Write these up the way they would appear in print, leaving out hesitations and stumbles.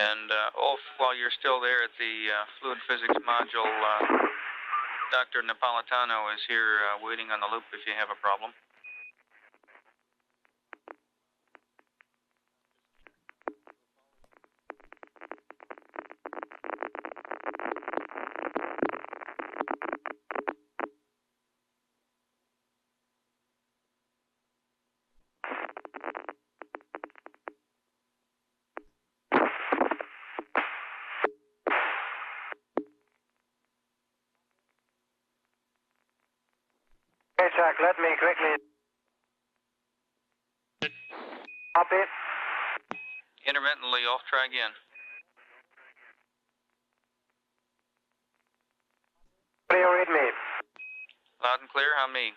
And Ulf, while you're still there at the fluid physics module, Dr. Napolitano is here waiting on the loop if you have a problem. Okay, Chuck, let me quickly copy. Intermittently, Ulf, try again. Do you read me? Loud and clear, how me?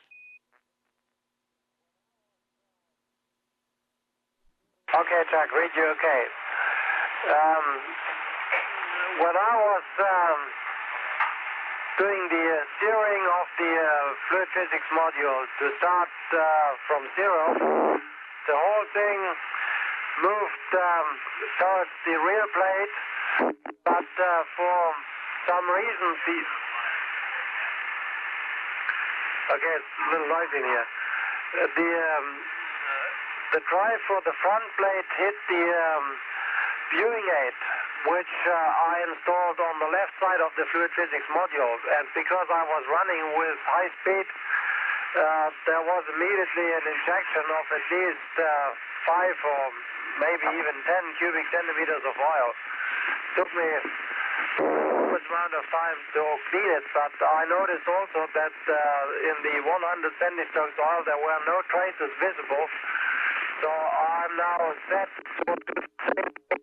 Okay, Chuck, read you okay. When I was doing the steering of the fluid physics module to start from zero, the whole thing moved towards the rear plate, but for some reason okay, it's a little noisy in here. The drive for the front plate hit the viewing aid, which I installed on the left side of the fluid physics module. And because I was running with high speed, there was immediately an injection of at least 5 or maybe even 10 cubic centimeters of oil. Took me a amount of time to clean it, but I noticed also that in the 100 centistokes oil there were no traces visible. So I'm now set to do the same thing.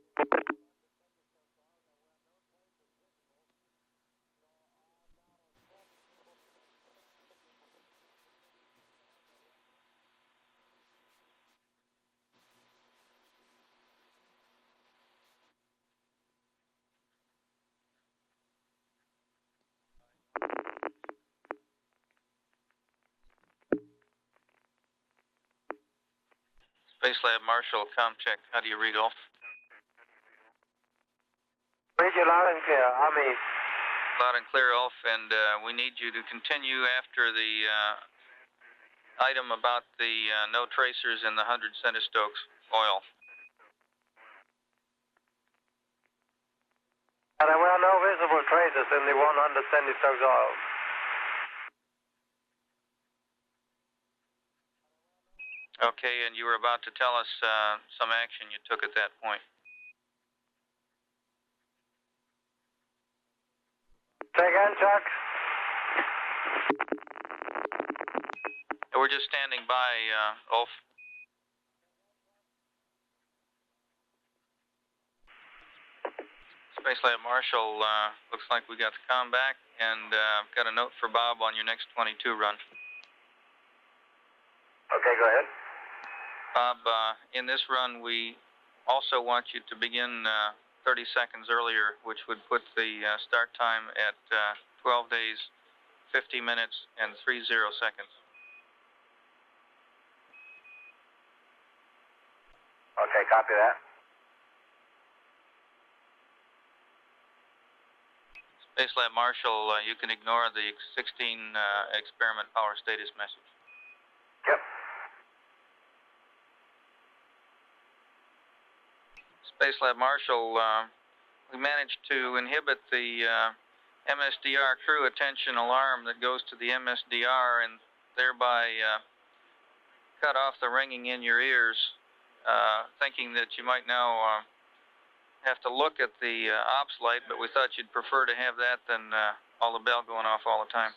Space Lab Marshal, com check. How do you read, Ulf? Read you loud and clear, Ami. Loud and clear, Ulf, and we need you to continue after the item about the no tracers in the 100 centistokes oil. And there were no visible traces in the 100 centistokes oil. Okay, and you were about to tell us some action you took at that point. Say again, Chuck? We're just standing by, Ulf. Space Lab Marshal, looks like we got the comm back, and got a note for Bob on your next 22 run. Okay, go ahead. Bob, in this run, we also want you to begin 30 seconds earlier, which would put the start time at 12 days, 50 minutes, and 30 seconds. Okay, copy that. Space Lab Marshal, you can ignore the 16 experiment power status message. Yep. Space Lab Marshal, we managed to inhibit the MSDR crew attention alarm that goes to the MSDR and thereby cut off the ringing in your ears, thinking that you might now have to look at the ops light, but we thought you'd prefer to have that than all the bell going off all the time.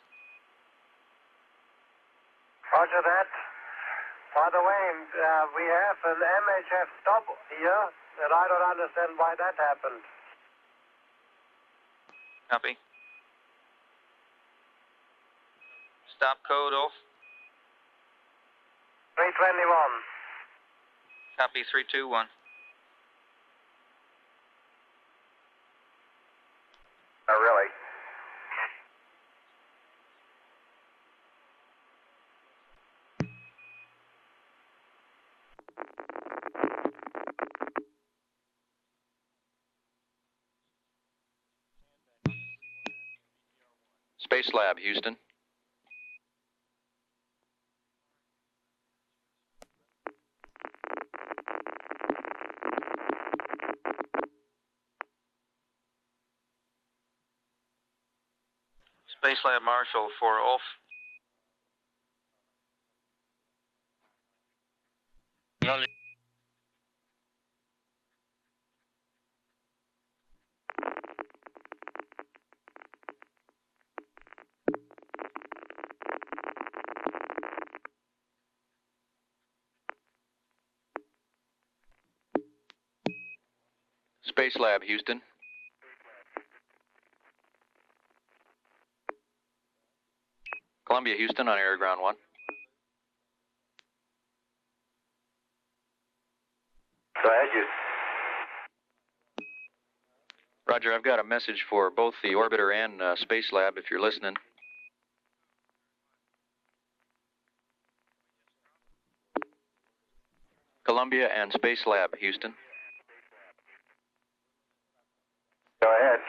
Roger that. By the way, we have an MHF stop here, and I don't understand why that happened. Copy. Stop code, Ulf. 321. Copy, 321. Oh, really? Space Lab, Houston. Space Lab Marshall for Ulf. Space Lab, Houston. Columbia, Houston on Air Ground 1. Go ahead, you. Roger, I've got a message for both the orbiter and Space Lab if you're listening. Columbia and Space Lab, Houston. Go ahead.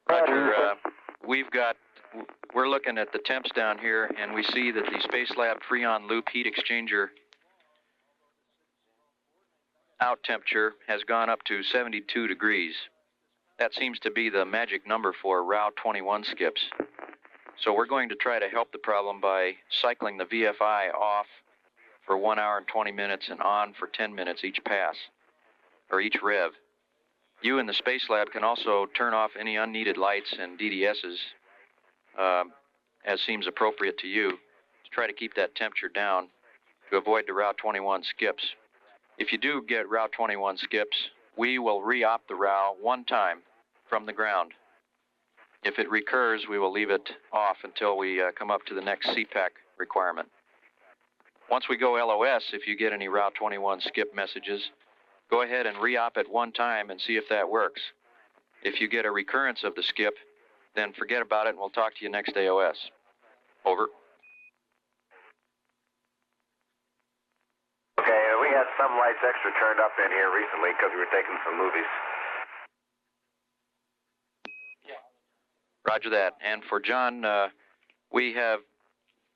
Roger, we're looking at the temps down here, and we see that the Space Lab Freon loop heat exchanger out temperature has gone up to 72 degrees. That seems to be the magic number for Route 21 skips. So we're going to try to help the problem by cycling the VFI off for 1 hour and 20 minutes and on for 10 minutes each pass, or each rev. You in the Space Lab can also turn off any unneeded lights and DDSs as seems appropriate to you to try to keep that temperature down to avoid the Route 21 skips. If you do get Route 21 skips, we will re-op the ROW one time from the ground. If it recurs, we will leave it off until we come up to the next CPAC requirement. Once we go LOS, if you get any Route 21 skip messages, go ahead and re-op it one time and see if that works. If you get a recurrence of the skip, then forget about it and we'll talk to you next AOS. Over. Okay, we had some lights extra turned up in here recently because we were taking some movies. Roger that. And for John, we have,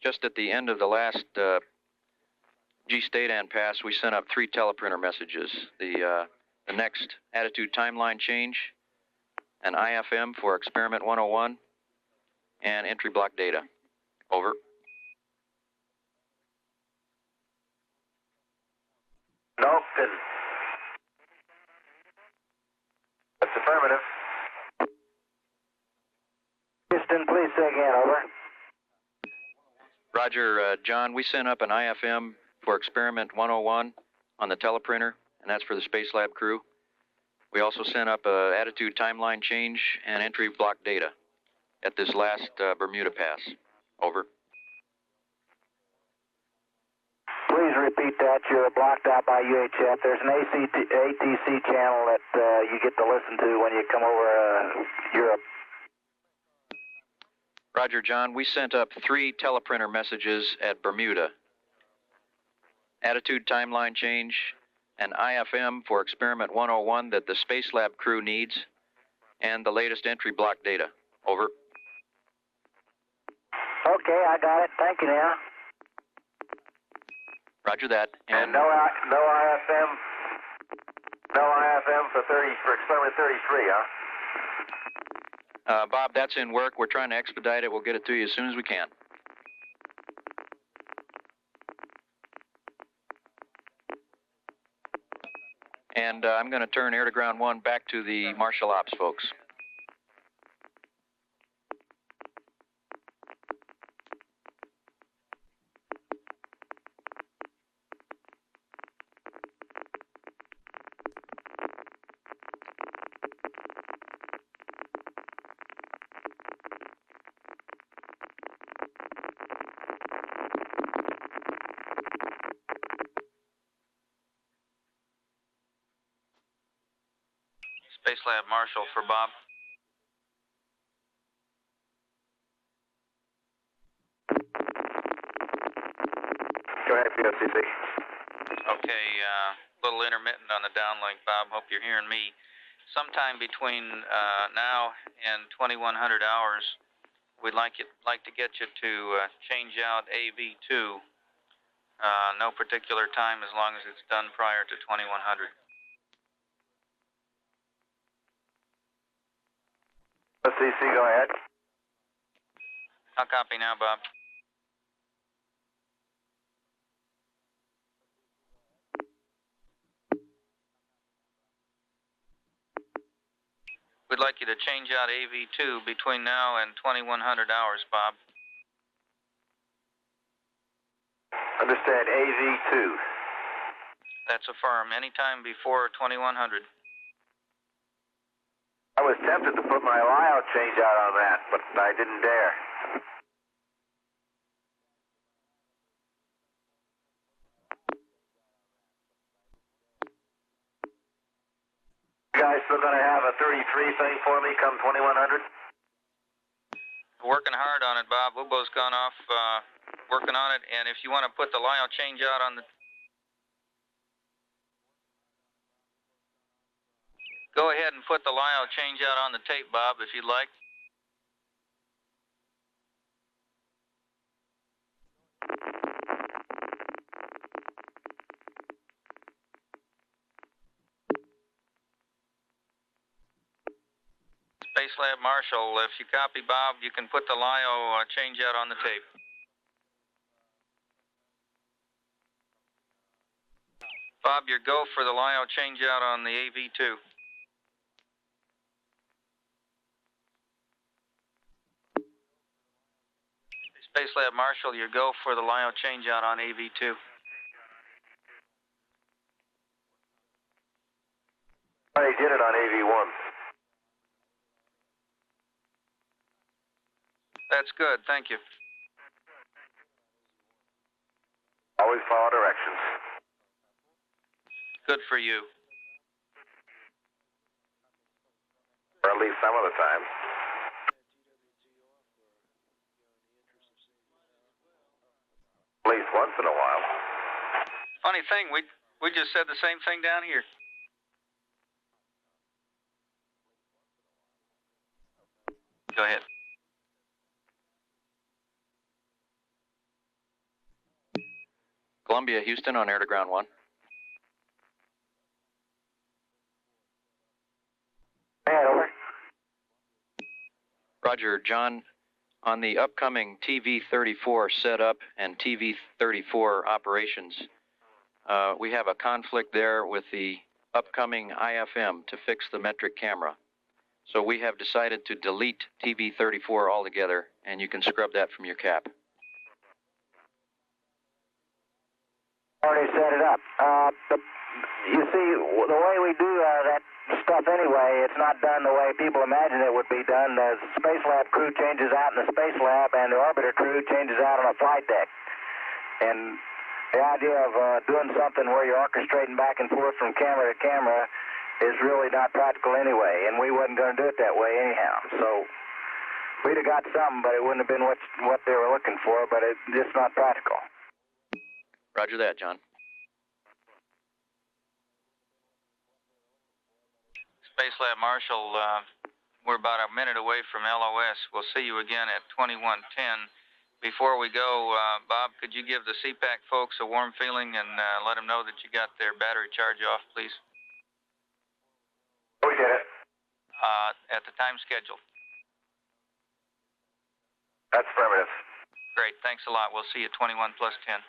just at the end of the last G-Stadan pass, we sent up 3 teleprinter messages. The next attitude timeline change, an IFM for experiment 101, and entry block data. Over. Nope, didn't. That's affirmative. Houston, please say again, over. Roger, John, we sent up an IFM for experiment 101 on the teleprinter, and that's for the Space Lab crew. We also sent up a attitude timeline change and entry block data at this last Bermuda pass. Over. Please repeat that. You're blocked out by UHF. There's an ATC channel that you get to listen to when you come over Europe. Roger, John, we sent up 3 teleprinter messages at Bermuda. Attitude timeline change, an IFM for experiment 101 that the Space Lab crew needs, and the latest entry block data. Over. Okay, I got it. Thank you now. Roger that. And no IFM for experiment 33, huh? Bob, that's in work. We're trying to expedite it. We'll get it to you as soon as we can. And I'm going to turn air to ground 1 back to the Marshall Ops folks. Space Lab Marshall for Bob. Go ahead, POCC. Okay, little intermittent on the downlink, Bob. Hope you're hearing me. sometime between now and 2100 hours, we'd like to get you to change out AV2. No particular time, as long as it's done prior to 2100. CC, go ahead. I'll copy now, Bob. We'd like you to change out AV2 between now and 2100 hours, Bob. Understand, AV2. That's affirmed. Anytime before 2100. I was tempted to put my layout change out on that, but I didn't dare. You guys still going to have a 33 thing for me come 2100? Working hard on it, Bob. Ubo's gone off working on it, and if you want to put the layout change out on the... Go ahead and put the layout change out on the tape, Bob, if you'd like. Space Lab Marshal, if you copy Bob, you can put the LIO change out on the tape. Bob, your go for the LIO change out on the AV2. Space Lab Marshal, your go for the LIO change out on AV2. I did it on AV1. That's good, thank you. Always follow directions. Good for you. Or at least some of the time. At least once in a while. Funny thing, we just said the same thing down here. Go ahead. Columbia, Houston on air to ground 1. Hey, over. Roger, John. On the upcoming TV-34 setup and TV-34 operations, we have a conflict there with the upcoming IFM to fix the metric camera. So we have decided to delete TV-34 altogether, and you can scrub that from your cap. Already set it up. You see, the way we do that stuff anyway, it's not done the way people imagine it would be done. The Space Lab crew changes out in the Space Lab, and the Orbiter crew changes out on a flight deck. And the idea of doing something where you're orchestrating back and forth from camera to camera is really not practical anyway, and we wasn't going to do it that way anyhow. So we'd have got something, but it wouldn't have been what they were looking for, but it's just not practical. Roger that, John. Space Lab Marshal, we're about a minute away from LOS. We'll see you again at 2110. Before we go, Bob, could you give the CPAC folks a warm feeling and let them know that you got their battery charge off, please? We did it. At the time scheduled. That's affirmative. Great, thanks a lot. We'll see you at 21 plus 10.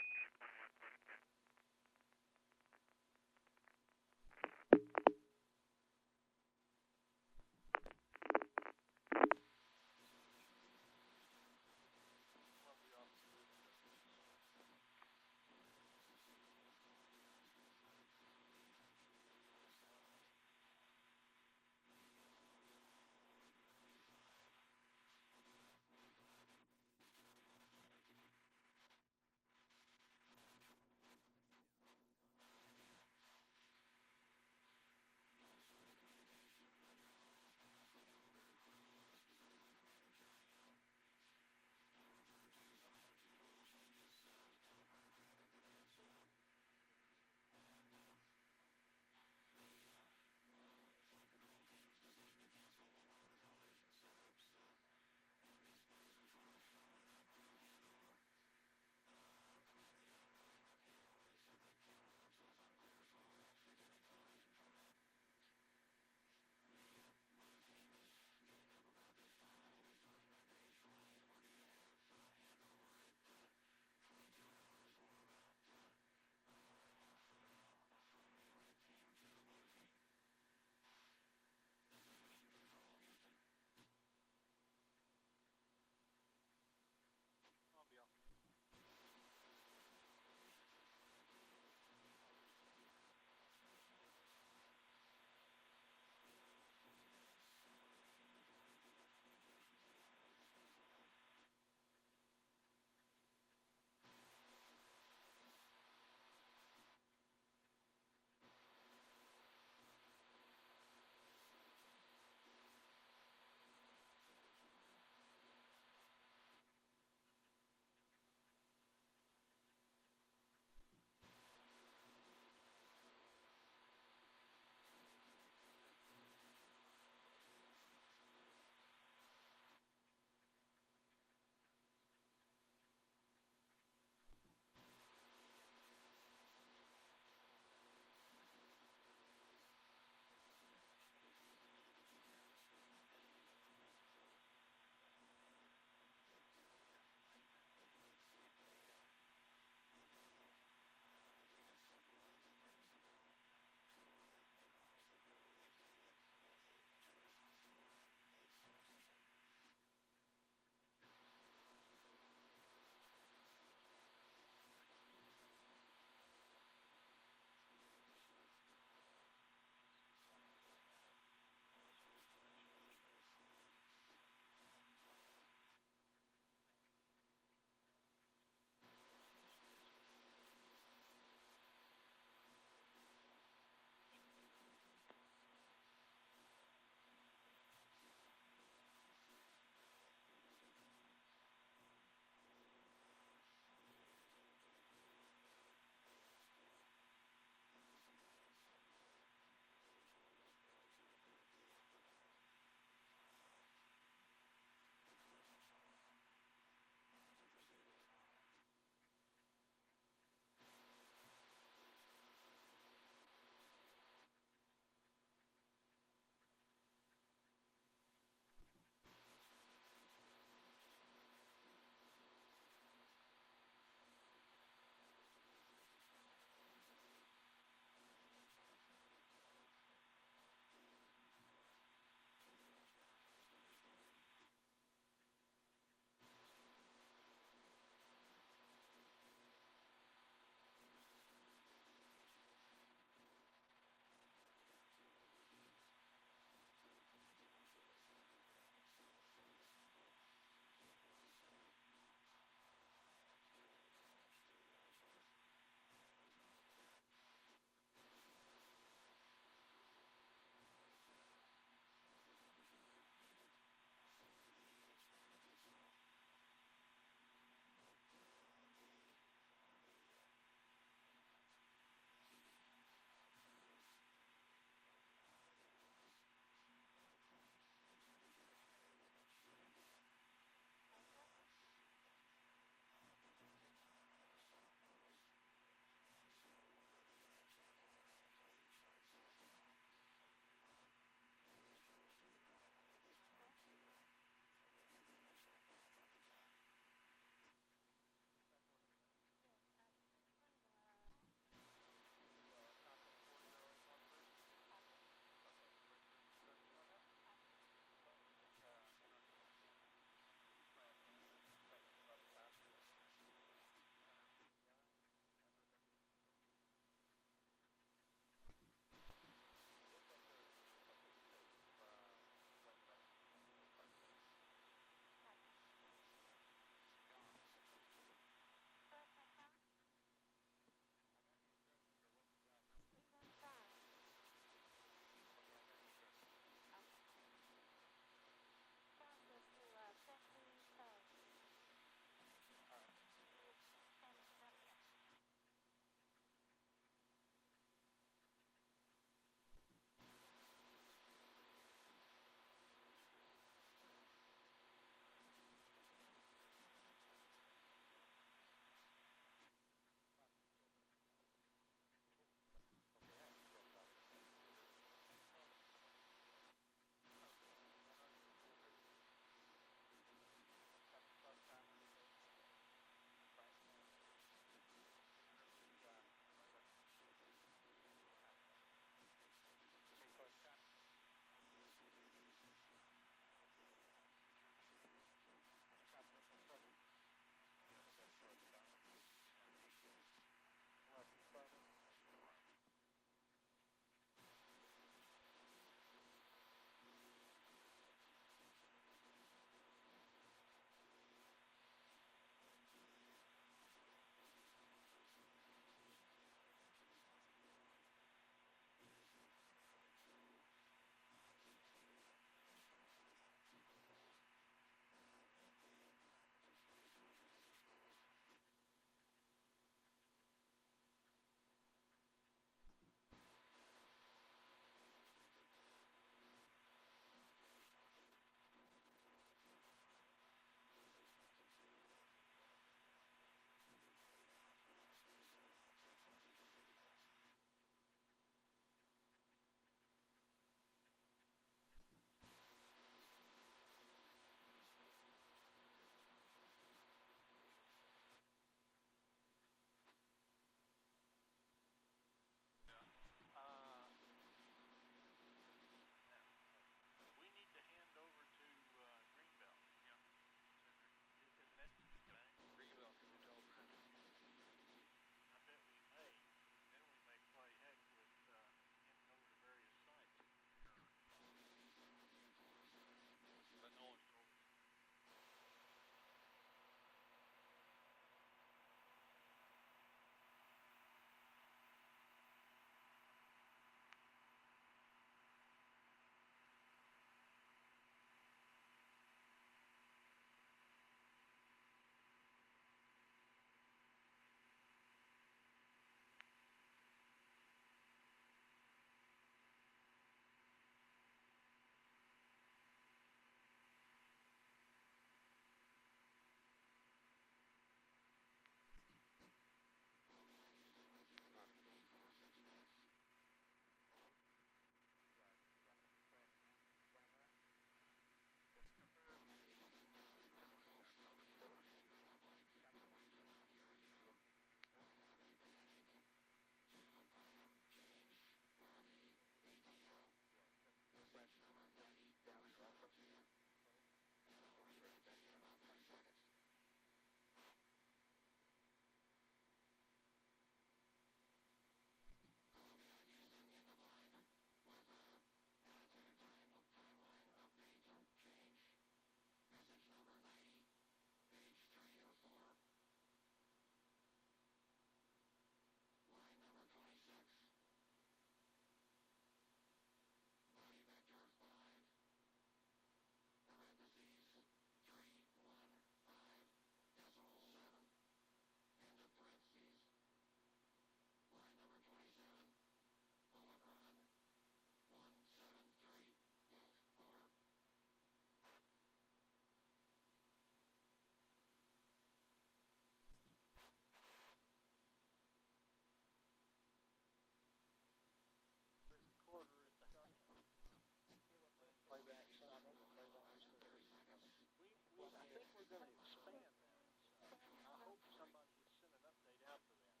I think we're going to expand that. I hope somebody has sent an update out for that.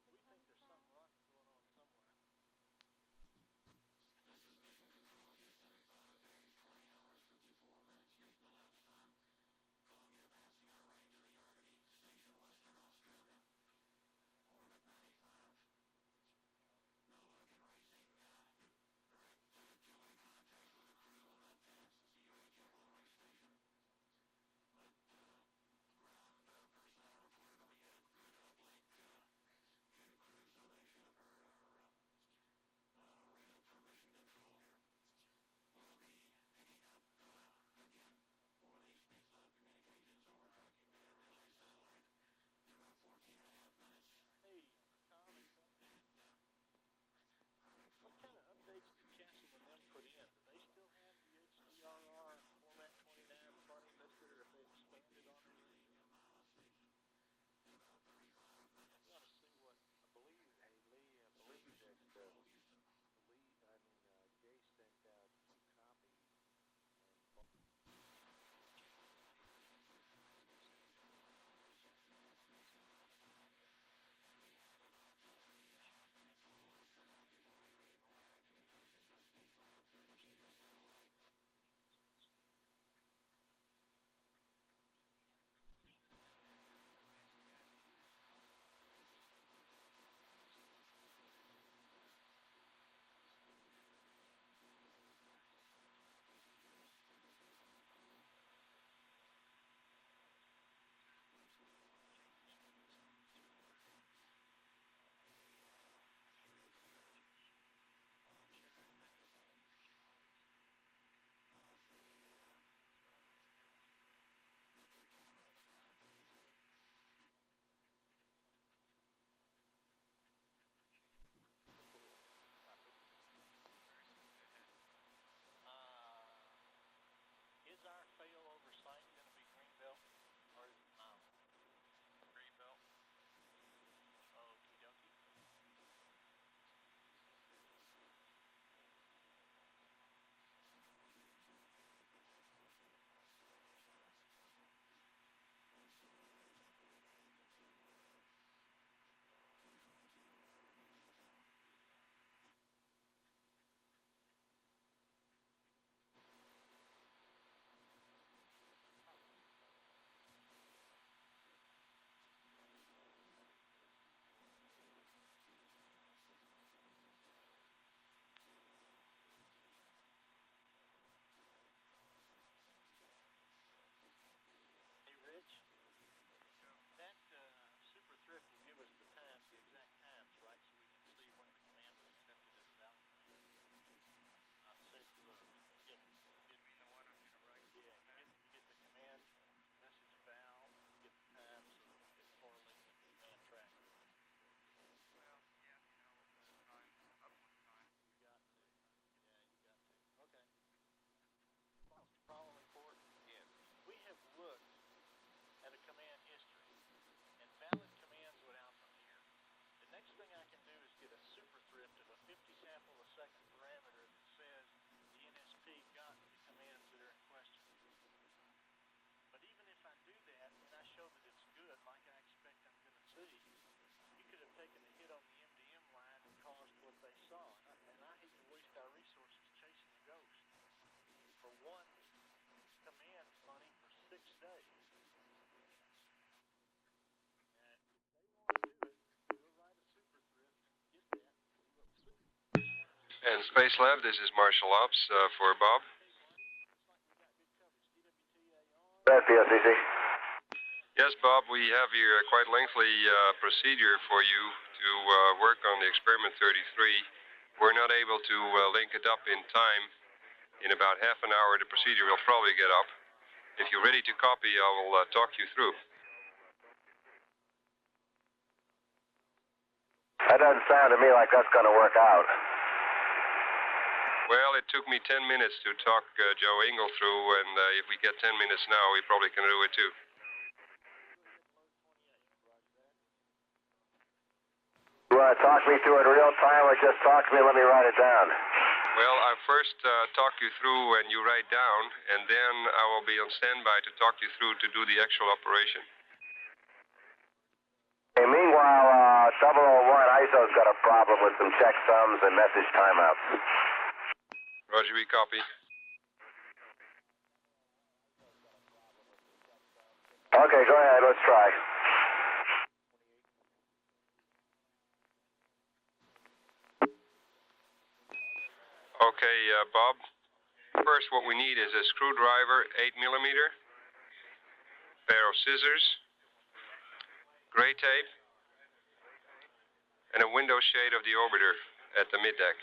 But we think there's something rotten going on somewhere. Hey, Tom, what kind of updates did Castle and them put in? Do they still have the HDRR format 29 funny listed, or if they expanded on it? We ought to see what I believe. Hey, Lee, I believe that Jay sent out 2 copies, and is our failover site going to be Greenbelt, or is it not? Greenbelt. Okie dokie. Hey, Rich, that super thrift will give us the times, the exact times, right, so we can see when the command was accepted as a valid command. Set get you get the command message val, you get the time, so it correlates with the command tracker. Well, yeah, time, upload time. You got to. Yeah, you got to. Okay. Problem report? Yes. We have looked at a command history, and valid commands went out from here. The next thing I can do is get a super thrift of a 50 sample a second parameter that says the NSP got the commands that are in question. But even if I do that and I show that it's good, like I expect I'm going to see, you could have taken a hit on the MDM line and caused what they saw. And I hate to waste our resources chasing a ghost for one command money for 6 days. And if they want to do it, we'll write a super thrift and get that and see what we see. And Space Lab, this is Marshall Ops for Bob. STS-9. Yes, Bob, we have here a quite lengthy procedure for you to work on the experiment 33. We're not able to link it up in time. In about half an hour, the procedure will probably get up. If you're ready to copy, I will talk you through. That doesn't sound to me like that's going to work out. Well, it took me 10 minutes to talk Joe Engel through, and if we get 10 minutes now, we probably can do it too. You want to talk me through it real time, or just talk to me and let me write it down? Well, I'll first talk you through and you write down, and then I will be on standby to talk you through to do the actual operation. Okay, meanwhile, 001 ISO's got a problem with some checksums and message timeouts. Roger, we copy. Okay, go ahead, let's try. Okay, Bob. First, what we need is a screwdriver, 8mm, pair of scissors, gray tape, and a window shade of the orbiter at the middeck.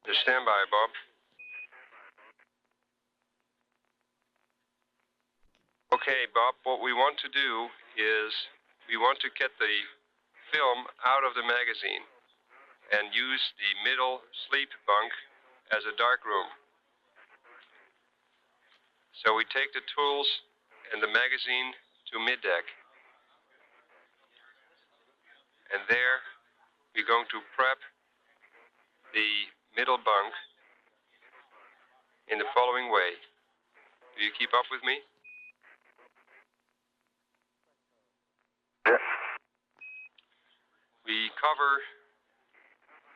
Just stand by, Bob. Okay, Bob, what we want to do is we want to get the film out of the magazine and use the middle sleep bunk as a dark room. So we take the tools and the magazine to middeck. And there we're going to prep the middle bunk in the following way. Do you keep up with me? Yeah. We cover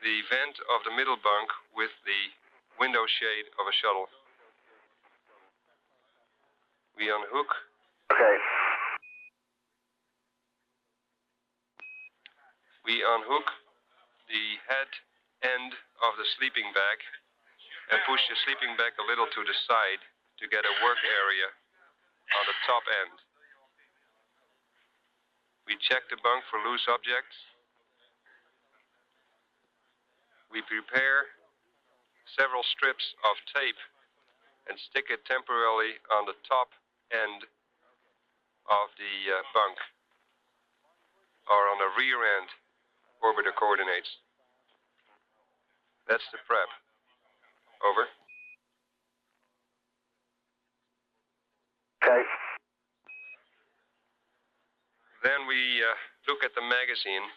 the vent of the middle bunk with the window shade of a shuttle. We unhook. Okay. We unhook the head end of the sleeping bag and push the sleeping bag a little to the side to get a work area on the top end. We check the bunk for loose objects. We prepare several strips of tape and stick it temporarily on the top end of the bunk or on the rear end orbiter coordinates. That's the prep. Over. Okay. Then we look at the magazine.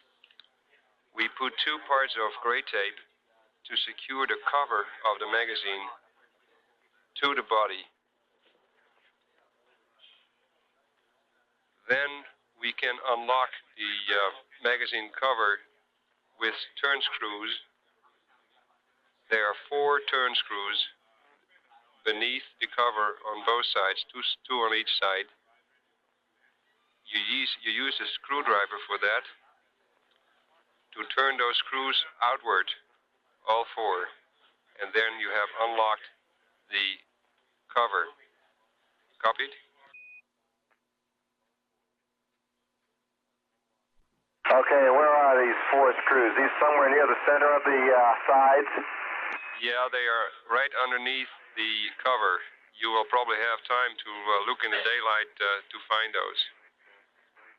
We put 2 parts of gray tape to secure the cover of the magazine to the body. Then we can unlock the magazine cover with turn screws. There are 4 turn screws beneath the cover on both sides, two on each side. You use a screwdriver for that to turn those screws outward, all 4, and then you have unlocked the cover. Copied? Okay, where are these 4 screws? These somewhere near the center of the sides? Yeah, they are right underneath the cover. You will probably have time to look in the daylight to find those.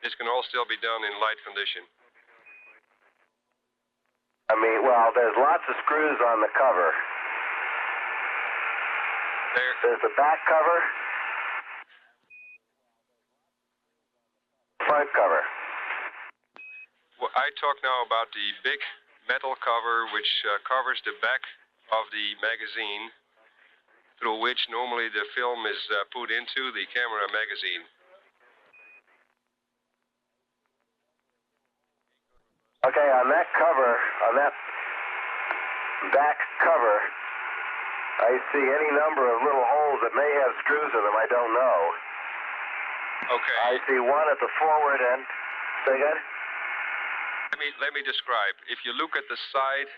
This can all still be done in light condition. I mean, well, there's lots of screws on the cover. There's the back cover, front cover. Well, I talk now about the big metal cover which covers the back of the magazine, through which normally the film is put into the camera magazine. Okay, on that cover, on that back cover, I see any number of little holes that may have screws in them. I don't know. Okay. I see one at the forward end. Say again? Let me describe. If you look at the side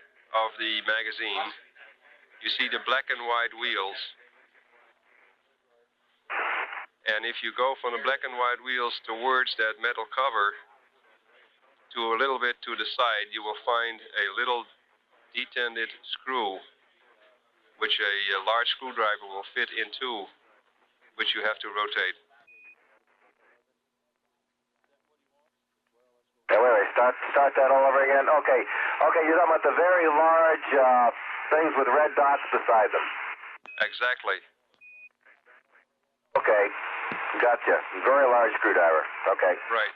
of the magazine, you see the black and white wheels. And if you go from the black and white wheels towards that metal cover, to a little bit to the side, you will find a little detented screw, which a large screwdriver will fit into, which you have to rotate. Okay, wait, start that all over again. Okay, you're talking about the very large things with red dots beside them. Exactly. Okay, gotcha. Very large screwdriver. Okay. Right.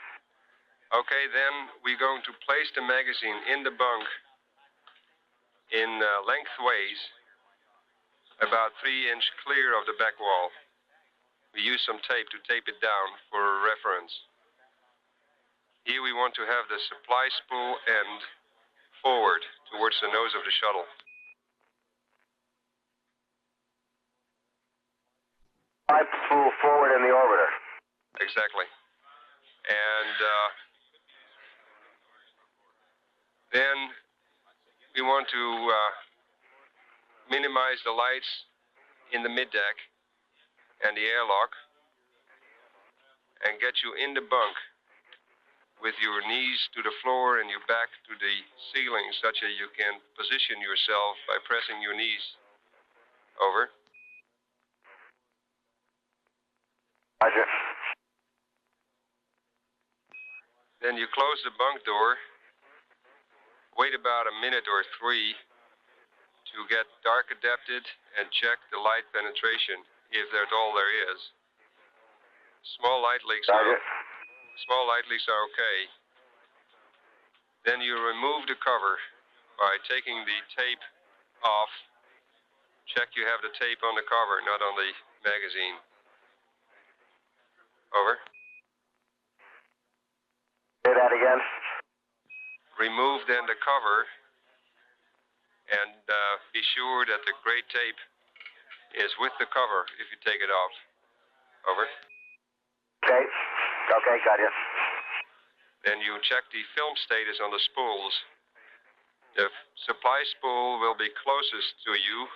Okay, then we're going to place the magazine in the bunk in lengthways, about 3 inches clear of the back wall. We use some tape to tape it down for reference. Here we want to have the supply spool end forward towards the nose of the shuttle. Pipe spool forward in the orbiter. Exactly. And then we want to minimize the lights in the middeck and the airlock and get you in the bunk with your knees to the floor and your back to the ceiling such that you can position yourself by pressing your knees. Over. Roger. Then you close the bunk door, wait about a minute or 3 to get dark adapted and check the light penetration, if that's all there is. Small light leaks are okay. Then you remove the cover by taking the tape off. Check you have the tape on the cover, not on the magazine. Over. Say that again. Remove then the cover and be sure that the gray tape is with the cover if you take it off. Over. Okay. Okay, got you. Then you check the film status on the spools. The supply spool will be closest to you.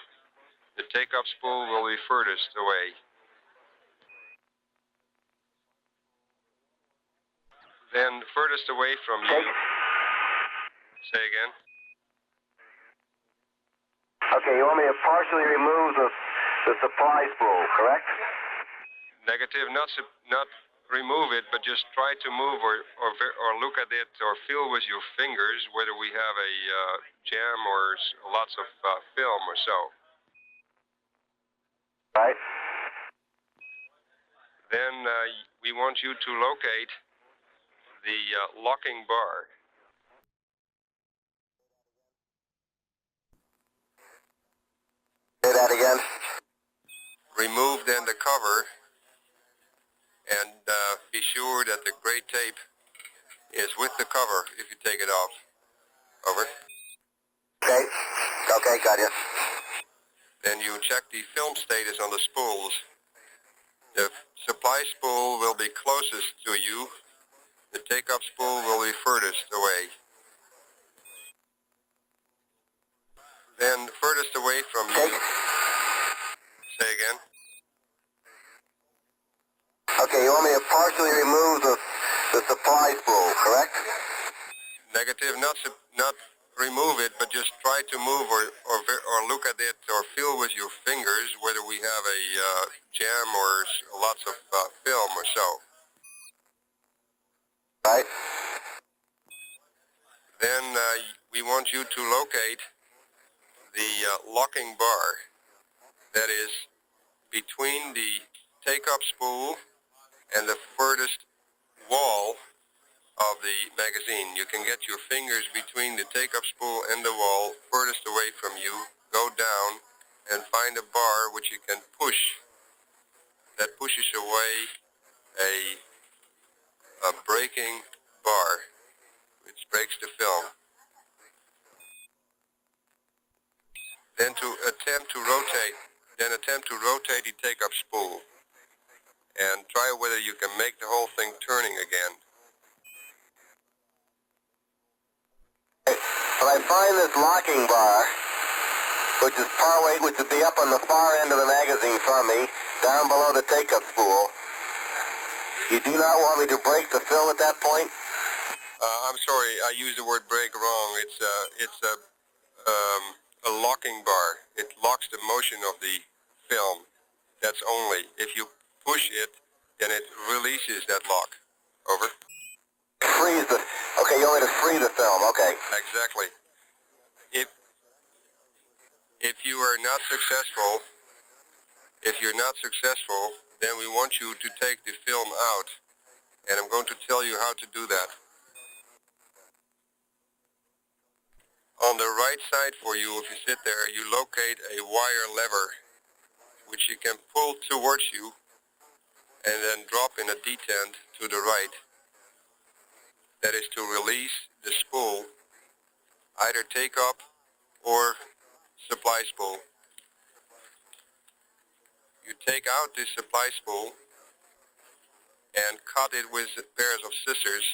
The take-up spool will be furthest away. Then furthest away from you. Say again. Okay, you want me to partially remove the supply spool, correct? Negative, not remove it, but just try to move or look at it or feel with your fingers whether we have a jam or lots of film or so. Right. Then we want you to locate the locking bar. Say that again. Remove then the cover and be sure that the gray tape is with the cover if you take it off. Over. Okay. Okay, got you. Then you check the film status on the spools. The supply spool will be closest to you. The take-up spool will be furthest away. Then furthest away from you. Say again. Okay, you want me to partially remove the supply spool, correct? Negative, not remove it, but just try to move or look at it or feel with your fingers whether we have a jam or lots of film or so. Right. Then we want you to locate the locking bar that is between the take-up spool and the furthest wall of the magazine. You can get your fingers between the take-up spool and the wall furthest away from you, go down and find a bar which you can push. That pushes away a breaking bar which breaks the film. Then attempt to rotate the take-up spool and try whether you can make the whole thing turning again. When I find this locking bar, which would be up on the far end of the magazine from me, down below the take-up spool, you do not want me to break the film at that point? I'm sorry, I used the word break wrong. It's a locking bar. It locks the motion of the film. That's only. If you push it, then it releases that lock. Over. Freeze the... Okay, you want me to free the film, okay. Exactly. If you are not successful, then we want you to take the film out, and I'm going to tell you how to do that. On the right side for you, if you sit there, you locate a wire lever, which you can pull towards you and then drop in a detent to the right. That is to release the spool, either take up or supply spool. You take out the supply spool and cut it with pairs of scissors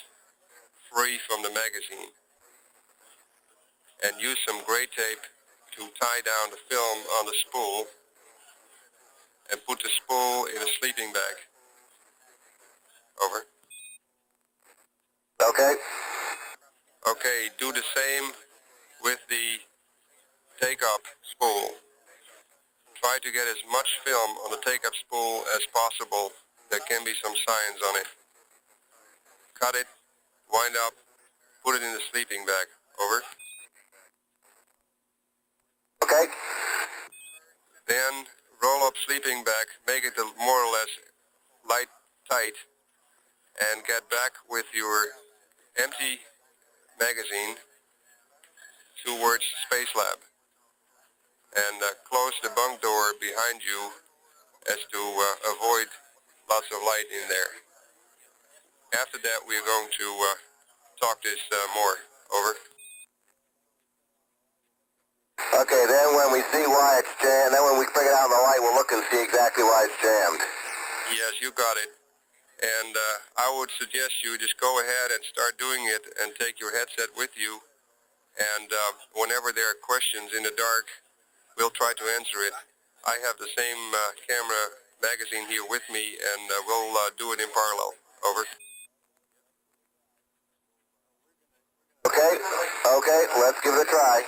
free from the magazine, and use some gray tape to tie down the film on the spool and put the spool in a sleeping bag. Over. Okay. Okay, do the same with the take-up spool. Try to get as much film on the take-up spool as possible. There can be some signs on it. Cut it, wind up, put it in the sleeping bag. Over. Okay. Then roll up sleeping bag, make it more or less light tight, and get back with your empty magazine towards Space Lab, and close the bunk door behind you as to avoid lots of light in there. After that, we're going to talk this more. Over. Okay, then when we see why it's jammed, then when we bring it out in the light, we'll look and see exactly why it's jammed. Yes, you got it. And I would suggest you just go ahead and start doing it and take your headset with you. And whenever there are questions in the dark, we'll try to answer it. I have the same camera magazine here with me, and we'll do it in parallel. Over. Okay, let's give it a try.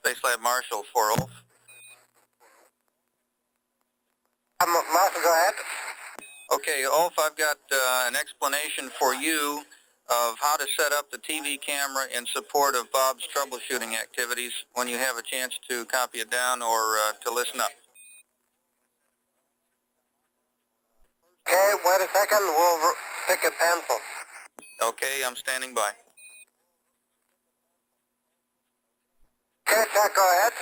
Space Lab Marshal for Ulf. Marshal, go ahead. Okay, Ulf, I've got an explanation for you of how to set up the TV camera in support of Bob's troubleshooting activities when you have a chance to copy it down or to listen up. Okay, wait a second, we'll pick a pencil. Okay, I'm standing by. Okay, Chuck, go ahead.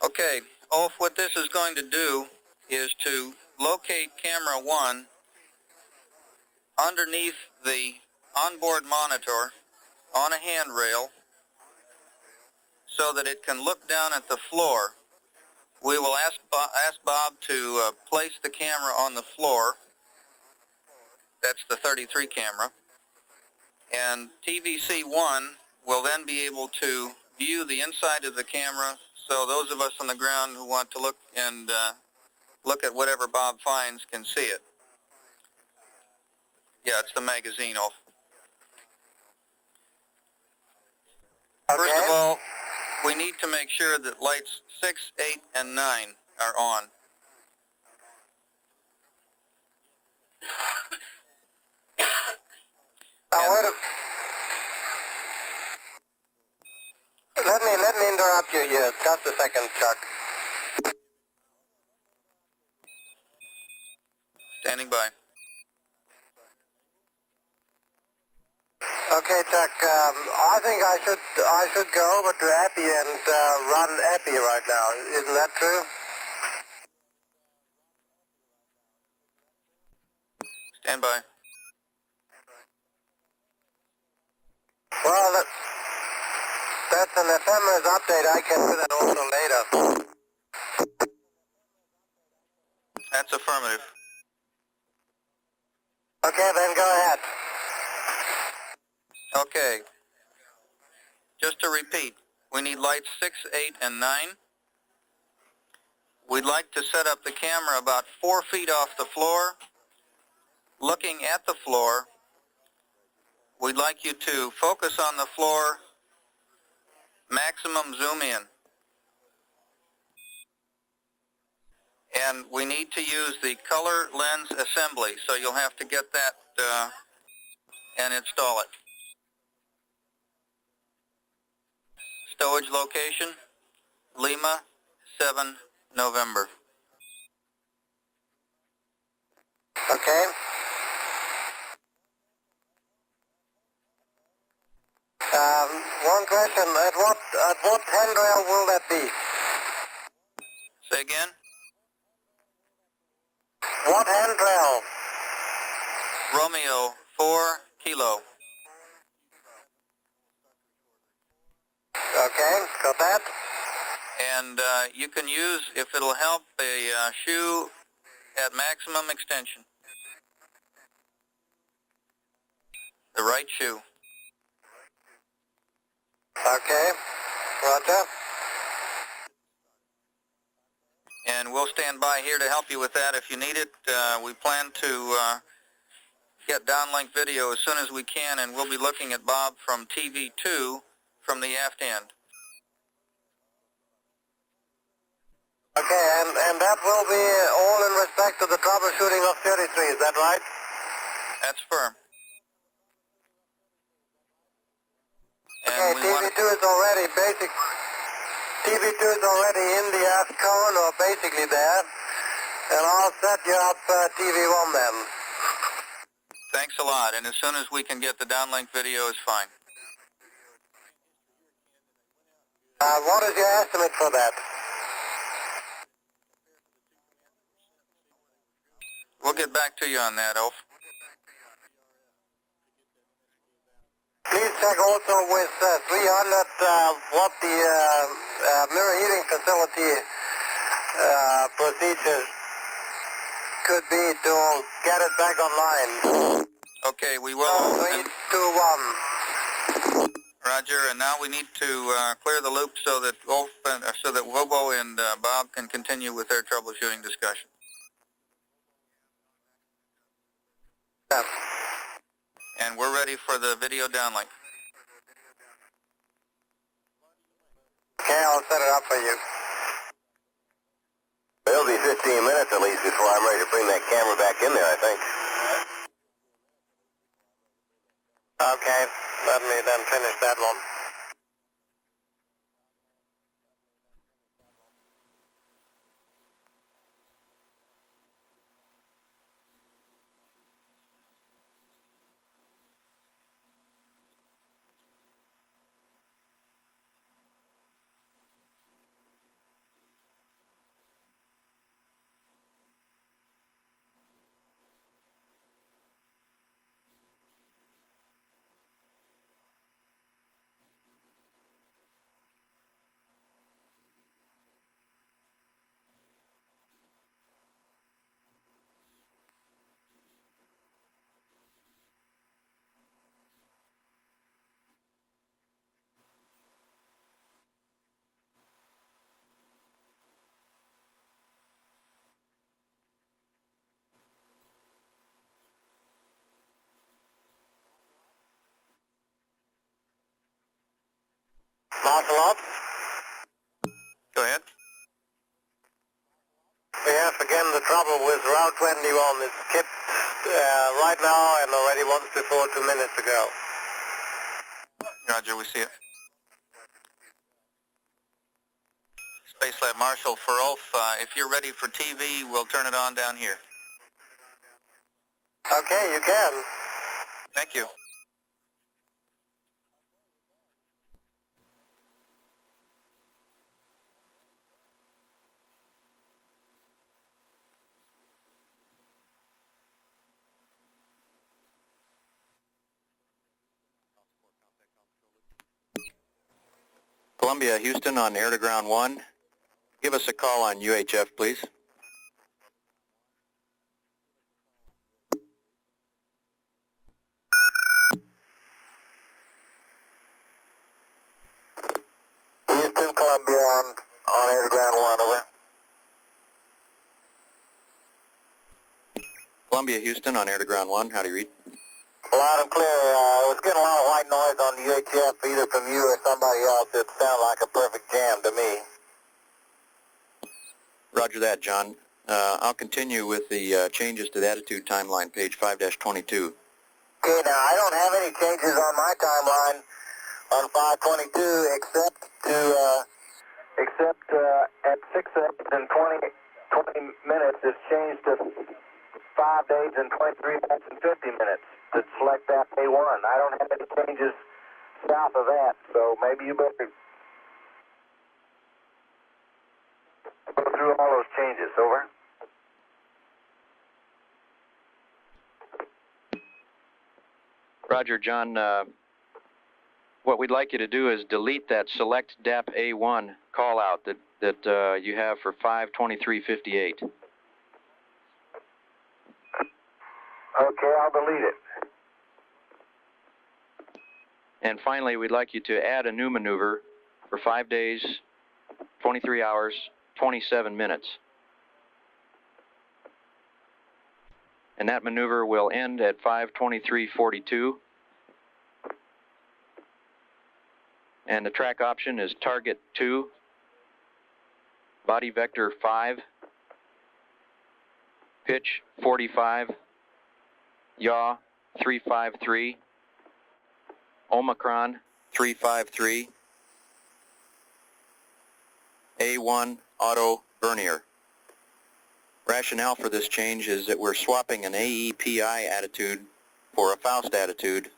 Okay, Ulf, what this is going to do is to locate camera 1 underneath the onboard monitor on a handrail so that it can look down at the floor. We will ask Bob to place the camera on the floor. That's the 33 camera. And TVC1 will then be able to view the inside of the camera, so those of us on the ground who want to look and look at whatever Bob finds can see it. Yeah, it's the magazine, Ulf. Okay. First of all, we need to make sure that lights 6, 8, and 9 are on. Let me interrupt you here. Just a second, Chuck. Standing by. Okay, Chuck. I think I should go over to Epi and run Epi right now. Isn't that true? Stand by. Well, that's an ephemeris update. I can do that also later. That's affirmative. Okay, then go ahead. Okay. Just to repeat, we need lights 6, 8, and 9. We'd like to set up the camera about 4 feet off the floor, looking at the floor. We'd like you to focus on the floor, maximum zoom in. And we need to use the color lens assembly, so you'll have to get that and install it. Stowage location, Lima, 7 November. Okay. One question, at what handrail will that be? Say again? What handrail? Romeo, 4 Kilo. Okay, got that. And you can use, if it'll help, a shoe at maximum extension. The right shoe. Okay, roger. And we'll stand by here to help you with that if you need it. We plan to get downlink video as soon as we can, and we'll be looking at Bob from TV2 from the aft end. Okay, and that will be all in respect to the troubleshooting of 33, is that right? That's firm. Okay, TV2 is already TV2 is already in the aft cone, or basically there, and I'll set you up TV1 then. Thanks a lot, and as soon as we can get the downlink video is fine. What is your estimate for that? We'll get back to you on that, Ulf. Please check also with 300 what the mirror heating facility procedures could be to get it back online. Okay, we will. 3, 2, 1. Roger, and now we need to clear the loop so that Ulf, so that Wobo and Bob can continue with their troubleshooting discussion. Yeah. And we're ready for the video downlink. Okay, I'll set it up for you. It'll be 15 minutes at least before I'm ready to bring that camera back in there, I think. Okay, let me then finish that one. Marshal up. Go ahead. We have again the trouble with Route 21. It's skipped right now and already once before 2 minutes ago. Roger, we see it. Space Lab Marshal for Ulf, if you're ready for TV, we'll turn it on down here. Okay, you can. Thank you. Columbia, Houston on air to ground 1. Give us a call on UHF, please. Houston, Columbia on air to ground 1, over. Columbia, Houston, on air to ground 1. How do you read? Loud and clear. I was getting a lot of white noise on the UHF, either from you or somebody else. It sounded like a perfect jam to me. Roger that, John. I'll continue with the changes to the attitude timeline, page 5-22. Okay, now I don't have any changes on my timeline on 522 except at 6 hours and 20 minutes it's changed to 5 days and 23 minutes and 50 minutes to select that A1. I don't have any changes south of that, so maybe you better go through all those changes. Over. Roger, John. What we'd like you to do is delete that select DAP A1 call out that you have for 5:23:58. Okay, I'll delete it. And finally, we'd like you to add a new maneuver for 5 days, 23 hours, 27 minutes. And that maneuver will end at 5:23:42. And the track option is target 2, body vector 5, pitch 45, yaw 353, Omicron 353, A1 auto vernier. Rationale for this change is that we're swapping an AEPI attitude for a Faust attitude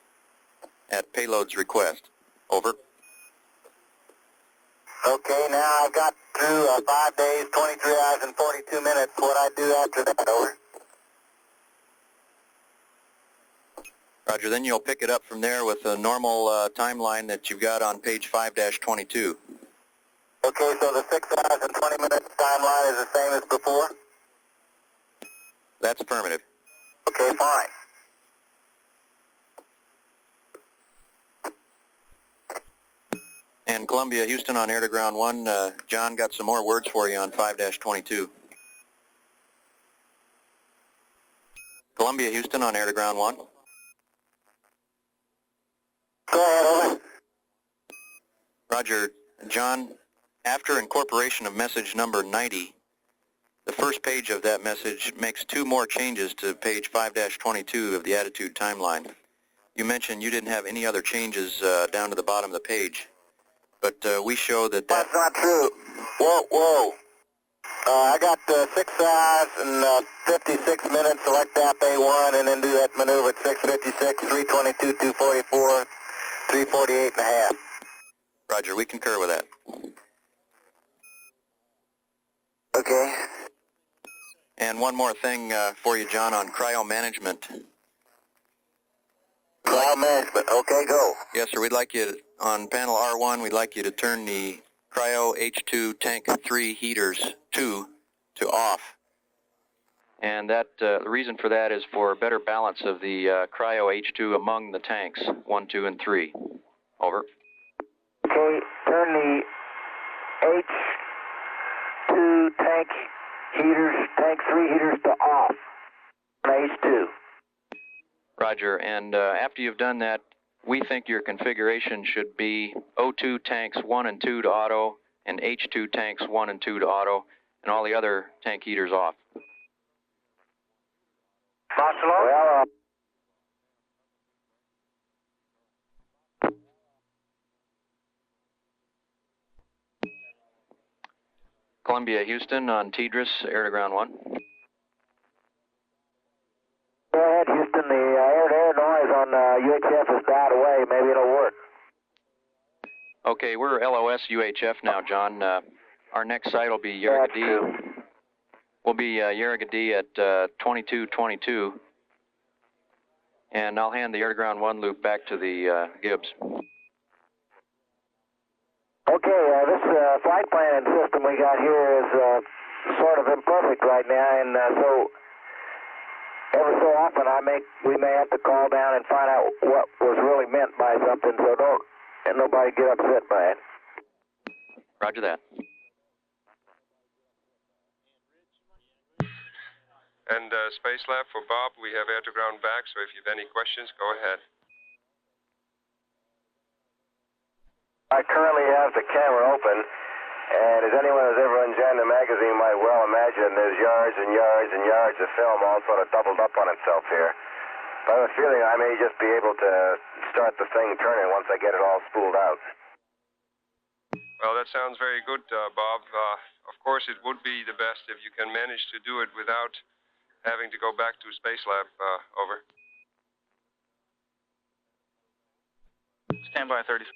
at payload's request. Over. Okay, now I've got through 5 days, 23 hours, and 42 minutes. What I do after that, over? Roger, then you'll pick it up from there with a normal timeline that you've got on page 5-22. Okay, so the 6 hours and 20 minutes timeline is the same as before? That's affirmative. Okay, fine. And Columbia, Houston, on air to ground 1. John got some more words for you on 5-22. Columbia, Houston, on air to ground 1. Go ahead, over. Roger. John, after incorporation of message number 90, the first page of that message makes 2 more changes to page 5-22 of the attitude timeline. You mentioned you didn't have any other changes down to the bottom of the page, but we show that That's not true. Whoa. I got 6 hours and 56 minutes, select DAP A1, and then do that maneuver at 6:56, 322, 244, 348 and a half. Roger, we concur with that. Okay. And one more thing for you, John, on cryo management. Cryo management. Okay, go. Yes, sir. We'd like you, on panel R1, we'd like you to turn the cryo H2 tank 3 heaters 2 to off. And that the reason for that is for better balance of the cryo H2 among the tanks 1, 2, and 3. Over. Okay, turn the H2 tank tank 3 heaters to off on H2. Roger, and after you've done that, we think your configuration should be O2 tanks 1 and 2 to auto, and H2 tanks 1 and 2 to auto, and all the other tank heaters off. Well, Columbia, Houston, on TDRS, air to ground 1. go ahead, Houston. The air-to-air noise on UHF has died away. Maybe it'll work. Okay, we're LOS UHF now, John. Our next site will be Yarragadee. We'll be Yarragadee at 2222. And I'll hand the air to ground 1 loop back to the Gibbs. Okay, this flight planning system we got here is sort of imperfect right now, and so every so often we may have to call down and find out what was really meant by something, so don't let nobody get upset by it. Roger that. And Space Lab for Bob, we have air-to-ground back, so if you have any questions, go ahead. I currently have the camera open, and as anyone who's ever unjammed the magazine might well imagine, there's yards and yards and yards of film all sort of doubled up on itself here. But I have a feeling I may just be able to start the thing turning once I get it all spooled out. Well, that sounds very good, Bob. Of course, it would be the best if you can manage to do it without having to go back to Space Lab. Over. Stand by 30.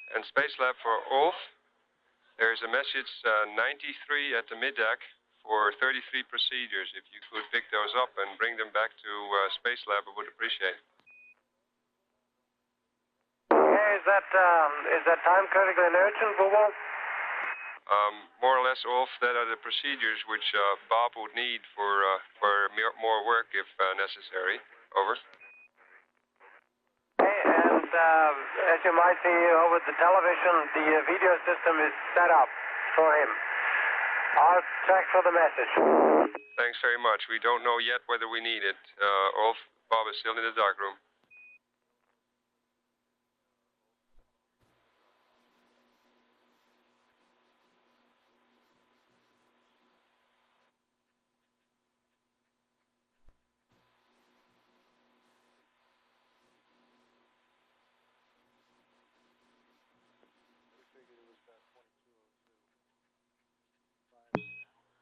And Space Lab for Ulf, there's a message 93 at the mid-deck for 33 procedures. If you could pick those up and bring them back to Space Lab, I would appreciate it. Hey, is that time critical and urgent, Bobo? More or less, Ulf, that are the procedures which Bob would need for more work if necessary. Over. Hey, and as you might see over the television, the video system is set up for him. I'll check for the message. Thanks very much. We don't know yet whether we need it. Ulf, Bob is still in the darkroom.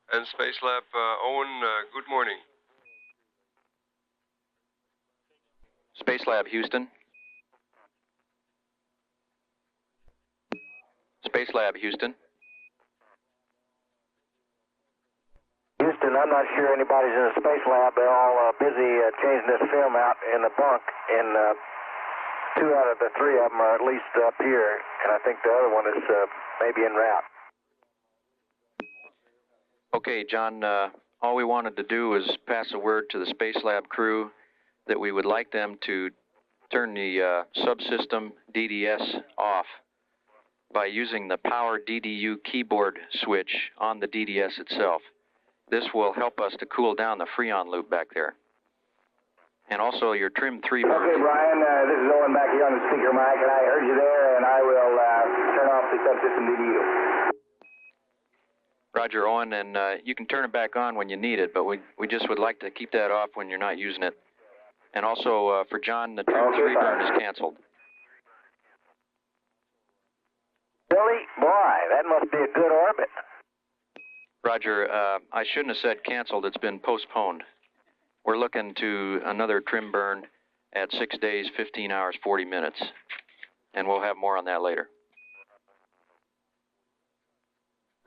And Space Lab, Owen, good morning. Space Lab, Houston. Space Lab, Houston. Houston, I'm not sure anybody's in the Space Lab. They're all busy changing this film out in the bunk, and 2 out of the 3 of them are at least up here, and I think the other one is maybe en route. Okay, John, all we wanted to do was pass a word to the Space Lab crew that we would like them to turn the subsystem DDS off by using the power DDU keyboard switch on the DDS itself. This will help us to cool down the Freon loop back there. And also your trim 3 burn. Okay, Brian, this is Owen back here on the speaker mic, and I heard you there, and I will turn off the subsystem DDU. Roger, Owen, and you can turn it back on when you need it, but we just would like to keep that off when you're not using it. And also, for John, the trim 3 burn is canceled. Billy, boy, that must be a good orbit. Roger, I shouldn't have said canceled. It's been postponed. We're looking to another trim burn at 6 days, 15 hours, 40 minutes. And we'll have more on that later.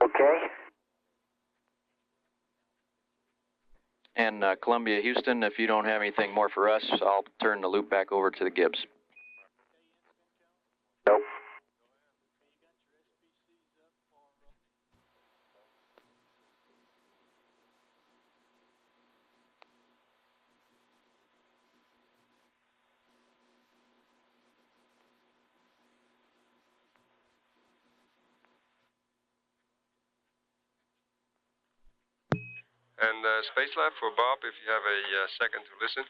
Okay. And Columbia, Houston, if you don't have anything more for us, I'll turn the loop back over to the Gibbs. Nope. And Space Lab for Bob, if you have a second to listen.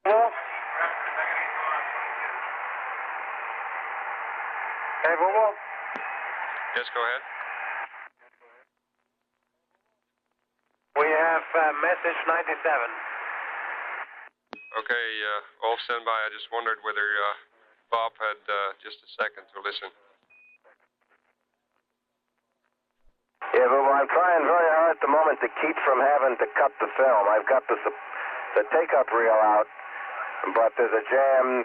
Hello? Hey, Bobo? Yes, go ahead. We have message 97. Okay, all stand by. I just wondered whether Bob had just a second to listen. Yeah, but I'm trying very hard at the moment to keep from having to cut the film. I've got the take-up reel out, but there's a jam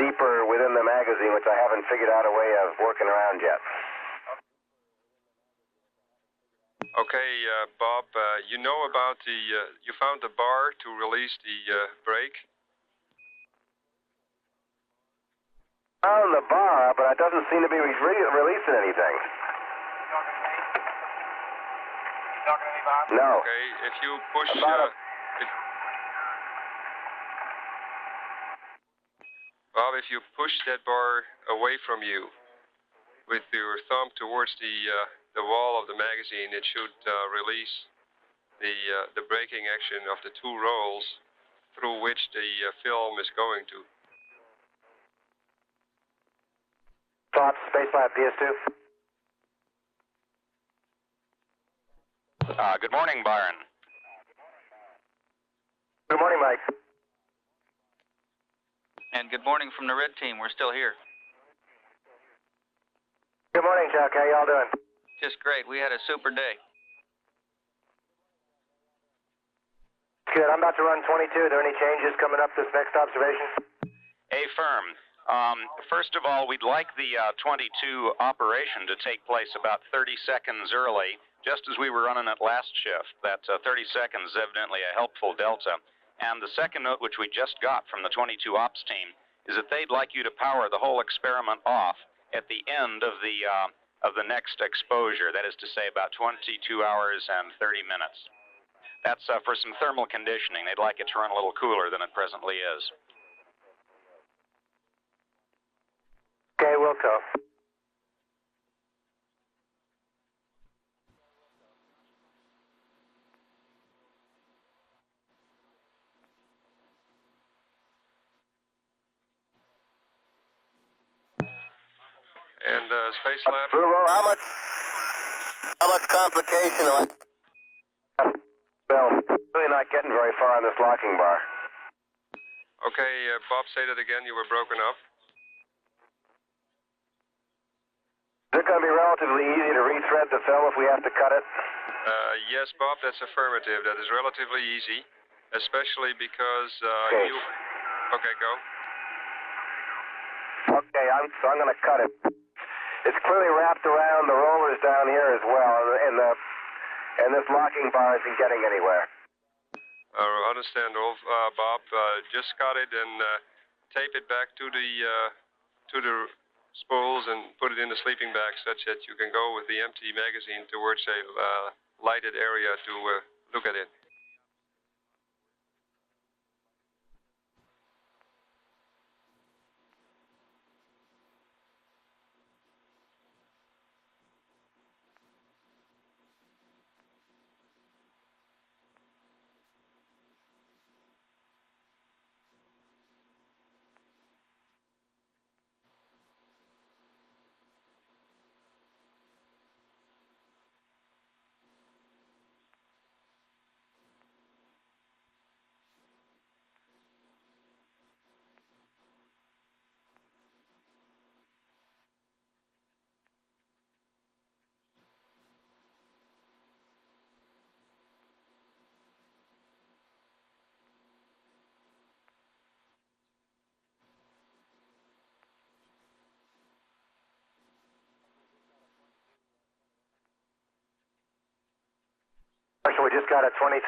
deeper within the magazine which I haven't figured out a way of working around yet. Okay, Bob, you know about the, you found the bar to release the brake? Found the bar, but it doesn't seem to be releasing anything. No. Okay, if you push, Bob, if you push that bar away from you with your thumb towards the the wall of the magazine, it should release the braking action of the two rolls through which the film is going to. Thoughts, Spacelab PS2. Good morning, Byron. Good morning, Mike. And good morning from the red team. We're still here. Good morning, Chuck. How y'all doing? Just great. We had a super day. Good. I'm about to run 22. Are there any changes coming up this next observation? Firm. First of all, we'd like the 22 operation to take place about 30 seconds early, just as we were running at last shift. That 30 seconds is evidently a helpful delta. And the second note, which we just got from the 22 ops team, is that they'd like you to power the whole experiment off at the end of the next exposure. That is to say, about 22 hours and 30 minutes. That's for some thermal conditioning. They'd like it to run a little cooler than it presently is. Okay, Wilco. And Spacelab? How much complication? Well, really not getting very far on this locking bar. Okay, Bob, say that again. You were broken up. Is it going to be relatively easy to rethread the film if we have to cut it? Yes, Bob, that's affirmative. That is relatively easy, especially because Okay. you... Okay, go. Okay, I'm going to cut it. It's clearly wrapped around the rollers down here as well, and this locking bar isn't getting anywhere. Understandable, Bob. Just cut it and tape it back to the spools and put it in the sleeping bag such that you can go with the empty magazine towards a lighted area to look at it. Marshal, we just got a 23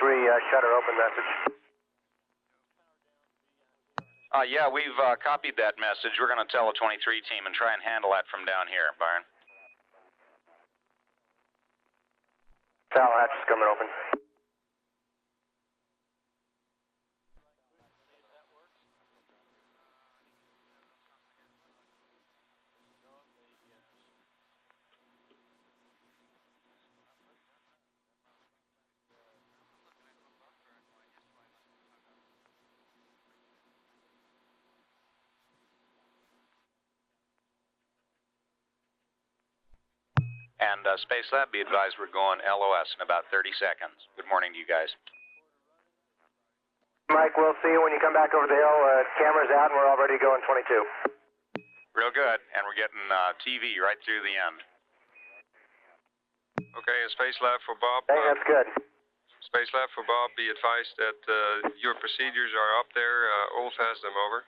shutter open message. Yeah, we've copied that message. We're going to tell the 23 team and try and handle that from down here, Byron. Foul hatch is coming open. And Spacelab, be advised we're going LOS in about 30 seconds. Good morning to you guys. Mike, we'll see you when you come back over the hill. Camera's out and we're all ready to go in 22. Real good, and we're getting TV right through the end. Okay, and Spacelab for Bob. Hey, that's good. Spacelab for Bob, be advised that your procedures are up there. Ulf has them over.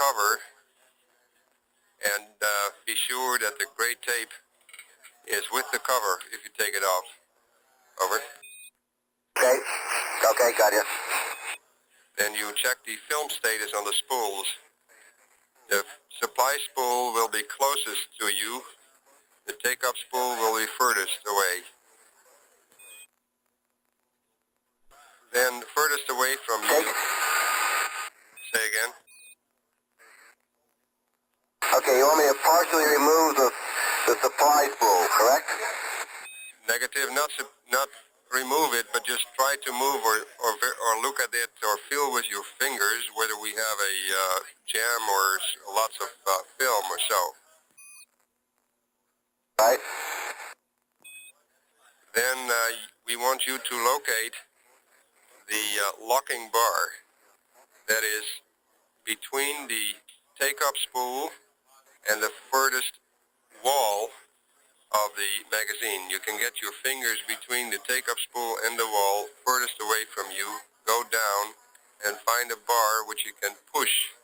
cover and be sure that the gray tape is with the cover if you take it off. Over. Okay. Okay, got you. Then you check the film status on the spools. The supply spool will be closest to you. The take-up spool will be furthest away. Then furthest away from you. Say again. Okay, you want me to partially remove the supply spool, correct? Negative, not remove it, but just try to move or look at it or feel with your fingers whether we have a jam or lots of film or so. Right. Then we want you to locate the locking bar that is between the take-up spool and the furthest wall of the magazine. You can get your fingers between the take-up spool and the wall furthest away from you, go down and find a bar which you can push,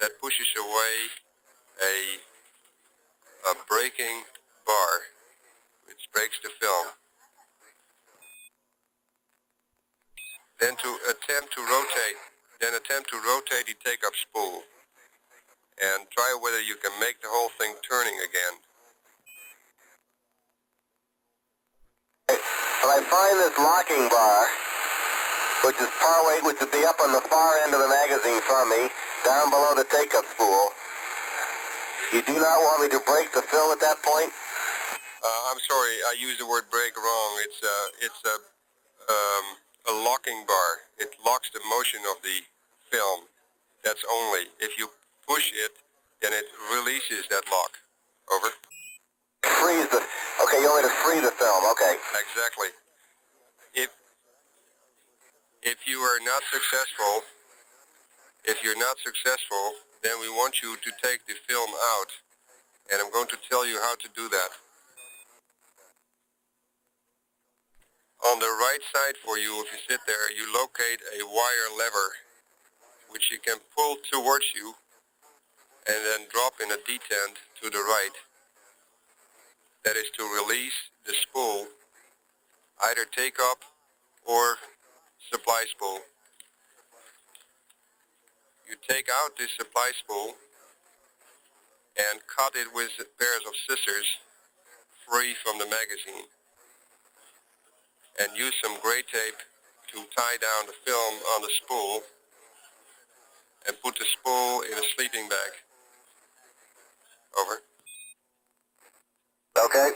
that pushes away a breaking bar, which breaks the film. Then attempt to rotate the take-up spool and try whether you can make the whole thing turning again. When I find this locking bar, which would be up on the far end of the magazine from me, down below the take-up spool, you do not want me to break the fill at that point? I'm sorry, I used the word break wrong. It's a locking bar. It locks the motion of the film. That's only. If you push it, then it releases that lock. Over. Freeze the... Okay, you want me to free the film, okay. Exactly. If you are not successful, then we want you to take the film out, and I'm going to tell you how to do that. On the right side for you, if you sit there, you locate a wire lever, which you can pull towards you, and then drop in a detent to the right. That is to release the spool, either take up or supply spool. You take out the supply spool and cut it with pairs of scissors free from the magazine, and use some gray tape to tie down the film on the spool and put the spool in a sleeping bag. Over. Okay.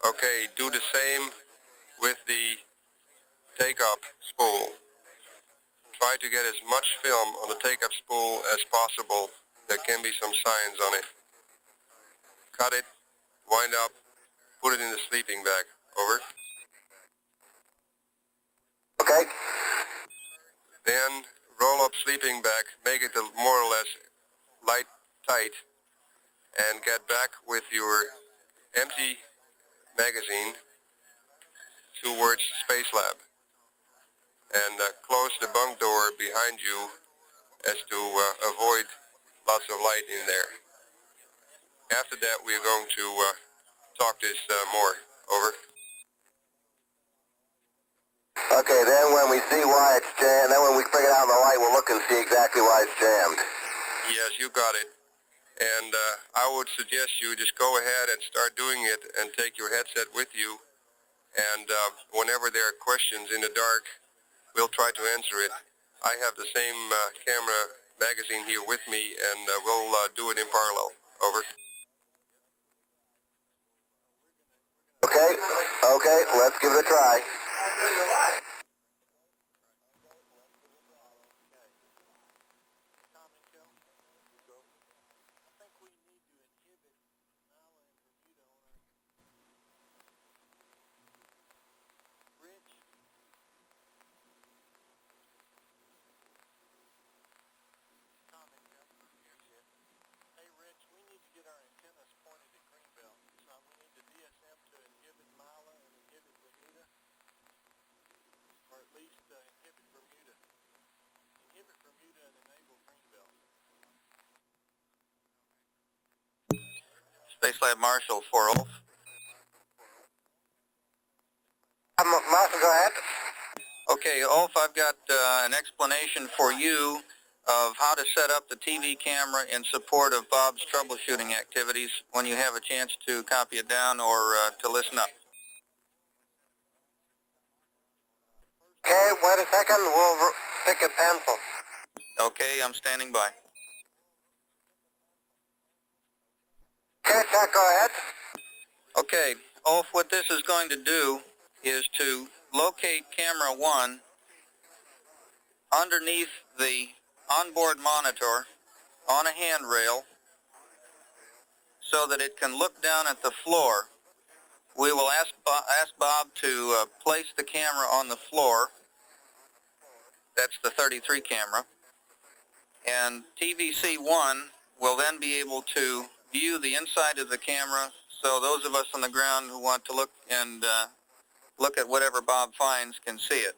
Okay, do the same with the take-up spool. Try to get as much film on the take-up spool as possible. There can be some signs on it. Cut it, wind up, put it in the sleeping bag. Over. Okay. Then roll up sleeping bag, make it more or less light tight, and get back with your empty magazine towards Space Lab, and close the bunk door behind you as to avoid lots of light in there. After that, we are going to talk this more. Over. Okay, then when we see why it's jammed, then when we figure it out in the light, we'll look and see exactly why it's jammed. Yes, you got it. And I would suggest you just go ahead and start doing it and take your headset with you. And whenever there are questions in the dark, we'll try to answer it. I have the same camera magazine here with me, and we'll do it in parallel. Over. Okay, okay, let's give it a try. Space Lab Marshal for Ulf. Marshal, go ahead. Okay, Ulf, I've got an explanation for you of how to set up the TV camera in support of Bob's troubleshooting activities when you have a chance to copy it down or to listen up. Okay, wait a second. We'll pick a pencil. Okay, I'm standing by. Okay, Chuck, go ahead. Okay, Ulf, what this is going to do is to locate camera 1 underneath the onboard monitor on a handrail so that it can look down at the floor. We will ask Bob to place the camera on the floor. That's the 33 camera. And TVC-1 will then be able to view the inside of the camera, so those of us on the ground who want to look and look at whatever Bob finds can see it.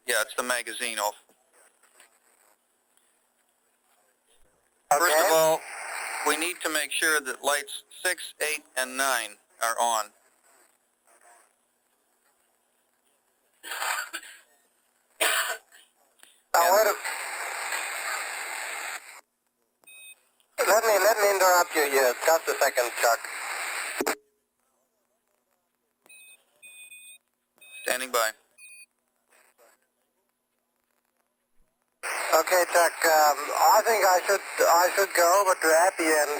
Yeah, it's the magazine, Ulf. Okay. First of all, we need to make sure that lights 6, 8, and 9 are on. Let me interrupt you here. Just a second, Chuck. Standing by. Okay, Chuck. I think I should go over to Appy and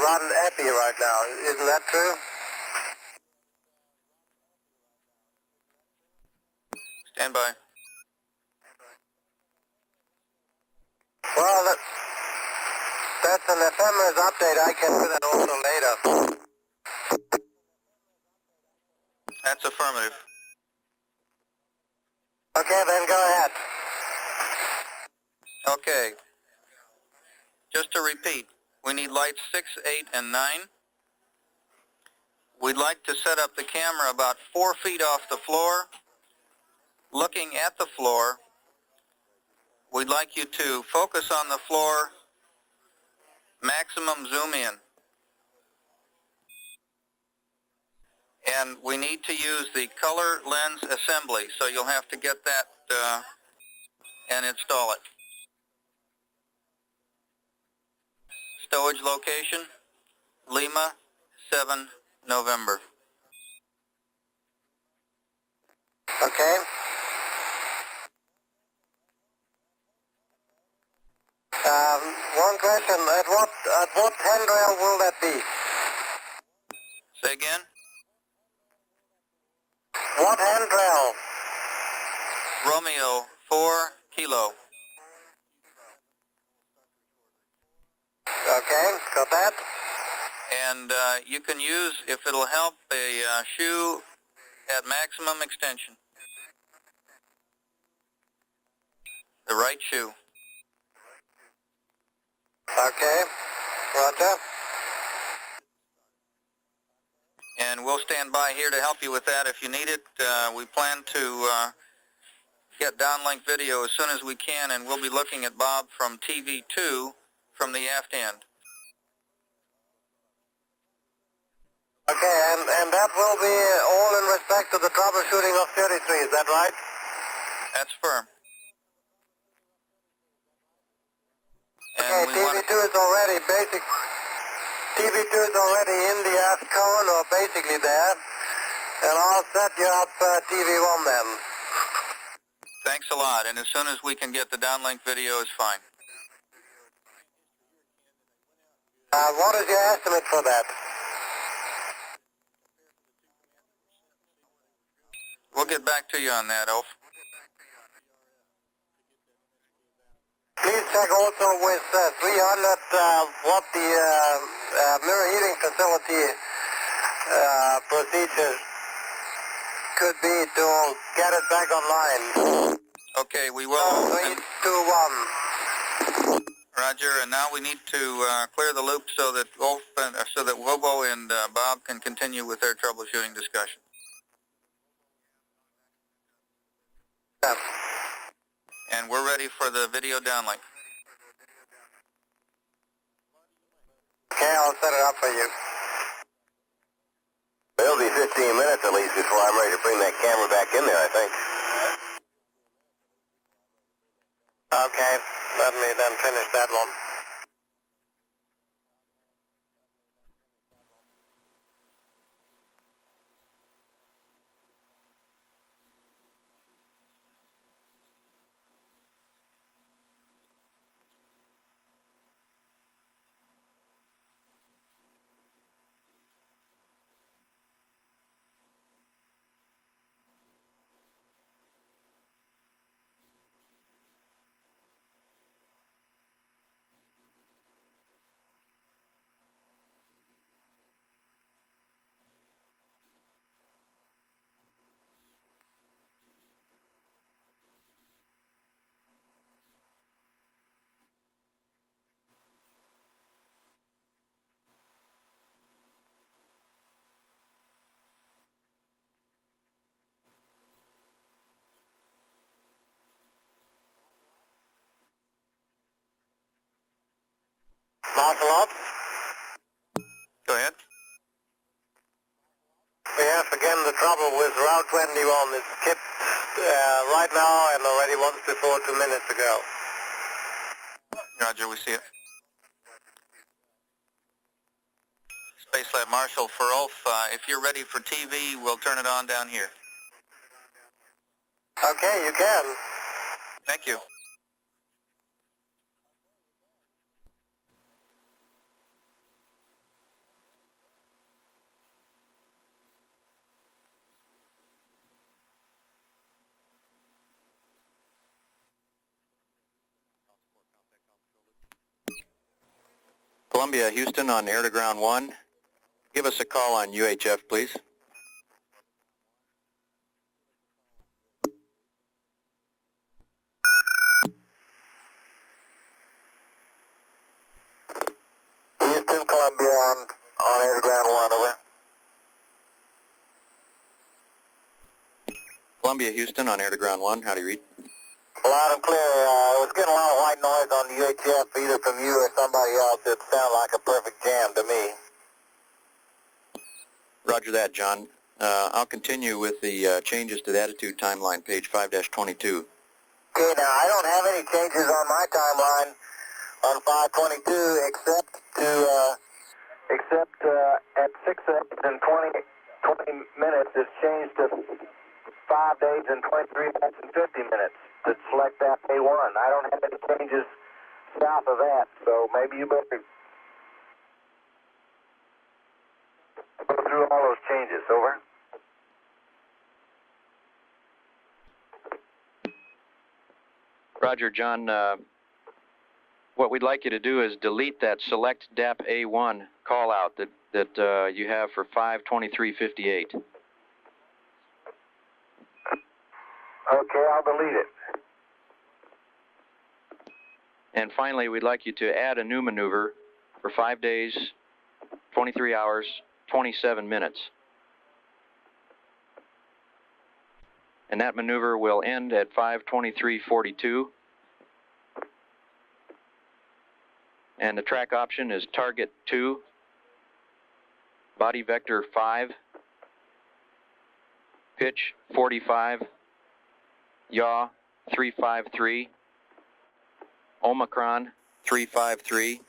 run Appy right now. Isn't that true? Stand by. Well, that's an ephemeris update. I can do that also later. That's affirmative. Okay, then go ahead. Okay. Just to repeat, we need lights 6, 8, and 9. We'd like to set up the camera about 4 feet off the floor. Looking at the floor, we'd like you to focus on the floor, maximum zoom in. And we need to use the color lens assembly, so you'll have to get that and install it. Stowage location, Lima 7 November. Okay. One question. At what handrail will that be? Say again? What handrail? Romeo 4 Kilo. Okay, got that. And you can use, if it'll help, a shoe at maximum extension. The right shoe. Okay, roger. And we'll stand by here to help you with that if you need it. We plan to get downlink video as soon as we can, and we'll be looking at Bob from TV2 from the aft end. Okay, and that will be all in respect to the troubleshooting of 33, is that right? That's firm. Okay, And TV2 is already TV2 is already in the aft cone, or basically there, and I'll set you up TV1 then. Thanks a lot, and as soon as we can get the downlink video is fine. What is your estimate for that? We'll get back to you on that, Ulf. Please check also with 300 what the mirror heating facility procedure could be to get it back online. Okay, we will. 3, 2, 1. Roger, and now we need to clear the loop so that Wobo and Bob can continue with their troubleshooting discussion. Yeah. And we're ready for the video downlink. Okay, I'll set it up for you. It'll be 15 minutes at least before I'm ready to bring that camera back in there, I think. Okay, let me then finish that one. Marshal up. Go ahead. Yes, again, the trouble with Route 21 is skipped right now and already once before 2 minutes ago. Roger, we see it. Space Lab Marshal for Ulf, if you're ready for TV, we'll turn it on down here. Okay, you can. Thank you. Columbia, Houston on air to ground 1. Give us a call on UHF, please. Houston, Columbia on air to ground 1, over. Columbia, Houston on air to ground 1. How do you read? Loud and clear. I was getting a lot of white noise on the UHF, either from you or somebody else. It sounded like a perfect jam to me. Roger that, John. I'll continue with the changes to the attitude timeline, page 5-22. Okay, now I don't have any changes on my timeline on 522 except at 6 days and 20 minutes it's changed to 5 days and 23 minutes and 50 minutes to select that A1. I don't have any changes south of that, so maybe you better go through all those changes. Over. Roger, John. What we'd like you to do is delete that select DAP A1 call out that you have for 5:23:58. Okay, I'll delete it. And finally, we'd like you to add a new maneuver for 5 days, 23 hours, 27 minutes. And that maneuver will end at 5:23:42. And the track option is target 2, body vector 5, pitch 45, yaw 353, Omicron 353,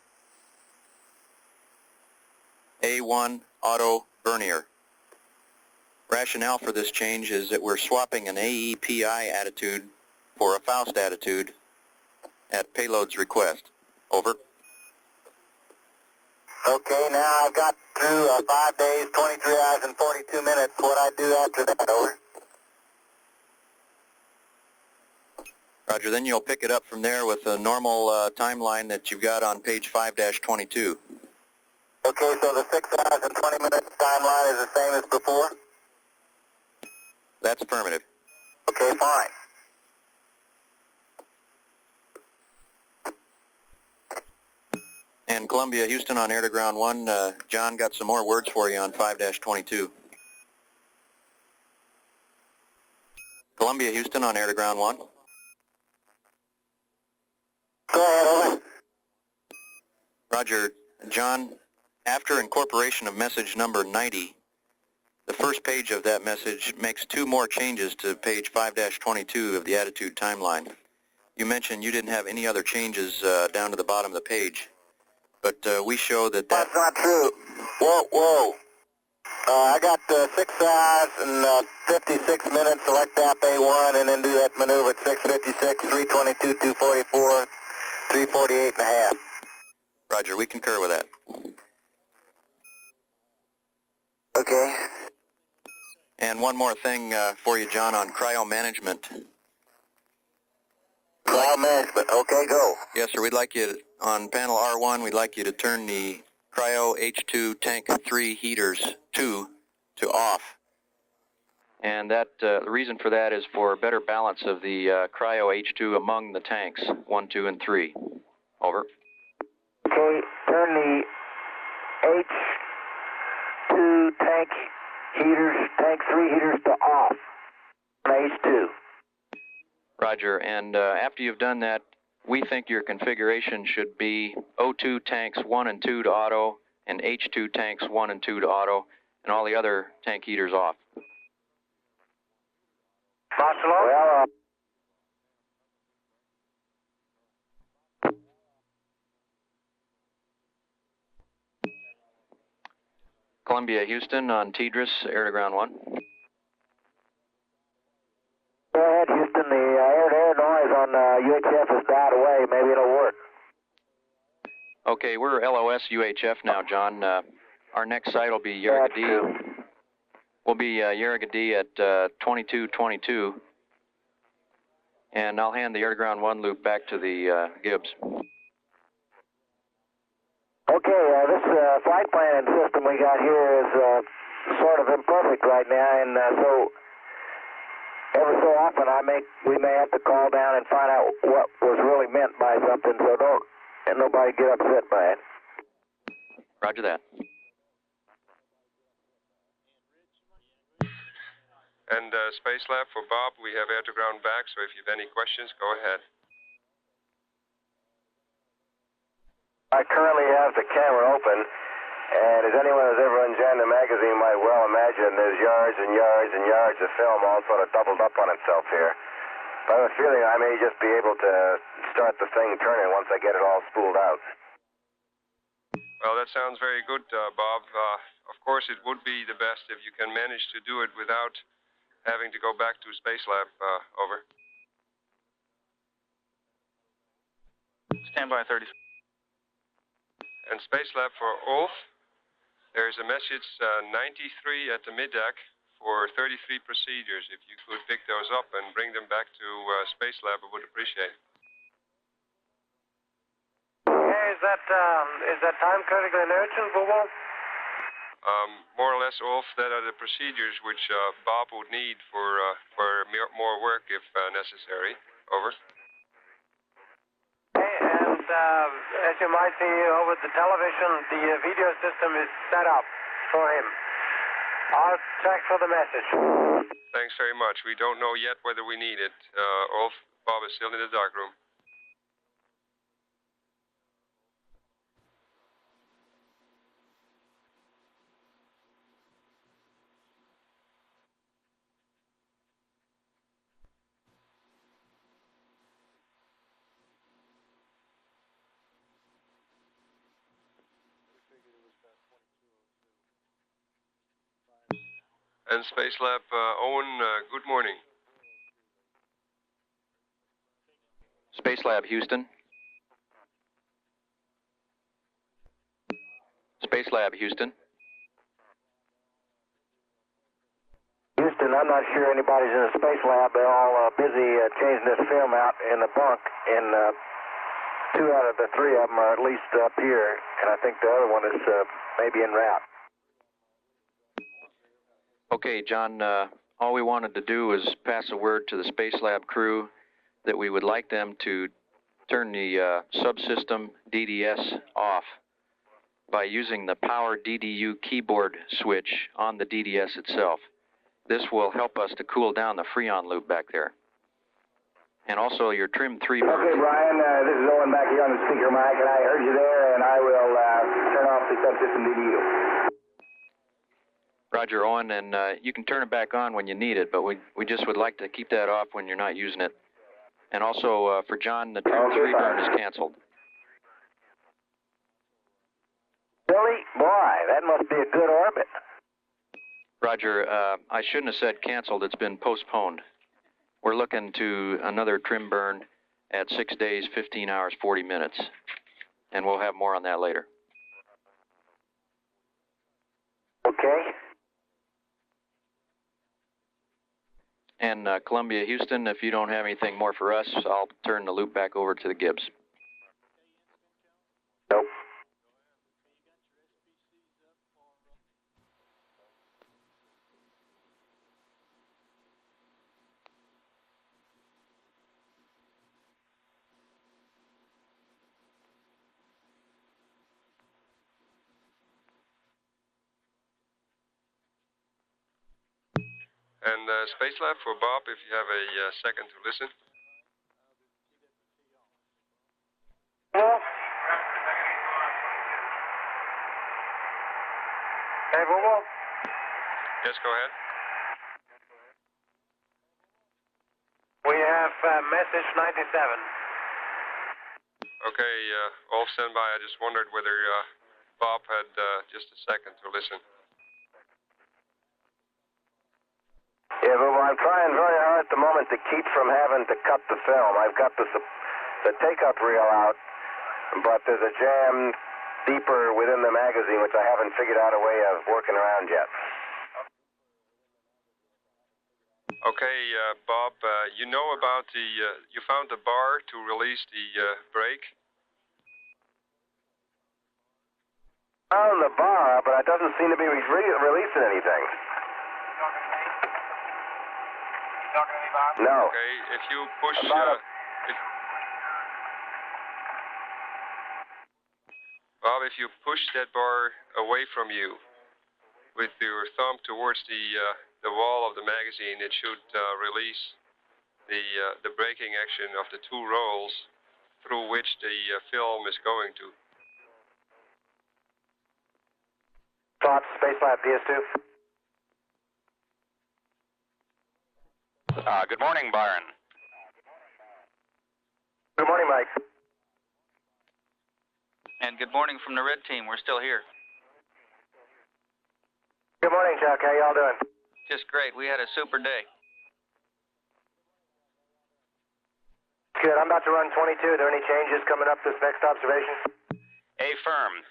A1 auto vernier. Rationale for this change is that we're swapping an AEPI attitude for a Faust attitude at payload's request. Over. Okay, now I've got through 5 days, 23 hours, and 42 minutes. What I do after that, over? Roger, then you'll pick it up from there with a normal timeline that you've got on page 5-22. Okay, so the 6 hours and 20 minutes timeline is the same as before? That's affirmative. Okay, fine. And Columbia, Houston on air to ground 1. John got some more words for you on 5-22. Columbia, Houston on air to ground 1. Go ahead, over. Roger, John After incorporation of message number 90, the first page of that message makes two more changes to page 5-22 of the attitude timeline. You mentioned you didn't have any other changes down to the bottom of the page, but we show that That's not true. Whoa. I got 6 hours and 56 minutes, select app A1, and then do that maneuver at 6:56, 3:22, 2:44, 3:48 and a half. Roger, we concur with that. Okay. And one more thing for you, John, on cryo management. Cryo management. Okay, go. Yes, sir. We'd like you, on panel R1, we'd like you to turn the cryo H2 tank 3 heaters 2 to off. And that the reason for that is for better balance of the cryo H2 among the tanks 1, 2, and 3. Over. Okay, turn the H2 tank heaters, tank 3 heaters to off on H2. Roger. And after you've done that, we think your configuration should be O2 tanks 1 and 2 to auto, and H2 tanks 1 and 2 to auto, and all the other tank heaters off. Well, Columbia, Houston on TDRS, air to ground 1. go ahead, Houston. The air-to-air noise on UHF has died away. Maybe it'll work. Okay, we're LOS UHF now, John. Our next site will be That's Yerrigadee. true. We'll be Yerrigadee at 2222. And I'll hand the air to ground 1 loop back to the Gibbs. Okay, this flight planning system we got here is sort of imperfect right now, and so every so often we may have to call down and find out what was really meant by something, so don't nobody get upset by it. Roger that. And Space Lab for Bob, we have air to ground back, so if you have any questions, go ahead. I currently have the camera open, and as anyone who's ever enjoyed the magazine might well imagine, there's yards and yards and yards of film all sort of doubled up on itself here. But I have a feeling I may just be able to start the thing turning once I get it all spooled out. Well, that sounds very good, Bob. Of course, it would be the best if you can manage to do it without having to go back to Space Lab. Over. Stand by 30. And Space Lab for Ulf, there's a message 93 at the mid-deck for 33 procedures. If you could pick those up and bring them back to Space Lab, I would appreciate it. Hey, is that time critical and urgent, Bobo? More or less, Ulf, that are the procedures which Bob would need for more work if necessary. Over. As you might see over the television, the video system is set up for him. I'll check for the message. Thanks very much. We don't know yet whether we need it. Ulf, Bob is still in the darkroom. And Space Lab, Owen, good morning. Space Lab, Houston. Space Lab, Houston. Houston, I'm not sure anybody's in the space lab. They're all busy changing this film out in the bunk, and 2 out of the 3 of them are at least up here, and I think the other one is maybe en route. Okay, John, all we wanted to do was pass a word to the Space Lab crew that we would like them to turn the subsystem DDS off by using the power DDU keyboard switch on the DDS itself. This will help us to cool down the Freon loop back there. And also your trim 3 booth. Okay, Brian, this is Owen back here on the speaker mic, and I heard you there, and I will turn off the subsystem DDU. Roger, Owen, and you can turn it back on when you need it, but we just would like to keep that off when you're not using it. And also, for John, the trim 3 burn is canceled. Billy, boy, that must be a good orbit. Roger, I shouldn't have said canceled. It's been postponed. We're looking to another trim burn at 6 days, 15 hours, 40 minutes. And we'll have more on that later. Okay. And Columbia, Houston, if you don't have anything more for us, I'll turn the loop back over to the Gibbs. Nope. And Space Lab for Bob, if you have a second to listen. Hey, Bobo. Yes, go ahead. We have message 97. Okay, all standby. I just wondered whether Bob had just a second to listen. Yeah, but I'm trying very hard at the moment to keep from having to cut the film. I've got the take-up reel out, but there's a jam deeper within the magazine which I haven't figured out a way of working around yet. Okay, Bob, you know about you found the bar to release the brake? Found the bar, but it doesn't seem to be releasing anything. No. Okay, if you push... Bob, if you push that bar away from you with your thumb towards the wall of the magazine, it should release the braking action of the two rolls through which the film is going to. Thoughts, Space Lab PS2? Good morning, Byron. Good morning, Mike. And good morning from the red team. We're still here. Good morning, Chuck. How y'all doing? Just great. We had a super day. Good. I'm about to run 22. Are there any changes coming up this next observation? Affirm.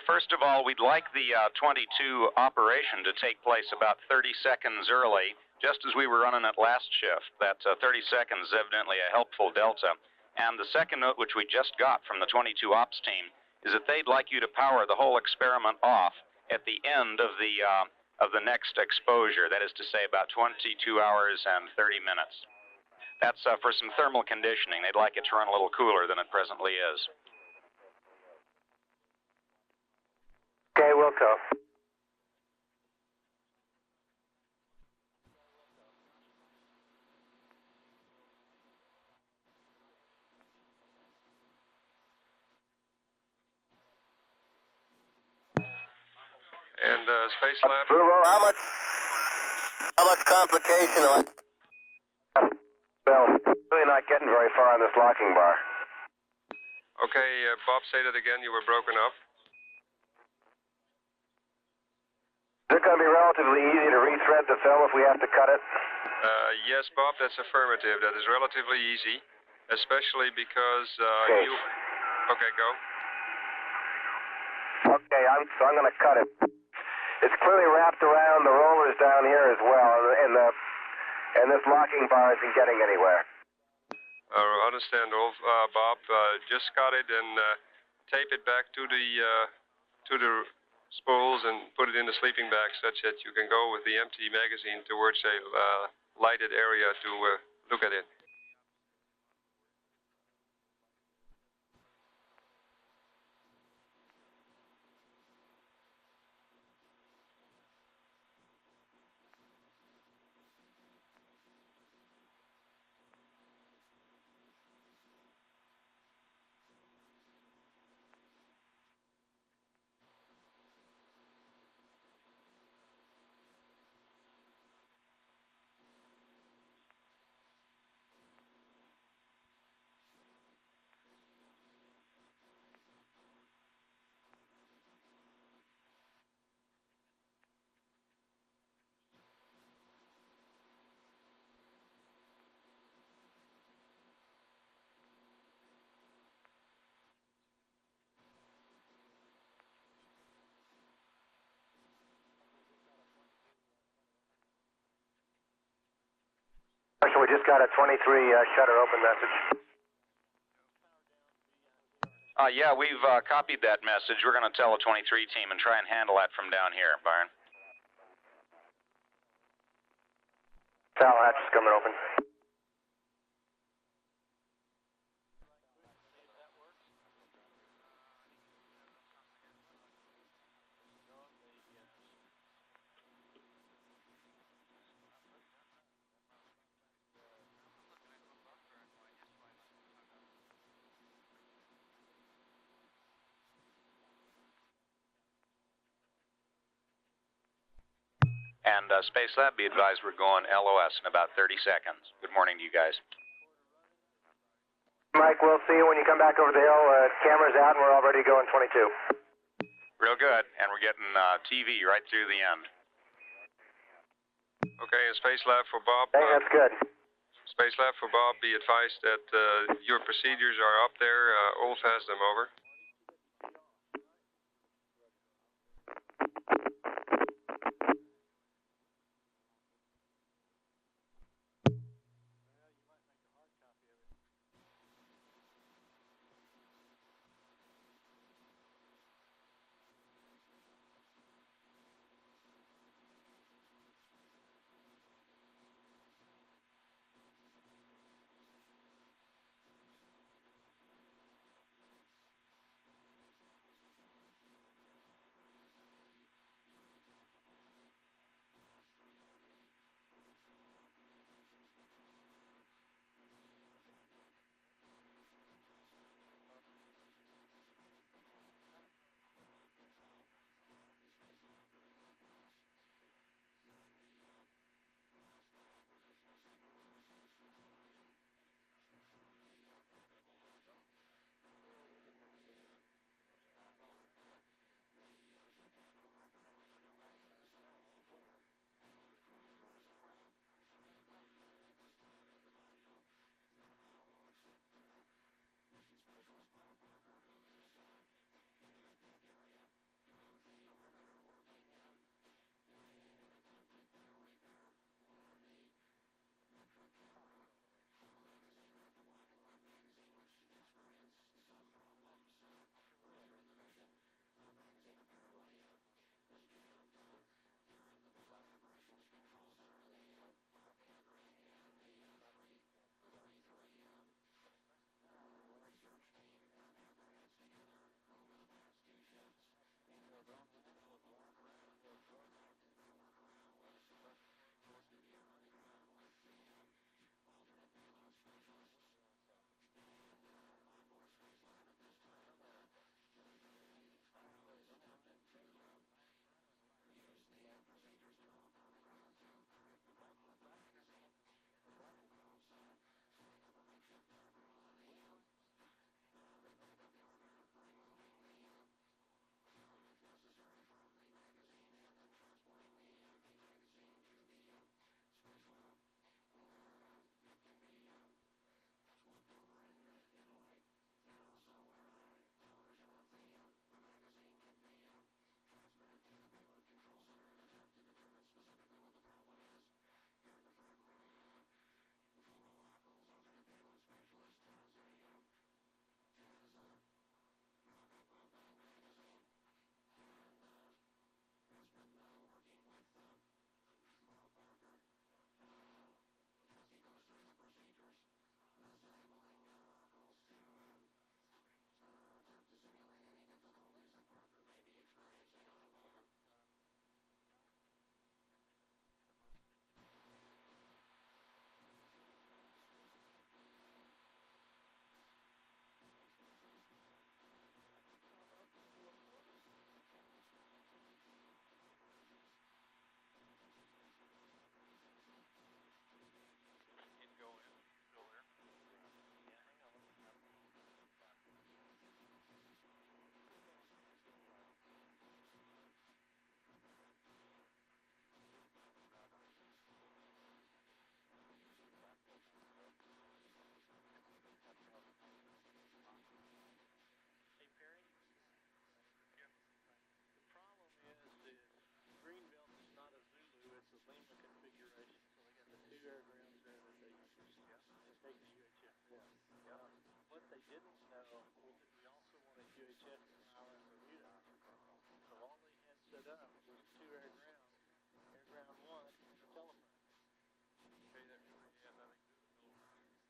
First of all, we'd like the 22 operation to take place about 30 seconds early, just as we were running at last shift. That 30 seconds is evidently a helpful delta. And the second note, which we just got from the 22 ops team, is that they'd like you to power the whole experiment off at the end of the next exposure. That is to say, about 22 hours and 30 minutes. That's for some thermal conditioning. They'd like it to run a little cooler than it presently is. Okay, Wilco. And Space Lab? How much complication? Well, really not getting very far on this locking bar. Okay, Bob, say that again. You were broken up. Is it going to be relatively easy to rethread the film if we have to cut it? Yes, Bob, that's affirmative. That is relatively easy, especially because Okay. Okay, go. Okay, so I'm going to cut it. It's clearly wrapped around the rollers down here as well, and this locking bar isn't getting anywhere. Understandable, Bob. Just cut it and tape it back to the spools and put it in the sleeping bag such that you can go with the empty magazine towards a lighted area to look at it. we just got a 23 shutter open message. Yeah, we've copied that message. We're going to tell the 23 team and try and handle that from down here, Byron. Foul hatch is coming open. And Space Lab, be advised we're going LOS in about 30 seconds. Good morning to you guys. Mike, we'll see you when you come back over the hill. Camera's out and we're already going 22. Real good, and we're getting TV right through the end. Okay, and Space Lab for Bob. Hey, that's good. Space Lab for Bob, be advised that your procedures are up there. Ulf has them over. Greenbelt is not a Zulu, it's a Lima configuration. So they got the two airgrounds there that they take the UHF there. What they didn't know was that we also wanted UHF in Island Bermuda. So all they had set up was 2 air ground 1, and a telephone. Okay, that really had nothing to do with telephone.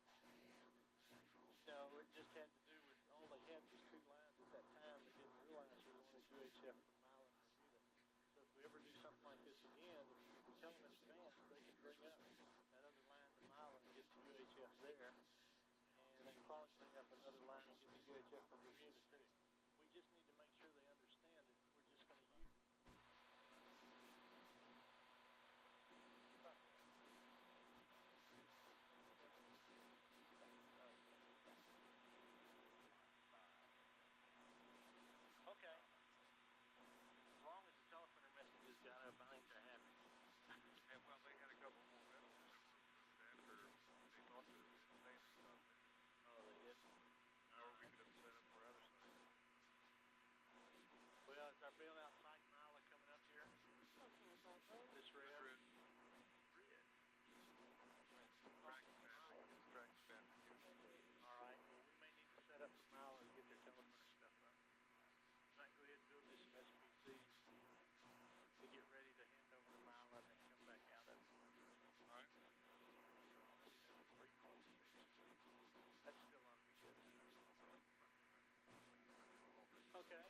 No, it just had to do with, all they had was 2 lines at that time. They didn't realize we wanted UHF from Island Bermuda. So if we ever do something like this again, if we tell them in advance, they can bring up that other line to Mile and get the UHF there. And they can probably bring up another line and get the UHF from Bermuda too. We just need to make sure they understand that we're just going to use it. Okay. As long as the telephone messages got up, I think they're happy. And well, they had a couple more messages after they thought that it was saying stuff. Oh, they did? Or we could have set up for other stuff. Well, is our bailout site Mila coming up here? This red? Red. Red. Track traffic. All right. Well, we may need to set up for Mila to get their telephone stuff up. Might go ahead and build this some SPCs to get ready to hand over to Mila and then come back out of it. All right. That's still on me. Okay.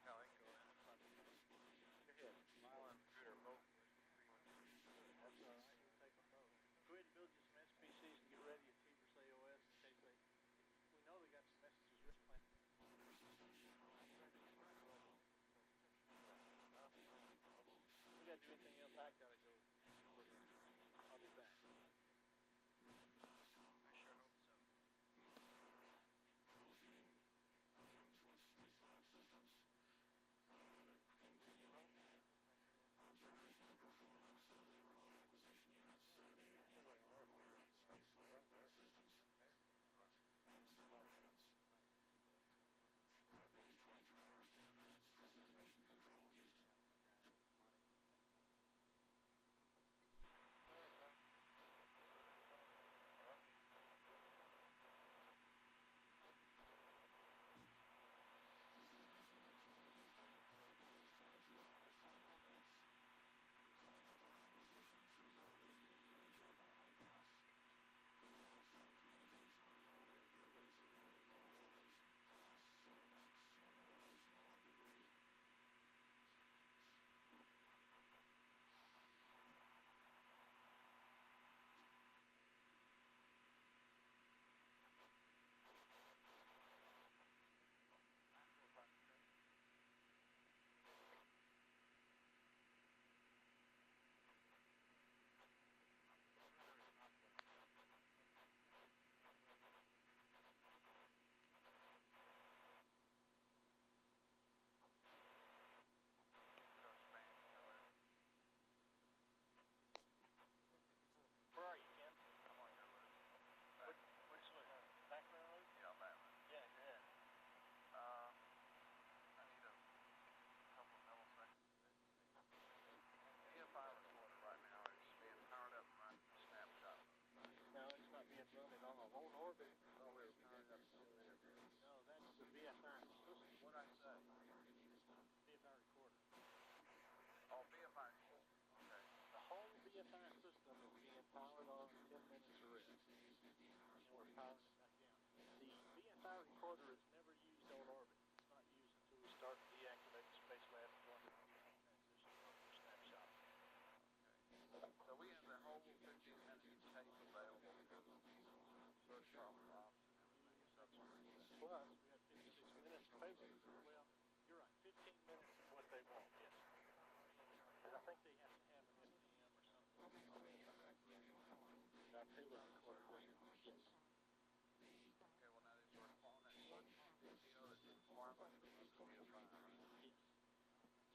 Now they go in. Go ahead. Mile and Bermuda are both. That's all right. We'll take them both. Go ahead and build you some SPCs to get ready at T-Verse AOS in case they... We know they got some messages written like... We gotta do anything else, I gotta go. I'll be back. I sure hope so. Where are you, Ken? I'm on your road. Which way? Background road? Yeah, I'm at it. Yeah, go ahead. I need a couple milliseconds. EFI recorder right now is being powered up and running a snapshot. No, it's not being run at all. On orbit. Oh, we were powered up to there. No, that's the VFI system. What'd I say? VFI recorder. Oh, BFI system. Okay. The whole VFI system is being powered on 10 minutes of rest. And we're powering it back down. The VFI recorder is never used on orbit. It's not used until we start to deactivate the space lab and go into the transition mode for snapshot. Okay. So we have the whole 15 minutes tape available to search problem ops and everything subsequent. Plus, we have 56 minutes of paper. Well, you're right. 15 minutes is what they want, yes. And I think they have to have an FDM or something. Our payload recorder. Yes. Okay, well now that you're on that search video that's requirement for us to be a fine, right? Yes.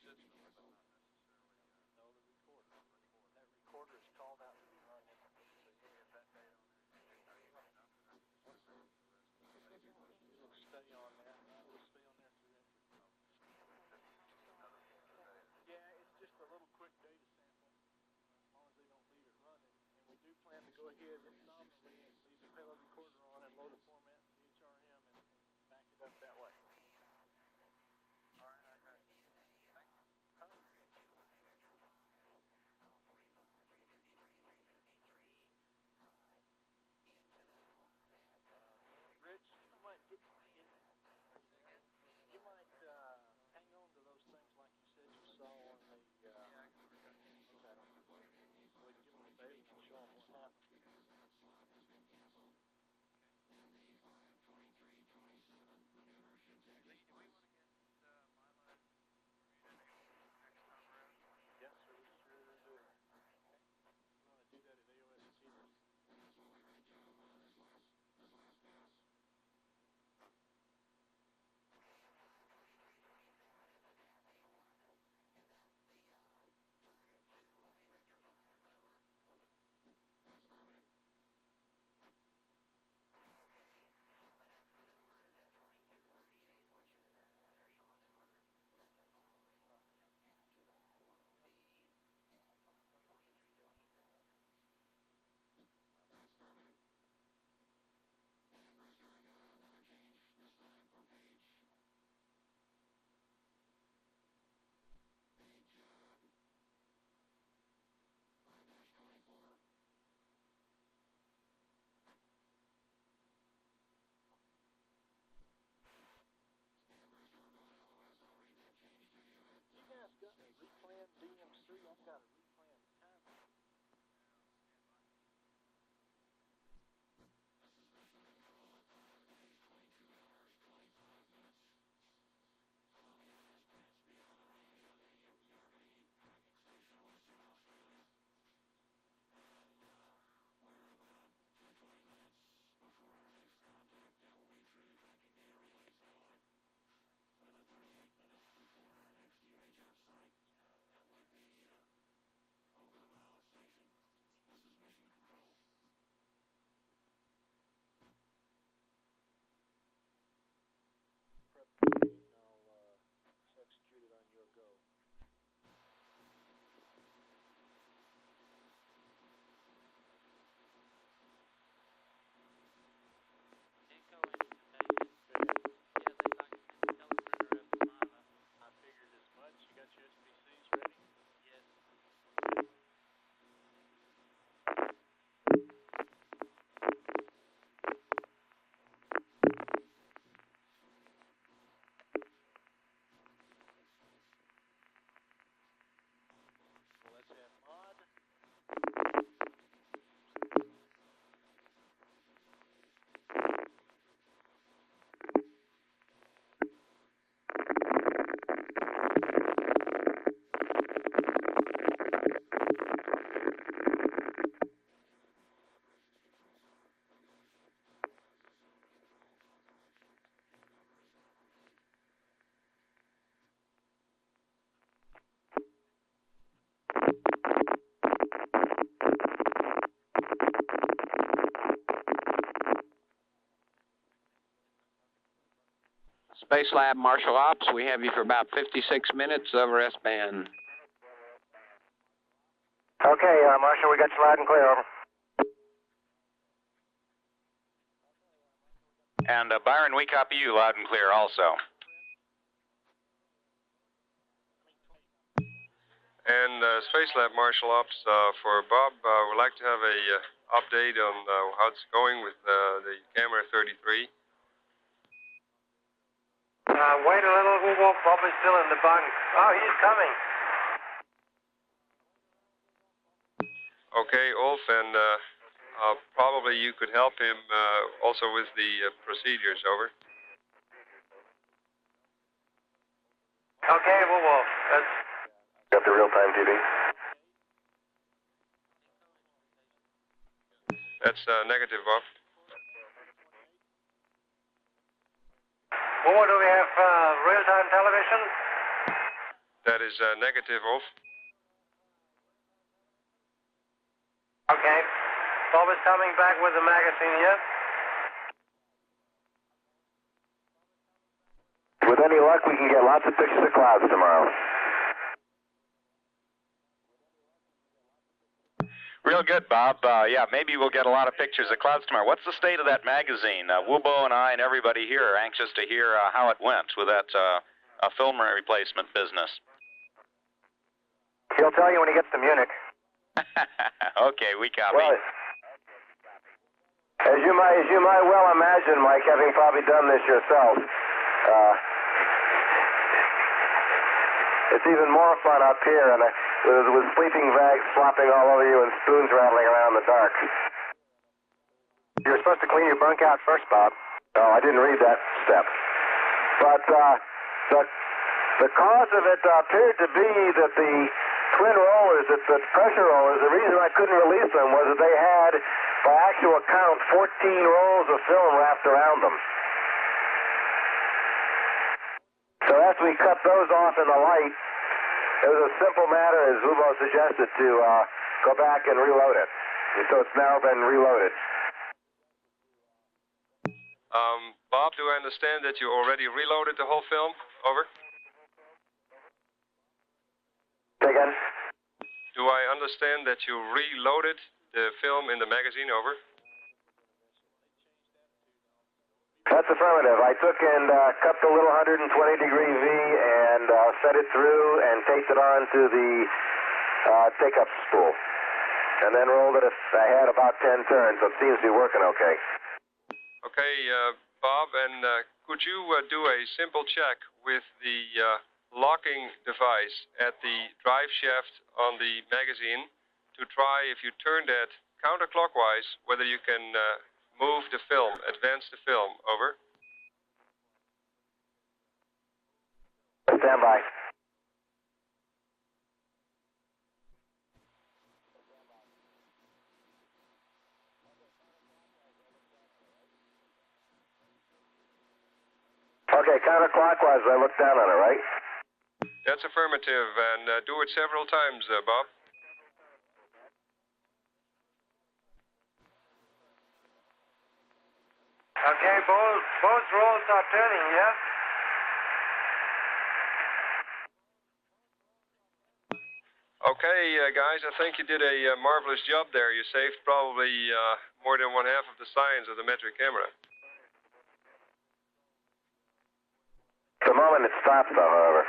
System, but not necessarily No, the recorder. That recorder is called out to be run in. so you get that data on there. Are you running up to that? What's the rest of the stay on there. It'll stay on there through entry. Yeah, it's just a little quick data sample, as long as they don't leave it running. And we do plan to go ahead and nominally leave the payload recorder on and load a format in DHRM and back it up that way. Rich, you might hang on to those things like you said you saw on the, okay. Well, give them a baby and show them what happened. Yes, sir, we sure do. You want to do that at AOST? You guys got a replan DM3? I've got a replan time. I'll execute it on your go. I figured as much. You got your SBCs ready? Yes. Well, let's have mod. Space Lab Marshall Ops, we have you for about 56 minutes over S-band. Okay, Marshall, we got you loud and clear, over. And Byron, we copy you loud and clear also. And Space Lab Marshal Ops for Bob, we'd like to have a update on how it's going with the camera 33. Wait a little, Bob is still in the bunk. Oh, he's coming. Okay, Ulf, and probably you could help him also with the procedures, over. Okay, Wolf, that's... Got the real-time TV. That's negative, Bob. Wolf, do we have real-time television? That is negative, Ulf. Okay. Bob is coming back with the magazine here. with any luck, we can get lots of pictures of clouds tomorrow. Real good, Bob. Yeah, maybe we'll get a lot of pictures of clouds tomorrow. What's the state of that magazine? Wubo and I and everybody here are anxious to hear how it went with that film replacement business. He'll tell you when he gets to Munich. Okay, we copy. Well, as you might well imagine, Mike, having probably done this yourself, it's even more fun up here, and with sleeping bags flopping all over you and spoons rattling around in the dark. You were supposed to clean your bunk out first, Bob. Oh, I didn't read that step. But the cause of it appeared to be that the twin rollers, the pressure rollers, the reason I couldn't release them was that they had, by actual count, 14 rolls of film wrapped around them. So after we cut those off in the light, it was a simple matter, as Wubo suggested, to go back and reload it. And so it's now been reloaded. Bob, do I understand that you already reloaded the whole film? Over. Say again? Do I understand that you reloaded the film in the magazine? Over. That's affirmative. I took and cut the little 120-degree V and set it through and taped it onto the take-up spool. And then rolled it. I had about 10 turns, so it seems to be working okay. Okay, Bob, and could you do a simple check with the locking device at the drive shaft on the magazine to try, if you turn that counterclockwise, whether you can move the film, advance the film. Over. Stand by. Okay, counterclockwise, I look down on it, right? That's affirmative, and do it several times, Bob. Okay, both rolls are turning, yes? Okay, guys, I think you did a marvelous job there. You saved probably more than one half of the science of the metric camera. The moment it stops, though, however.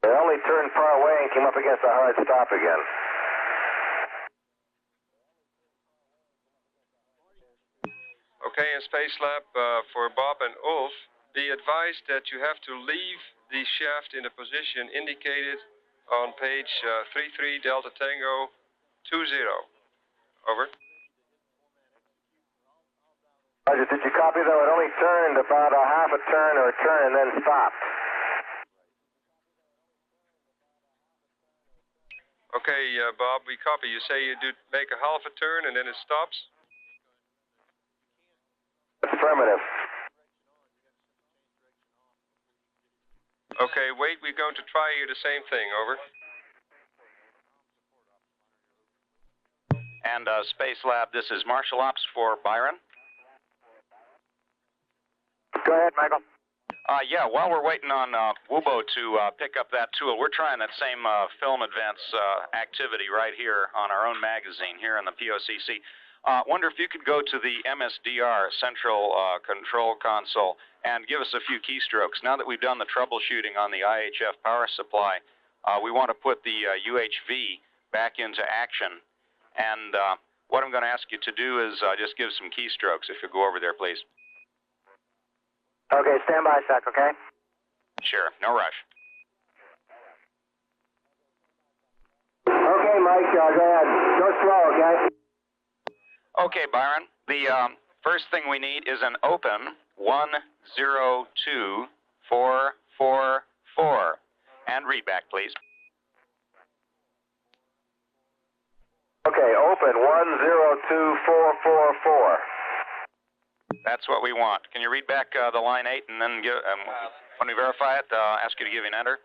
It only turned far away and came up against a hard stop again. Okay, in Space Lab, for Bob and Ulf, be advised that you have to leave the shaft in the position indicated on page 33 Delta Tango 20. Over. Roger, did you copy, though? It only turned about a half a turn or a turn and then stopped. Okay, Bob, we copy. You say you do make a half a turn and then it stops? Affirmative. Okay, wait, we're going to try here the same thing. Over. And Space Lab, this is Marshal Ops for Byron. Go ahead, Michael. Yeah, while we're waiting on Wubo to pick up that tool, we're trying that same film advance activity right here on our own magazine here in the POCC. Wonder if you could go to the MSDR Central Control Console and give us a few keystrokes. Now that we've done the troubleshooting on the IHF power supply, we want to put the UHV back into action. And what I'm going to ask you to do is just give some keystrokes if you go over there, please. Okay, stand by a sec, okay? Sure, no rush. Okay, Mike, go ahead. Go slow, okay? Okay, Byron, the first thing we need is an open 102444. And read back, please. Okay, open 102444. That's what we want. Can you read back the line 8 and then give, when we verify it, ask you to give an enter?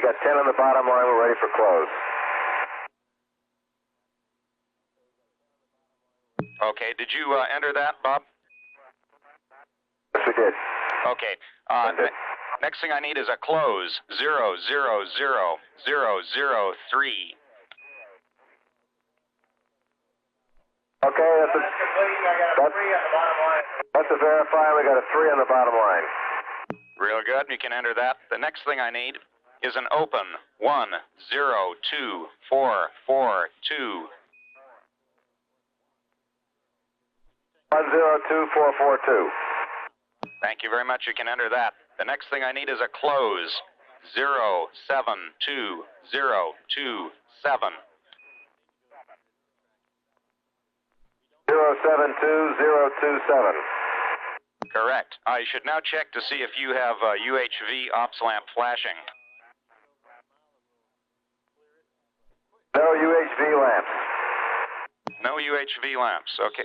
got 10 on the bottom line. We're ready for close. Okay, did you enter that, Bob? Yes, we did. Okay. Next thing I need is a close. 000003. Okay, that's a verifier. We got a 3 on the bottom line. Real good. You can enter that. The next thing I need is an open 102442. 102442. Thank you very much. You can enter that. The next thing I need is a close. 072027. 072027. Correct. I should now check to see if you have UHV ops lamp flashing. No UHV lamps. No UHV lamps. Okay.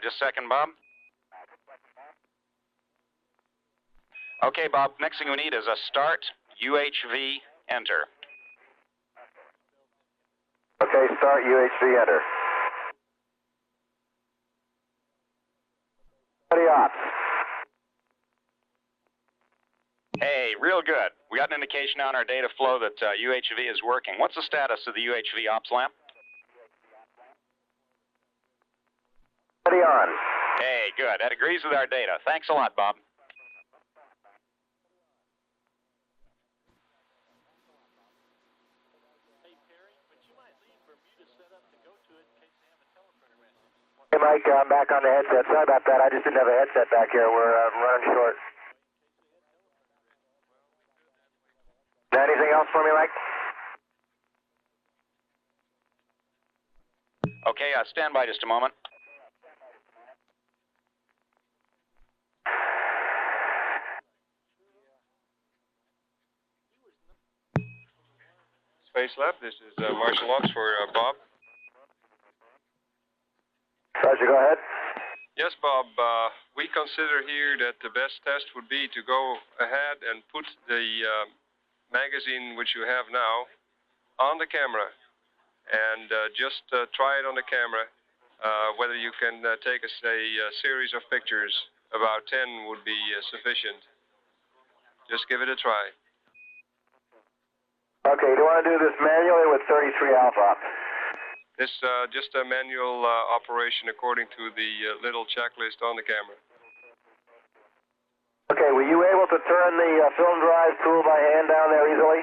Just a second, Bob. Okay, Bob. Next thing we need is a start UHV enter. Okay, start UHV enter. Ready ops. Hey, real good. We got an indication on our data flow that UHV is working. What's the status of the UHV ops lamp? Ready on. Hey, good. That agrees with our data. Thanks a lot, Bob. Hey, Mike, I'm back on the headset. Sorry about that. I just didn't have a headset back here. We're running short. Anything else for me, Mike? Okay, stand by just a moment. Space Lab, this is Marshall Ops for Bob. Roger, go ahead. Yes, Bob, we consider here that the best test would be to go ahead and put the magazine which you have now on the camera and just try it on the camera. Whether you can take us a series of pictures, about 10 would be sufficient. Just give it a try. Okay, do you want to do this manually with 33 alpha? This just a manual operation according to the little checklist on the camera. Okay, were you able to turn the film drive tool by hand down there easily?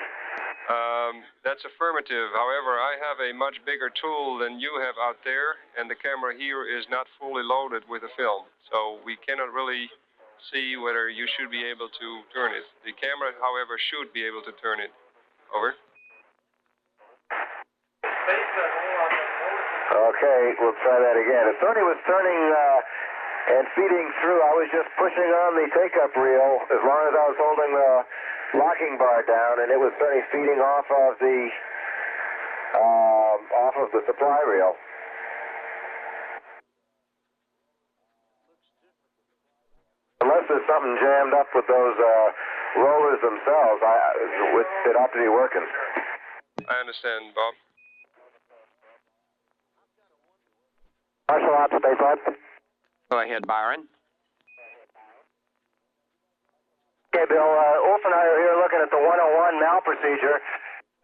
That's affirmative. However, I have a much bigger tool than you have out there, and the camera here is not fully loaded with a film. So we cannot really see whether you should be able to turn it. The camera, however, should be able to turn it. Over. Okay, we'll try that again. If Tony was turning and feeding through, I was just pushing on the take-up reel as long as I was holding the locking bar down, and it was certainly feeding off of the supply reel. Unless there's something jammed up with those rollers themselves, it ought to be working. I understand, Bob. Marshall Ops, Space Lab. Go ahead, Byron. Okay, Bill, Ulf and I are here looking at the 101 mal procedure,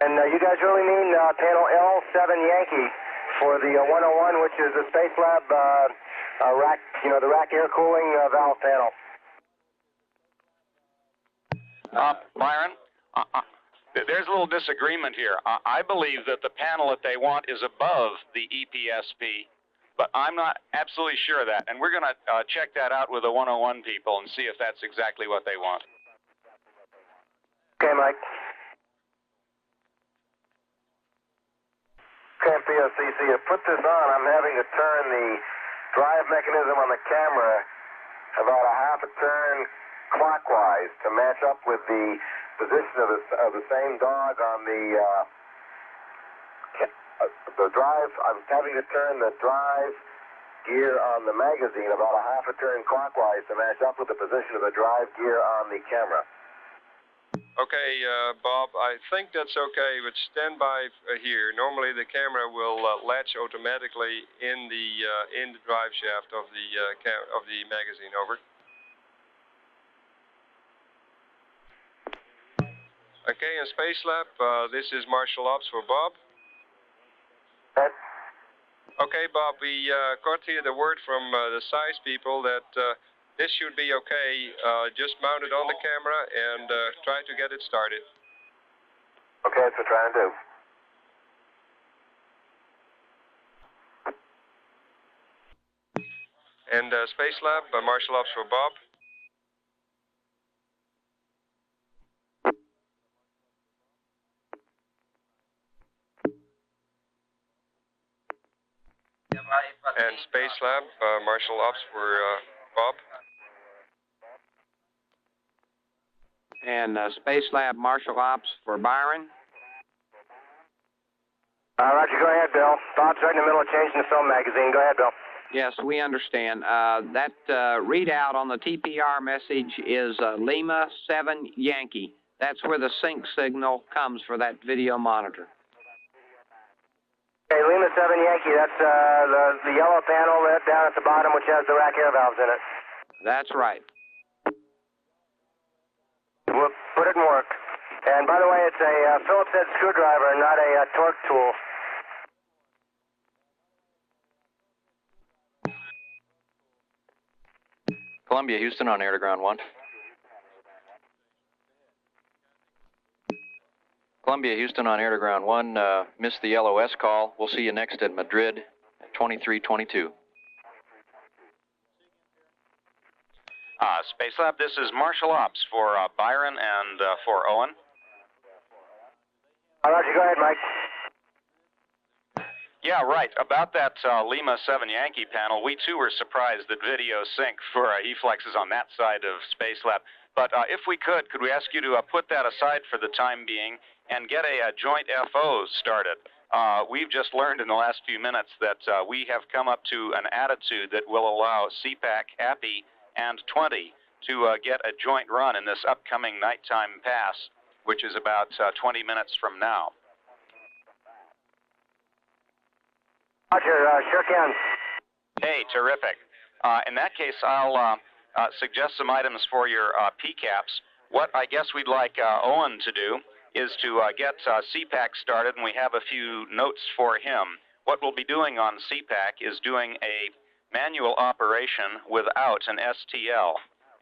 and you guys really mean panel L7 Yankee for the 101, which is the Space Lab rack, the rack air cooling valve panel. Byron, there's a little disagreement here. I believe that the panel that they want is above the EPSP, but I'm not absolutely sure of that. And we're going to check that out with the 101 people and see if that's exactly what they want. Okay, Mike. Okay, POCC, to put this on, I'm having to turn the drive mechanism on the camera about a half a turn clockwise to match up with the position of the same dog on the drive. I'm having to turn the drive gear on the magazine about a half a turn clockwise to match up with the position of the drive gear on the camera. Okay, Bob, I think that's okay, but stand by here. Normally the camera will latch automatically in the drive shaft of the magazine. Over. Okay, in Space Lab, this is Marshall Ops for Bob. Okay, Bob, we got here the word from the size people that this should be okay. Just mount it on the camera and try to get it started. Okay, that's what we're trying to do. And Space Lab, Marshall Ops for Bob. And Space Lab, Marshall Ops for Bob. And Space Lab Marshall Ops for Byron. Roger, go ahead, Bill. Bob's right in the middle of changing the film magazine. Go ahead, Bill. Yes, we understand. That readout on the TPR message is Lima 7 Yankee. That's where the sync signal comes for that video monitor. Okay, Lima 7 Yankee, that's the yellow panel down at the bottom, which has the rack air valves in it. That's right. We'll put it in work. And by the way, it's a Phillips head screwdriver, not a torque tool. Columbia, Houston on air to ground 1. Columbia, Houston on air to ground 1. Missed the LOS call. We'll see you next at Madrid at 2322. Space Lab, this is Marshall Ops for Byron and for Owen. Roger, go ahead, Mike. Yeah, right. About that Lima 7 Yankee panel, we too were surprised that video sync for E-Flex is on that side of Space Lab. But if we could we ask you to put that aside for the time being and get a joint FO started? We've just learned in the last few minutes that we have come up to an attitude that will allow CPAC, Happy, and 20 to get a joint run in this upcoming nighttime pass, which is about 20 minutes from now. Roger, sure can. Hey, terrific. In that case, I'll suggest some items for your PCAPs. What I guess we'd like Owen to do is to get CPAC started, and we have a few notes for him. What we'll be doing on CPAC is doing a manual operation without an STL,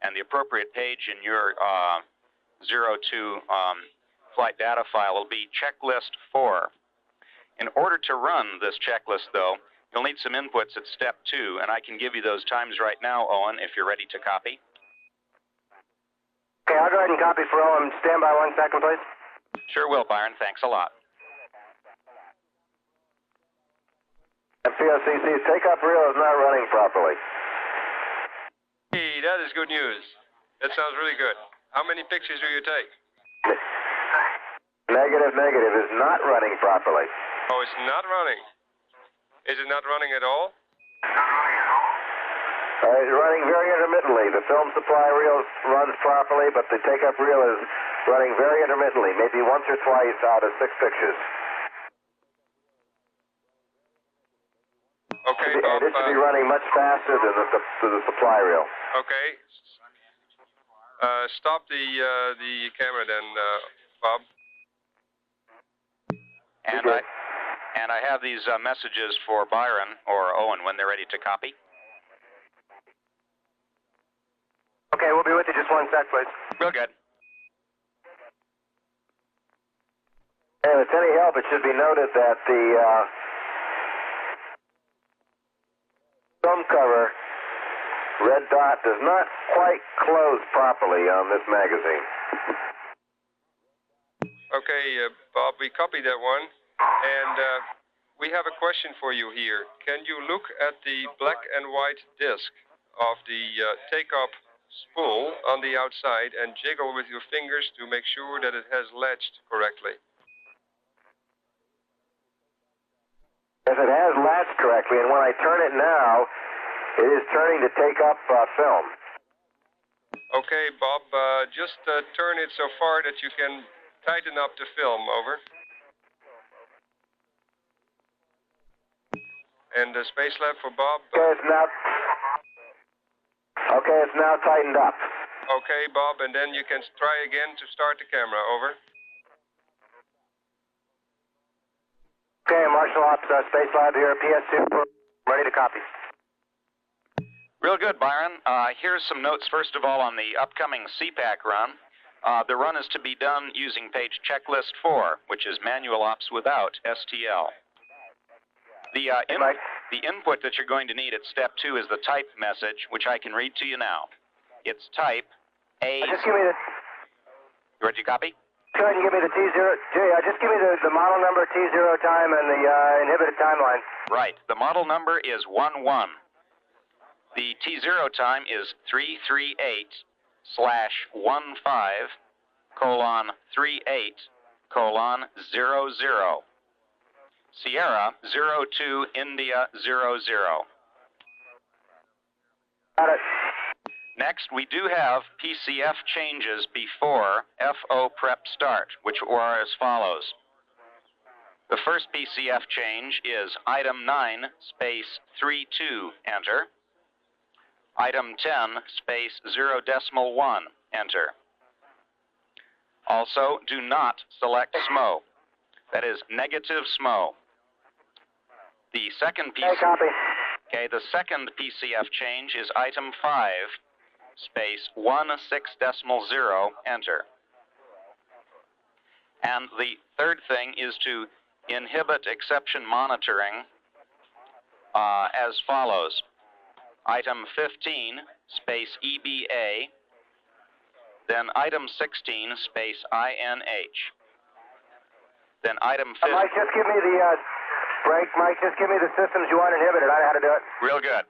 and the appropriate page in your 02 flight data file will be checklist 4. In order to run this checklist, though, you'll need some inputs at step 2, and I can give you those times right now, Owen, if you're ready to copy. Okay, I'll go ahead and copy for Owen. Stand by 1 second, please. Sure will, Byron. Thanks a lot. FCOCC, takeoff reel is not running properly. Hey, that is good news. That sounds really good. How many pictures do you take? Negative is not running properly. Oh, it's not running. Is it not running at all? It's running very intermittently. The film supply reel runs properly, but the takeoff reel is running very intermittently, maybe once or twice out of 6 pictures. Okay, Bob. This should be running much faster than the supply reel. Okay. Stop the camera then, Bob. And I have these messages for Byron or Owen when they're ready to copy. Okay, we'll be with you just 1 sec, please. Real good. And if it's any help, it should be noted that the film cover red dot does not quite close properly on this magazine. Okay, Bob, we copied that one. And we have a question for you here. Can you look at the black and white disc of the take-up spool on the outside and jiggle with your fingers to make sure that it has latched correctly? If it has latched correctly, and when I turn it now, it is turning to take up film. Okay, Bob, just turn it so far that you can tighten up the film, over. And the space lab for Bob. Okay, it's now tightened up. Okay, Bob, and then you can try again to start the camera, over. Okay, Marshall Ops, Space Lab here, PS2, ready to copy. Real good, Byron. Here's some notes, first of all, on the upcoming CPAC run. The run is to be done using page checklist 4, which is manual ops without STL. The input that you're going to need at step 2 is the type message, which I can read to you now. It's type A. Just give me the... You ready to copy? Go ahead and give me the T0. Just give me the model number, T0 time, and the inhibited timeline. Right. The model number is 11. The T0 time is 338/15:38:00. Sierra 02 India 00. Got it. Next, we do have PCF changes before FO prep start, which are as follows. The first PCF change is item 9, space 32, enter. Item 10, space 0.1, enter. Also, do not select SMO. That is negative SMO. The second the second PCF change is item 5, space 16.0, enter. And the third thing is to inhibit exception monitoring as follows. Item 15, space EBA, then item 16, space INH. Then item 15. Mike, just give me the Mike, just give me the systems you want inhibited. I know how to do it. Real good.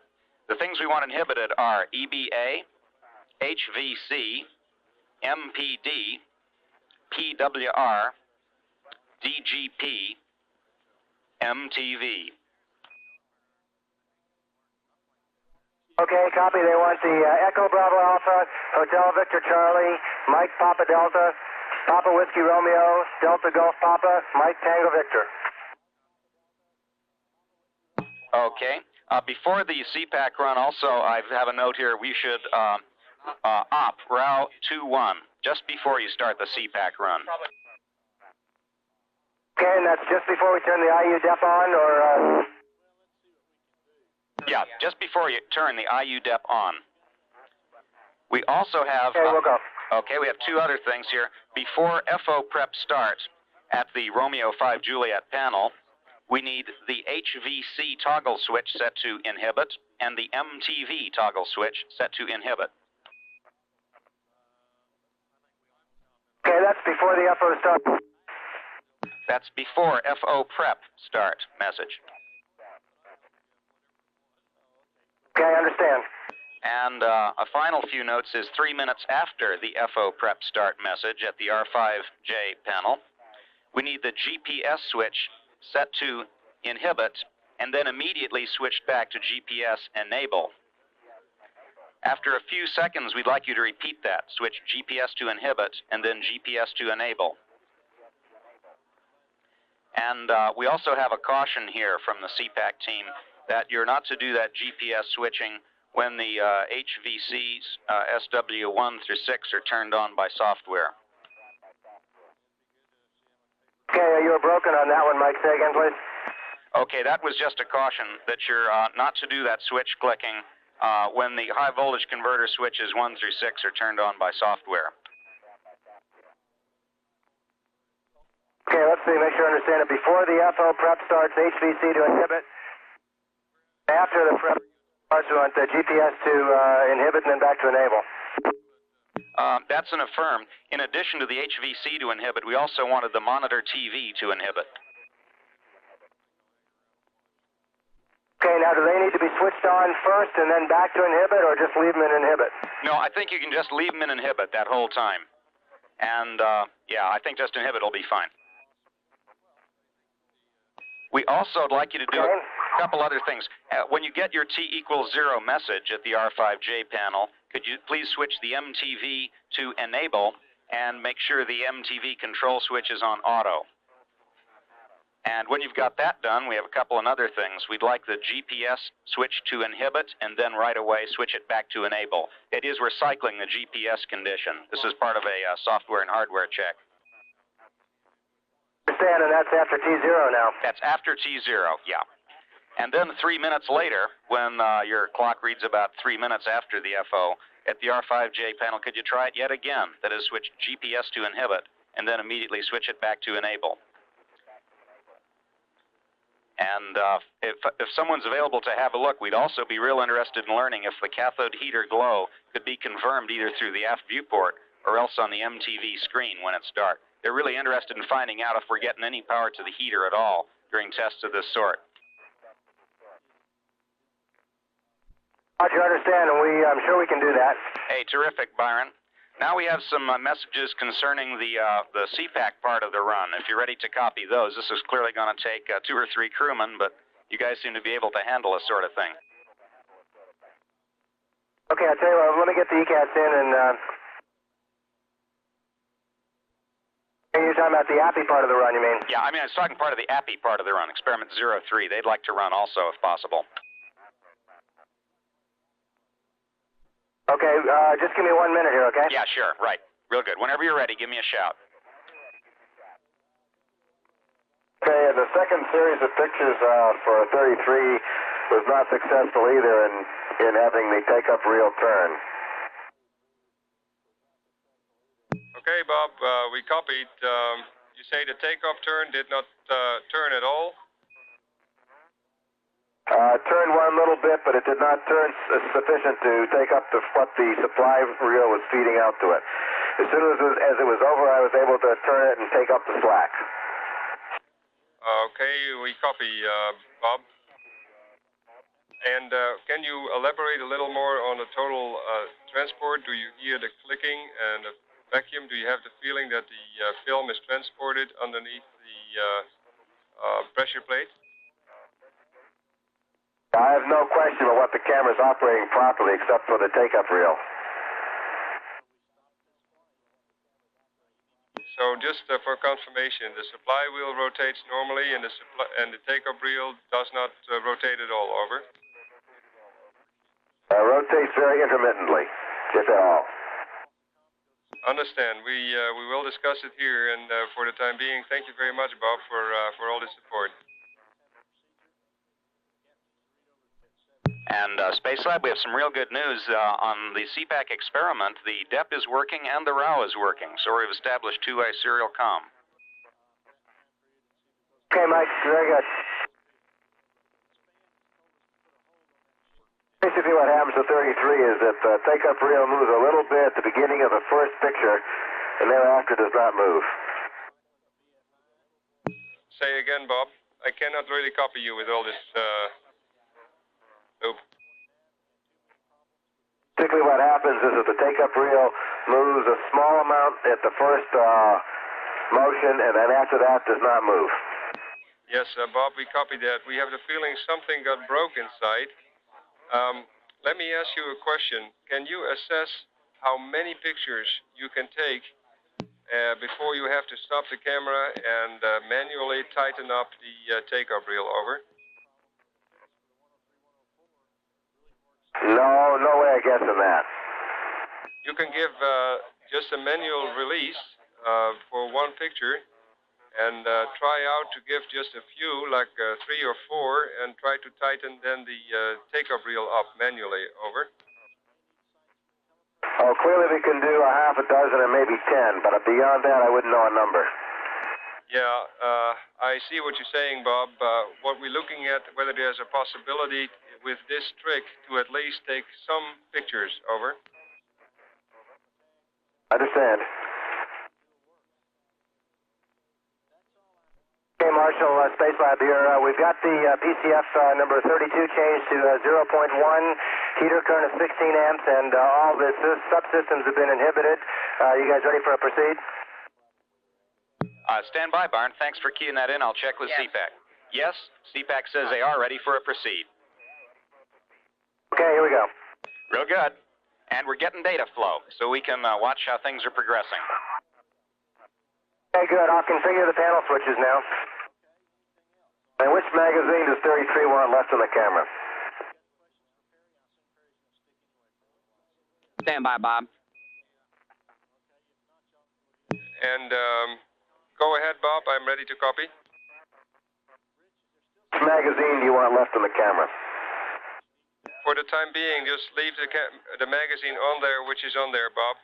The things we want inhibited are EBA, HVC, MPD, PWR, DGP, MTV. Okay, copy. They want the Echo Bravo Alpha, Hotel Victor Charlie, Mike Papa Delta, Papa Whiskey Romeo, Delta Golf Papa, Mike Tango Victor. Okay. Before the CPAC run, also, I have a note here. We should op ROW 21 just before you start the CPAC run. Okay, and that's just before we turn the IU dep on, or? Yeah, just before you turn the IU dep on. We also have. Okay, we'll go. Okay, we have two other things here. Before FO prep starts at the Romeo 5 Juliet panel, we need the HVC toggle switch set to inhibit and the MTV toggle switch set to inhibit. Okay, that's before the FO starts. That's before FO prep start message. Okay, I understand. And a final few notes is 3 minutes after the FO prep start message at the R5J panel, we need the GPS switch set to inhibit and then immediately switched back to GPS enable. After a few seconds, we'd like you to repeat that. Switch GPS to inhibit and then GPS to enable. And we also have a caution here from the CPAC team that you're not to do that GPS switching when the HVCs SW1 through 6 are turned on by software. Okay, you were broken on that one, Mike. Say again, please. Okay, that was just a caution that you're not to do that switch clicking when the high voltage converter switches 1 through 6 are turned on by software. Okay, let's see, make sure I understand it. Before the FO prep starts, HVC to inhibit. After the prep starts, we want the GPS to inhibit and then back to enable. That's an affirm. In addition to the HVC to inhibit, we also wanted the monitor TV to inhibit. Okay, now do they need to be switched on first and then back to inhibit, or just leave them in inhibit? No, I think you can just leave them in inhibit that whole time. And, yeah, I think just inhibit will be fine. We also would like you to do A couple other things. When you get your T equals 0 message at the R5J panel, could you please switch the MTV to enable and make sure the MTV control switch is on auto. And when you've got that done, we have a couple of other things. We'd like the GPS switch to inhibit and then right away switch it back to enable. It is recycling the GPS condition. This is part of a software and hardware check. Understand, and that's after T0 now. That's after T0, yeah. And then 3 minutes later, when your clock reads about 3 minutes after the FO, at the R5J panel, could you try it yet again? That is, switch GPS to inhibit and then immediately switch it back to enable. And if someone's available to have a look, we'd also be real interested in learning if the cathode heater glow could be confirmed either through the aft viewport or else on the MTV screen when it's dark. They're really interested in finding out if we're getting any power to the heater at all during tests of this sort. Roger, understand, and I'm sure we can do that. Hey, terrific, Byron. Now we have some messages concerning the CPAC part of the run. If you're ready to copy those, this is clearly going to take 2 or 3 crewmen, but you guys seem to be able to handle this sort of thing. Okay, I'll tell you what, let me get the ECATs in and... You're talking about the API part of the run, you mean? Yeah, I mean, I was talking part of the API part of the run, Experiment 03. They'd like to run also, if possible. Okay, just give me 1 minute here, okay? Yeah, sure, right. Real good. Whenever you're ready, give me a shout. Okay, the second series of pictures for 33 was not successful either in having the take-up reel turn. Okay, Bob, we copied. You say the takeoff turn did not turn at all? Turned one little bit, but it did not turn sufficient to take up what the supply reel was feeding out to it. As soon as it was over, I was able to turn it and take up the slack. Okay, we copy, Bob. And can you elaborate a little more on the total transport? Do you hear the clicking and the vacuum? Do you have the feeling that the film is transported underneath the pressure plate? I have no question about what the camera's operating properly except for the take-up reel. So just for confirmation, the supply wheel rotates normally and the take-up reel does not rotate at all, over? Rotates very intermittently, if at all. Understand. We will discuss it here, and for the time being, thank you very much, Bob, for all the support. And Space Lab, we have some real good news on the CPAC experiment. The DEP is working and the RAW is working, so we've established two-way serial comm. Okay, Mike, very good. Basically what happens to 33 is that the take-up reel moves a little bit at the beginning of the first picture, and thereafter does not move. Say again, Bob. I cannot really copy you with all this loop. Basically what happens is that the take-up reel moves a small amount at the first motion, and then after that does not move. Yes, Bob, we copied that. We have the feeling something got broke inside. Let me ask you a question. Can you assess how many pictures you can take before you have to stop the camera and manually tighten up the take-up reel, over? No way of guessing that. You can give just a manual release for one picture and try out to give just a few, like 3 or 4, and try to tighten then the take-up reel up manually, over. Oh, clearly we can do a half a dozen or maybe 10, but beyond that I wouldn't know a number. Yeah, I see what you're saying, Bob. What we're looking at, whether there's a possibility with this trick to at least take some pictures, over. Understand. Okay, Marshall, Space Lab here. We've got the PCF number 32 changed to 0.1, heater current of 16 amps, and all the subsystems have been inhibited. You guys ready for a proceed? Stand by, Barn. Thanks for keying that in. I'll check with CPAC. Yes, CPAC says they are ready for a proceed. Okay, here we go. Real good. And we're getting data flow, so we can watch how things are progressing. Okay, good. I'll configure the panel switches now. And which magazine does 33 want left on the camera? Stand by, Bob. And go ahead, Bob. I'm ready to copy. Which magazine do you want left on the camera? For the time being, just leave the magazine on there, which is on there, Bob.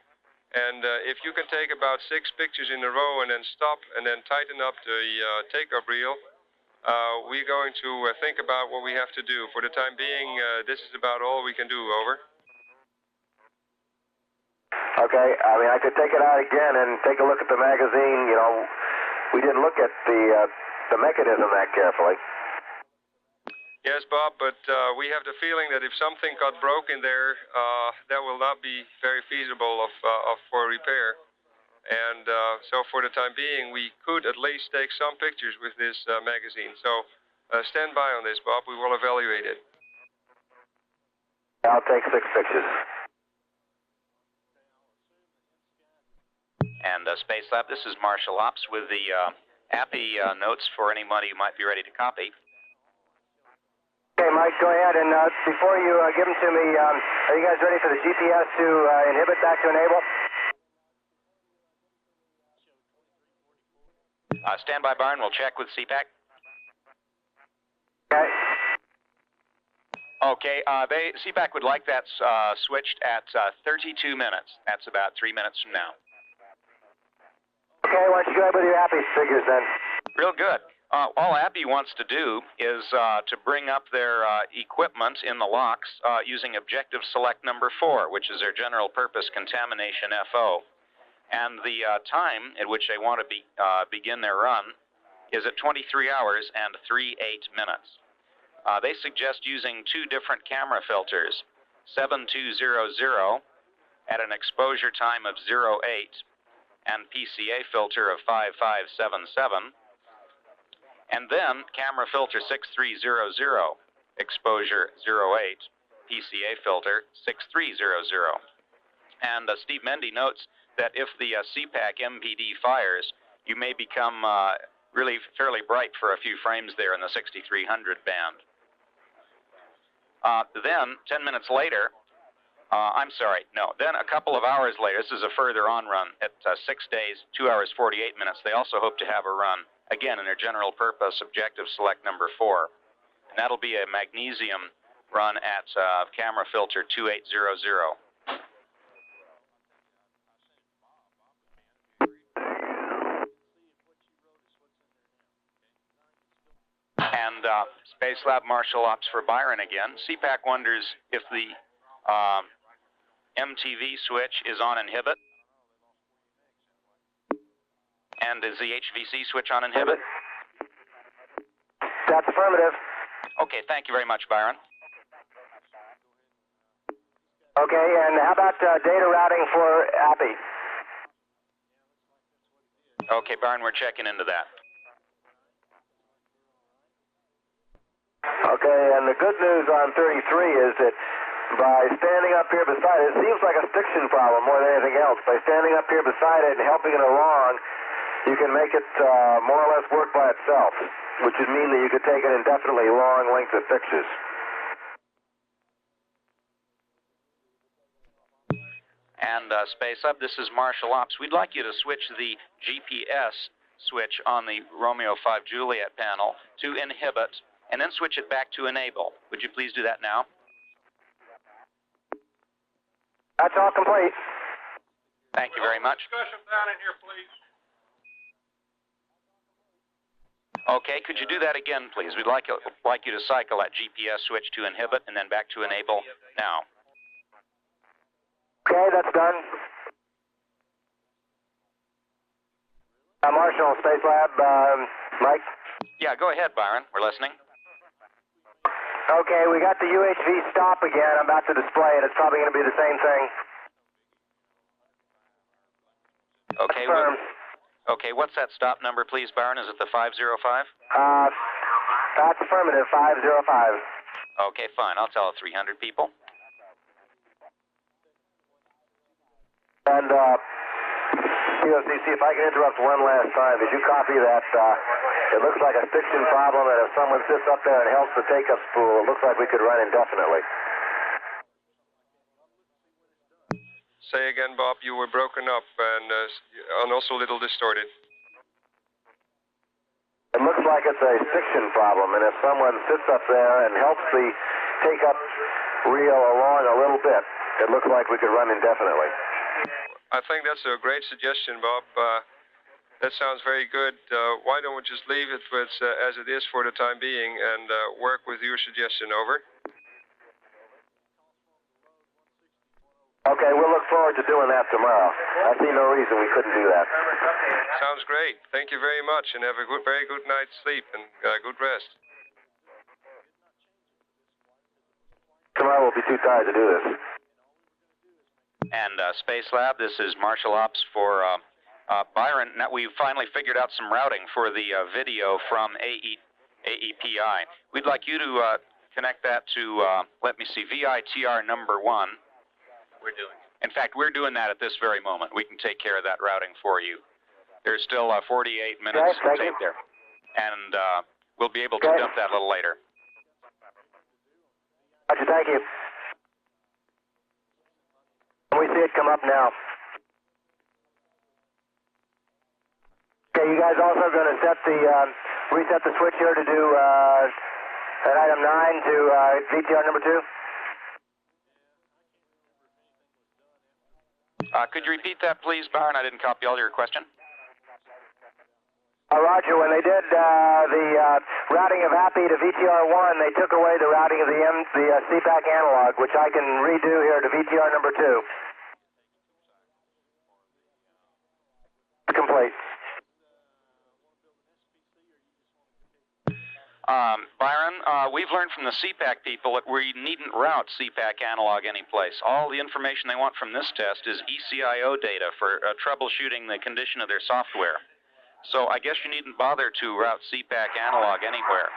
And if you can take about 6 pictures in a row and then stop and then tighten up the takeoff reel, we're going to think about what we have to do. For the time being, this is about all we can do. Over. Okay, I mean, I could take it out again and take a look at the magazine. You know, we didn't look at the mechanism that carefully. Yes, Bob, but we have the feeling that if something got broken there, that will not be very feasible for repair. And so for the time being, we could at least take some pictures with this magazine. So stand by on this, Bob. We will evaluate it. I'll take 6 pictures. And Space Lab, this is Marshall Ops with the API notes for anybody who might be ready to copy. Okay, Mike, go ahead. And before you give them to me, are you guys ready for the GPS to inhibit back to enable? Stand by, Byron. We'll check with CPAC. Okay. Okay, CPAC would like that switched at 32 minutes. That's about 3 minutes from now. Okay, why don't you go ahead with your API figures then? Real good. All API wants to do is to bring up their equipment in the locks using objective select number 4, which is their general purpose contamination FO. And the time at which they want to begin their run is at 23 hours and 38 minutes. They suggest using 2 different camera filters, 7200 at an exposure time of 08 and PCA filter of 5577, and then camera filter 6300, exposure 08, PCA filter 6300. And Steve Mendy notes that if the CPAC MPD fires, you may become really fairly bright for a few frames there in the 6300 band. Then, 10 minutes later, then a couple of hours later, this is a further on run, at 6 days, 2 hours, 48 minutes, they also hope to have a run, again, in their general purpose objective select number 4. And that'll be a magnesium run at camera filter 2800. And Space Lab Marshall Ops for Byron again. CPAC wonders if the MTV switch is on inhibit. And is the HVC switch on inhibit? That's affirmative. Okay, thank you very much, Byron. Okay, and how about data routing for API? Okay, Byron, we're checking into that. Okay, and the good news on 33 is that by standing up here beside it, it seems like a stiction problem more than anything else. By standing up here beside it and helping it along, you can make it more or less work by itself, which would mean that you could take an indefinitely long length of pictures. And Space Up, this is Marshall Ops. We'd like you to switch the GPS switch on the Romeo 5 Juliet panel to inhibit, and then switch it back to enable. Would you please do that now? That's all complete. Thank you very much. Discussion down in here, please. Okay, could you do that again, please? We'd like you to cycle that GPS switch to inhibit and then back to enable now. Okay, that's done. Marshall, Space Lab, Mike? Yeah, go ahead, Byron. We're listening. Okay, we got the UHV stop again. I'm about to display it. It's probably going to be the same thing. Okay, okay, what's that stop number, please, Byron? Is it the 505? That's affirmative, 505. Okay, fine. I'll tell 300 people. And, COCC, if I can interrupt one last time, did you copy that? It looks like a stiction problem, and if someone sits up there and helps the take-up spool, it looks like we could run indefinitely. Say again, Bob, you were broken up and also a little distorted. It looks like it's a stiction problem, and if someone sits up there and helps the take-up reel along a little bit, it looks like we could run indefinitely. I think that's a great suggestion, Bob. That sounds very good. Why don't we just leave it with, as it is for the time being and work with your suggestion, over? Okay, we'll look forward to doing that tomorrow. I see no reason we couldn't do that. Sounds great. Thank you very much, and have a very good night's sleep and good rest. Tomorrow we'll be too tired to do this. And Space Lab, this is Marshal Ops for Byron. Now, we've finally figured out some routing for the video from AEPI. We'd like you to connect that to, let me see, VITR number 1. We're doing it. In fact, we're doing that at this very moment. We can take care of that routing for you. There's still 48 minutes to tape there. And we'll be able to dump that a little later. Roger, thank you. We see it come up now. Okay, you guys also going to reset the switch here to do at item 9 to VTR number 2? Could you repeat that, please, Byron? I didn't copy all your question. Roger, when they did the routing of API to VTR1, they took away the routing of the CPAC analog, which I can redo here to VTR number 2. Complete. Byron, we've learned from the CPAC people that we needn't route CPAC analog anyplace. All the information they want from this test is ECIO data for troubleshooting the condition of their software. So I guess you needn't bother to route CPAC analog anywhere.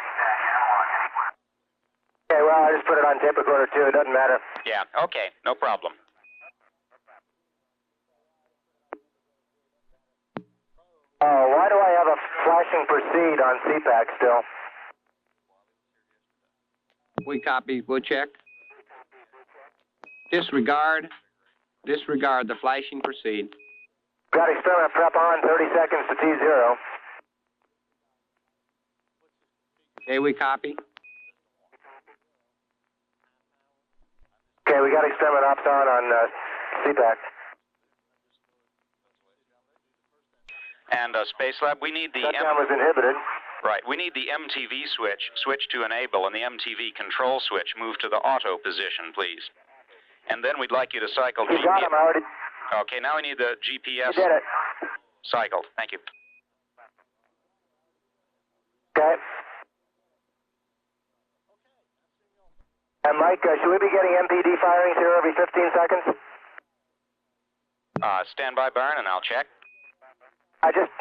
Okay, well, I just put it on tape recorder too. It doesn't matter. Yeah, okay, no problem. Oh, why do I have a flashing proceed on CPAC still? We copy, we'll check. Disregard the flashing proceed. Got experiment prep on, 30 seconds to T0. Okay, we copy. Okay, we got experiment ops on CPAC. And Space Lab, we need the Shutdown was inhibited. Right, we need the MTV switch to enable, and the MTV control switch move to the auto position, please. And then we'd like you to cycle You got him already. Okay, now we need the GPS You did it. cycled. Thank you. Okay. And Mike, should we be getting MPD firings here every 15 seconds? Stand by, Byron, and I'll check. I just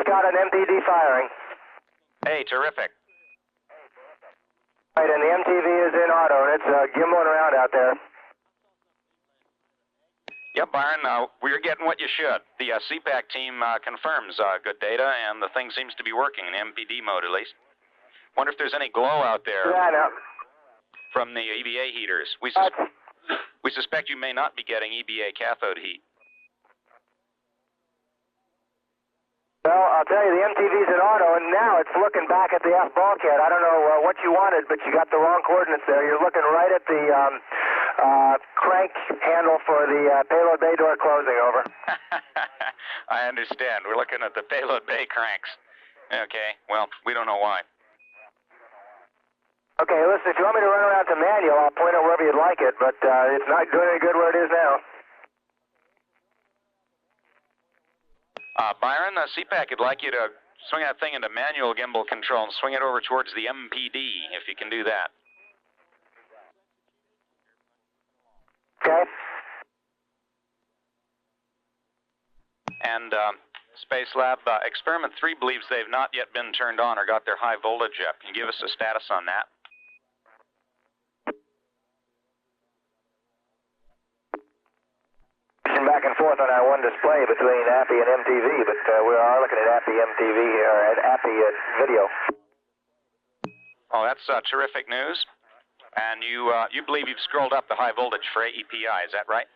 got an MPD firing. Hey, terrific. Right, and the MTV is in auto, and it's gimbaling around out there. Yep, Byron, we're getting what you should. The CPAC team confirms good data, and the thing seems to be working in MPD mode, at least. Wonder if there's any glow out there from the EBA heaters. We suspect you may not be getting EBA cathode heat. Well, I'll tell you, the MTV's in auto, and now it's looking back at the F bulkhead. I don't know what you wanted, but you got the wrong coordinates there. You're looking right at the crank handle for the payload bay door closing, over. I understand. We're looking at the payload bay cranks. Okay, well, we don't know why. Okay, listen, if you want me to run around to manual, I'll point out wherever you'd like it, but it's not doing any good where it is now. Byron, CPAC would like you to swing that thing into manual gimbal control and swing it over towards the MPD, if you can do that. Okay. And Space Lab. Experiment 3 believes they've not yet been turned on or got their high voltage up. Can you give us a status on that? Back and forth on our one display between API and MTV, but we are looking at API MTV or at API video. Oh, that's terrific news. And you believe you've scrolled up the high voltage for AEPI, is that right?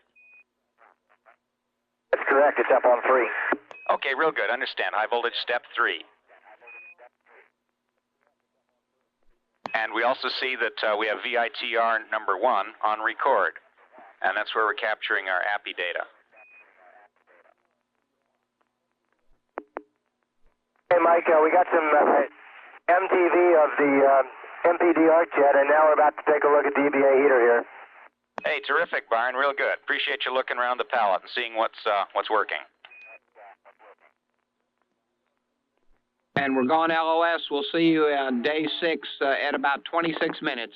That's correct. It's up on 3. Okay, real good. Understand. High voltage step 3. And we also see that we have VITR number 1 on record. And that's where we're capturing our API data. Hey, Mike, we got some MTV of the MPD arc jet, and now we're about to take a look at the EBA heater here. Hey, terrific, Byron. Real good. Appreciate you looking around the pallet and seeing what's working. And we're going LOS. We'll see you on day 6 at about 26 minutes.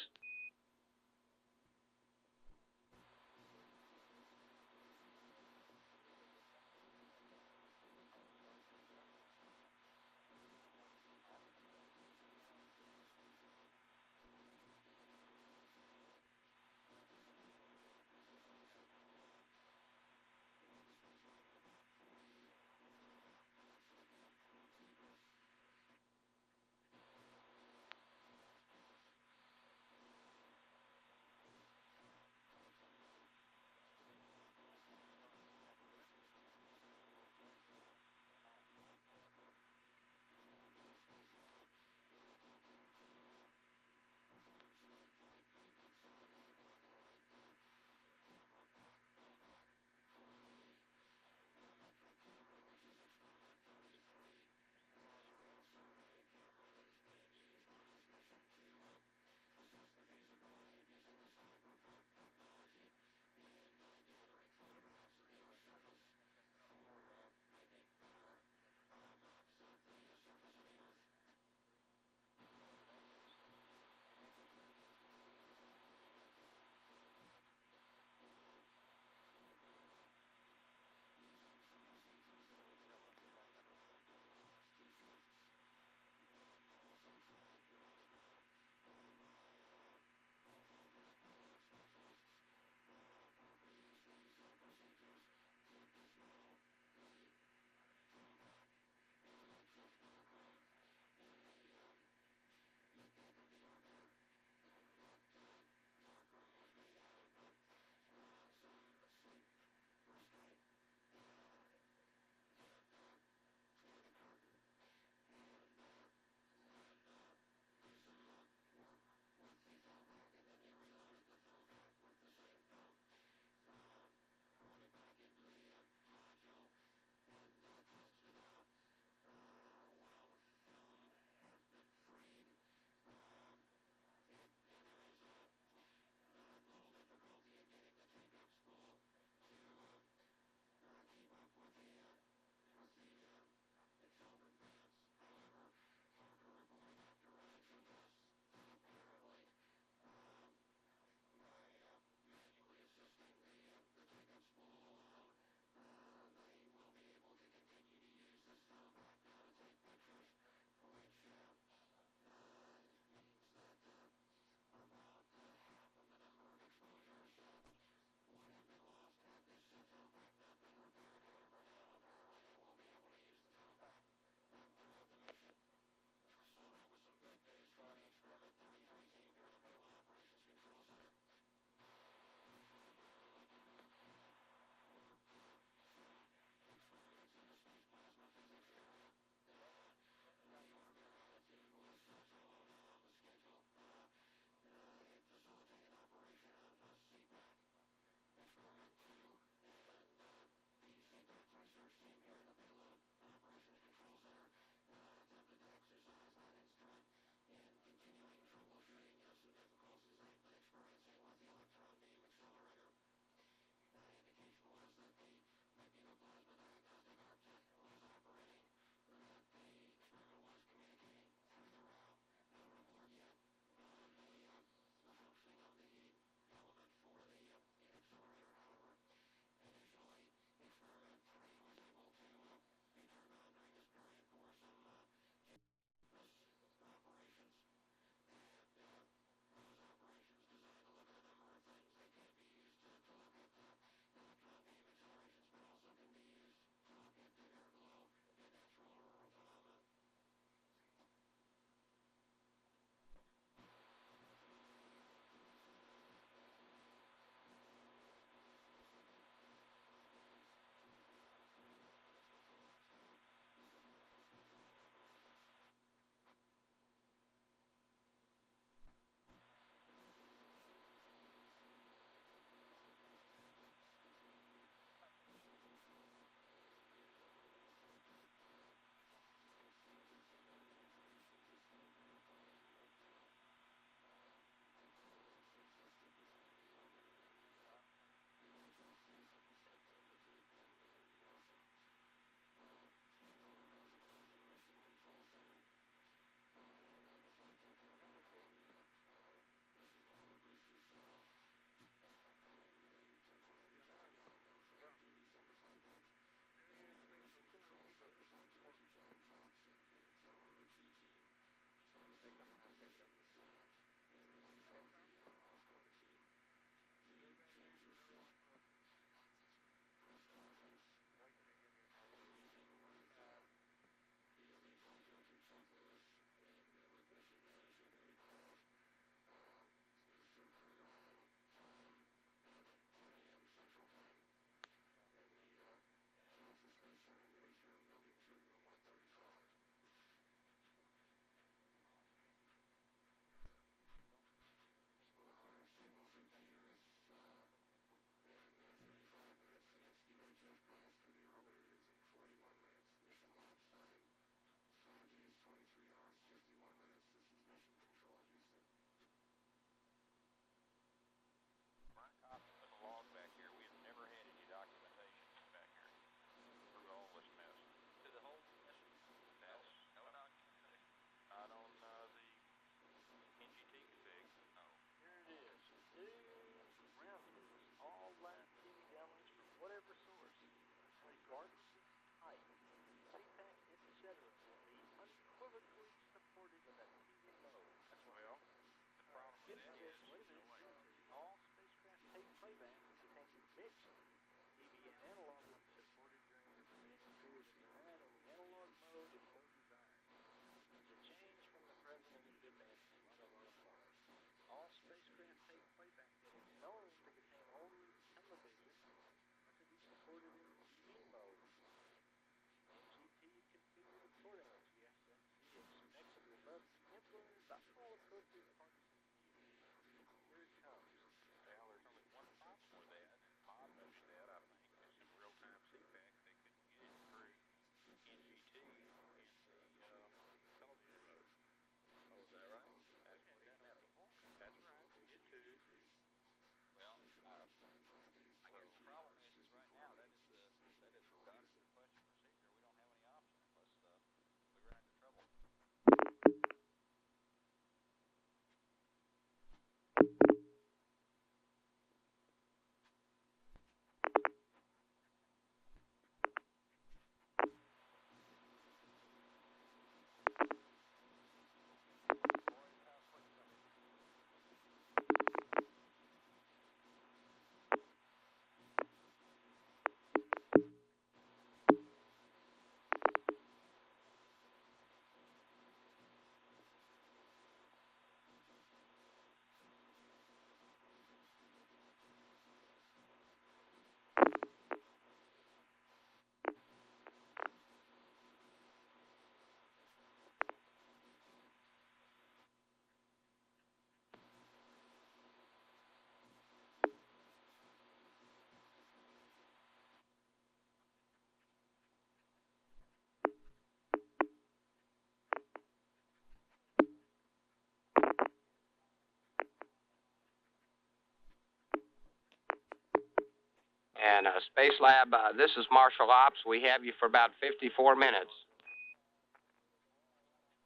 And Space Lab, this is Marshall Ops. We have you for about 54 minutes.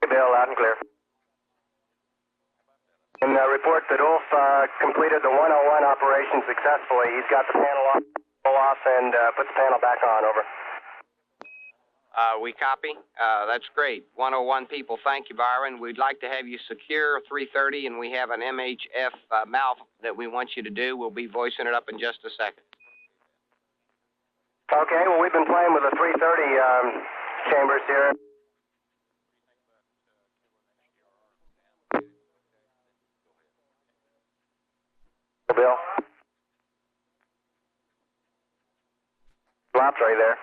Bill, loud and clear. And report that Ulf completed the 101 operation successfully. He's got the panel off and put the panel back on, over. We copy. That's great. 101 people, thank you, Byron. We'd like to have you secure 330, and we have an MHF malf that we want you to do. We'll be voicing it up in just a second. Okay, well, we've been playing with the 330 chambers here. Bill. Flop's right there.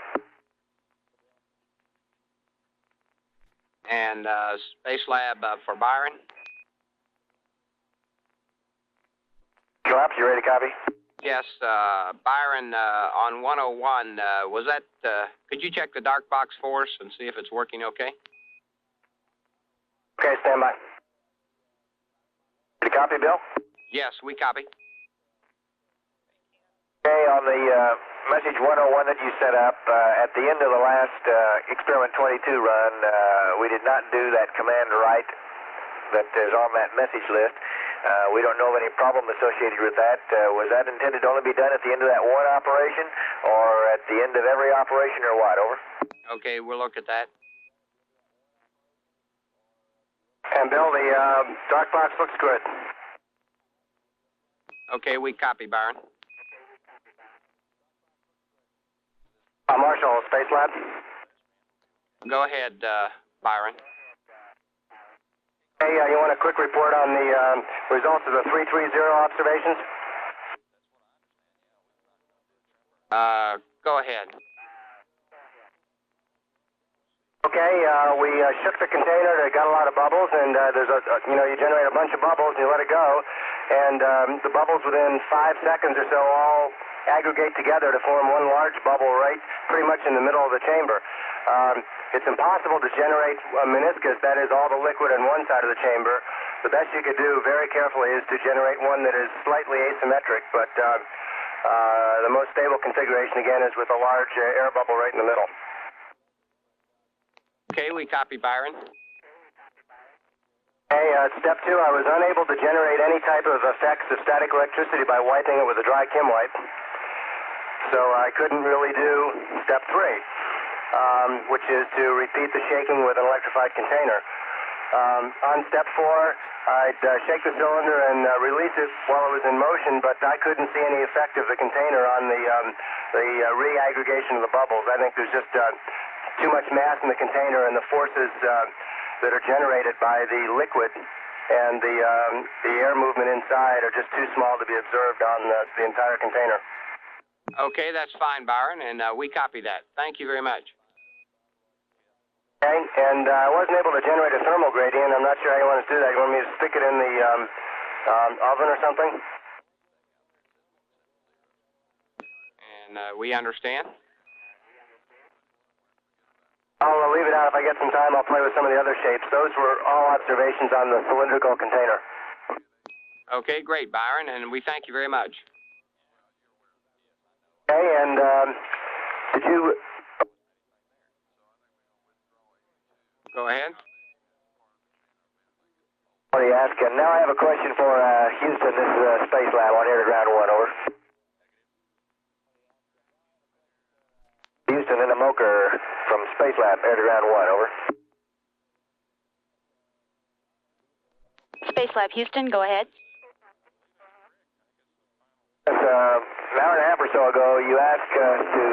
And Space Lab for Byron. Flops, you ready to copy? Yes, Byron, on 101, was that, could you check the dark box for us and see if it's working okay? Okay, stand by. Did you copy, Bill? Yes, we copy. Okay, on the message 101 that you set up, at the end of the last experiment 22 run, we did not do that command write that is on that message list. We don't know of any problem associated with that. Was that intended to only be done at the end of that one operation, or at the end of every operation, or what? Over. Okay, we'll look at that. And Bill, the dark box looks good. Okay, we copy, Byron. Marshall, Space Lab. Go ahead, Byron. Hey, you want a quick report on the results of the 330 observations? Go ahead. Okay, we shook the container. It got a lot of bubbles, and there's you generate a bunch of bubbles and you let it go, and the bubbles within 5 seconds or so all aggregate together to form one large bubble right pretty much in the middle of the chamber. It's impossible to generate a meniscus, that is all the liquid on one side of the chamber. The best you could do very carefully is to generate one that is slightly asymmetric, but the most stable configuration again is with a large air bubble right in the middle. Okay, we copy, Byron. Hey, step 2, I was unable to generate any type of effects of static electricity by wiping it with a dry chem wipe. So I couldn't really do step 3, which is to repeat the shaking with an electrified container. On step 4, I'd shake the cylinder and release it while it was in motion, but I couldn't see any effect of the container on the re-aggregation of the bubbles. I think there's just too much mass in the container, and the forces that are generated by the liquid and the air movement inside are just too small to be observed on the entire container. Okay, that's fine, Byron, and we copy that. Thank you very much. Okay, and I wasn't able to generate a thermal gradient. I'm not sure how you want us to do that. You want me to stick it in the oven or something? And we understand. I'll leave it out. If I get some time, I'll play with some of the other shapes. Those were all observations on the cylindrical container. Okay, great, Byron, and we thank you very much. Okay, and did you... Go ahead. What are you asking? Now I have a question for Houston. This is Space Lab on air to ground 1, over. Houston in a Moker from Space Lab, air to ground 1, over. Space Lab Houston, go ahead. Yes, an hour and a half or so ago, you asked us to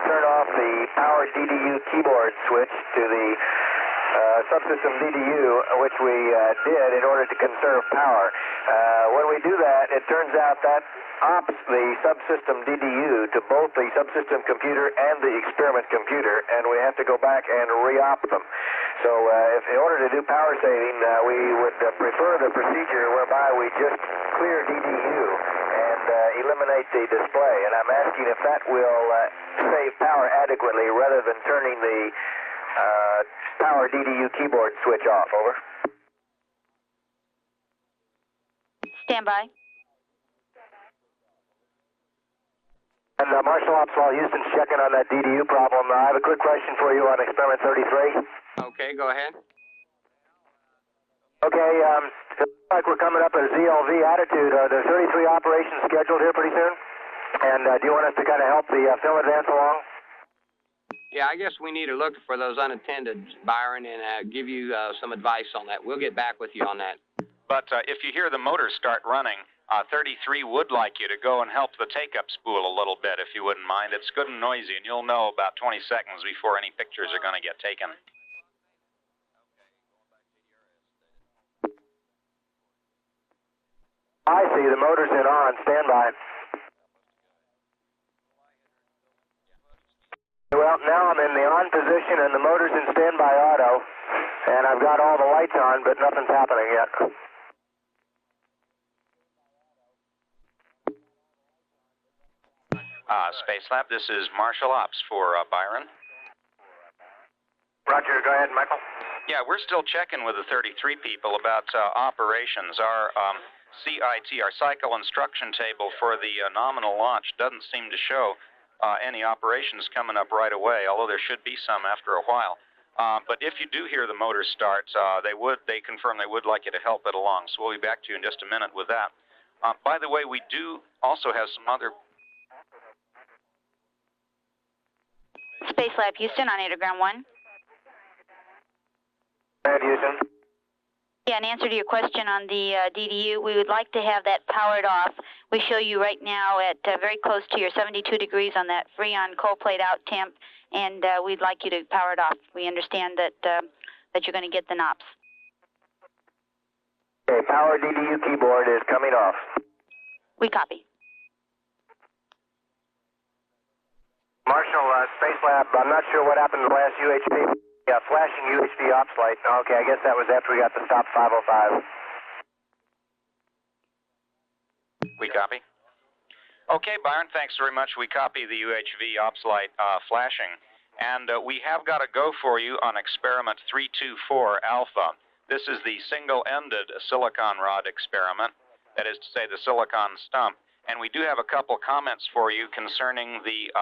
turn off the power DDU keyboard switch to the subsystem DDU, which we did in order to conserve power. When we do that, it turns out that ops the subsystem DDU to both the subsystem computer and the experiment computer, and we have to go back and re-op them. So if in order to do power saving, we would prefer the procedure whereby we just clear DDU and eliminate the display. And I'm asking if that will save power adequately rather than turning the power DDU keyboard switch off, over. Stand by. And Marshall Ops, while Houston's checking on that DDU problem, I have a quick question for you on experiment 33. Okay, go ahead. Okay, it looks like we're coming up at a ZLV attitude. Are there 33 operations scheduled here pretty soon? And do you want us to kind of help the film advance along? Yeah, I guess we need to look for those unattended, Byron, and give you some advice on that. We'll get back with you on that. But if you hear the motor start running, 33 would like you to go and help the take-up spool a little bit, if you wouldn't mind. It's good and noisy, and you'll know about 20 seconds before any pictures are going to get taken. I see, the motor's in on, standby. Well, now I'm in the on position and the motor's in standby auto, and I've got all the lights on, but nothing's happening yet. Space Lab, this is Marshall Ops for Byron. Roger, go ahead, Michael. Yeah, we're still checking with the 33 people about operations. Our CIT, our cycle instruction table for the nominal launch doesn't seem to show any operations coming up right away, although there should be some after a while. But if you do hear the motor start, they confirm they would like you to help it along. So we'll be back to you in just a minute with that. By the way, we do also have some other... Space Lab Houston on Ground 1. Go ahead, Houston. Yeah, in answer to your question on the DDU, we would like to have that powered off. We show you right now at very close to your 72 degrees on that Freon cold plate out temp, and we'd like you to power it off. We understand that that you're going to get the NOPS. Okay, power DDU keyboard is coming off. We copy. Marshall, Space Lab, I'm not sure what happened to the last UHP. Yeah, flashing UHD ops light. Okay, I guess that was after we got the stop 505. We copy. Okay, Byron, thanks very much. We copy the UHV ops light flashing. And we have got a go for you on experiment 324 alpha. This is the single-ended silicon rod experiment, that is to say the silicon stump. And we do have a couple comments for you concerning the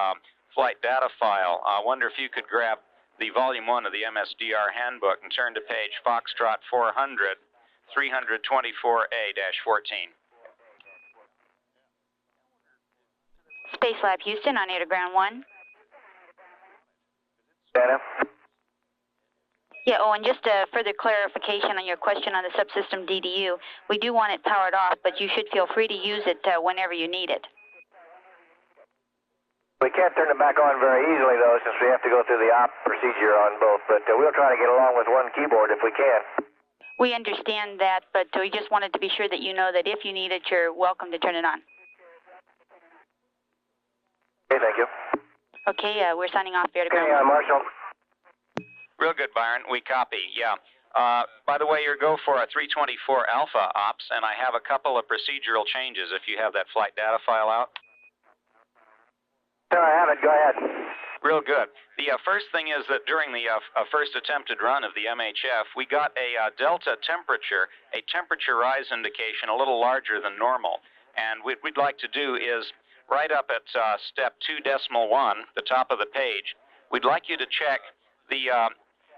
flight data file. I wonder if you could grab the volume 1 of the MSDR handbook and turn to page Foxtrot 400, 324A-14. Space Lab Houston on Ground 1. Dana? Yeah, oh, and just a further clarification on your question on the subsystem DDU. We do want it powered off, but you should feel free to use it whenever you need it. We can't turn it back on very easily, though, since we have to go through the op procedure on both, but we'll try to get along with one keyboard if we can. We understand that, but we just wanted to be sure that you know that if you need it, you're welcome to turn it on. Okay, thank you. Okay, we're signing off here to Okay, ground. Marshall. Real good, Byron. We copy, yeah. By the way, your go for a 324 alpha ops, and I have a couple of procedural changes if you have that flight data file out. Sure, I have it. Go ahead. Real good. The first thing is that during the first attempted run of the MHF, we got a delta temperature, a temperature rise indication a little larger than normal. And what we'd like to do is, right up at step 2.1, the top of the page, we'd like you to check the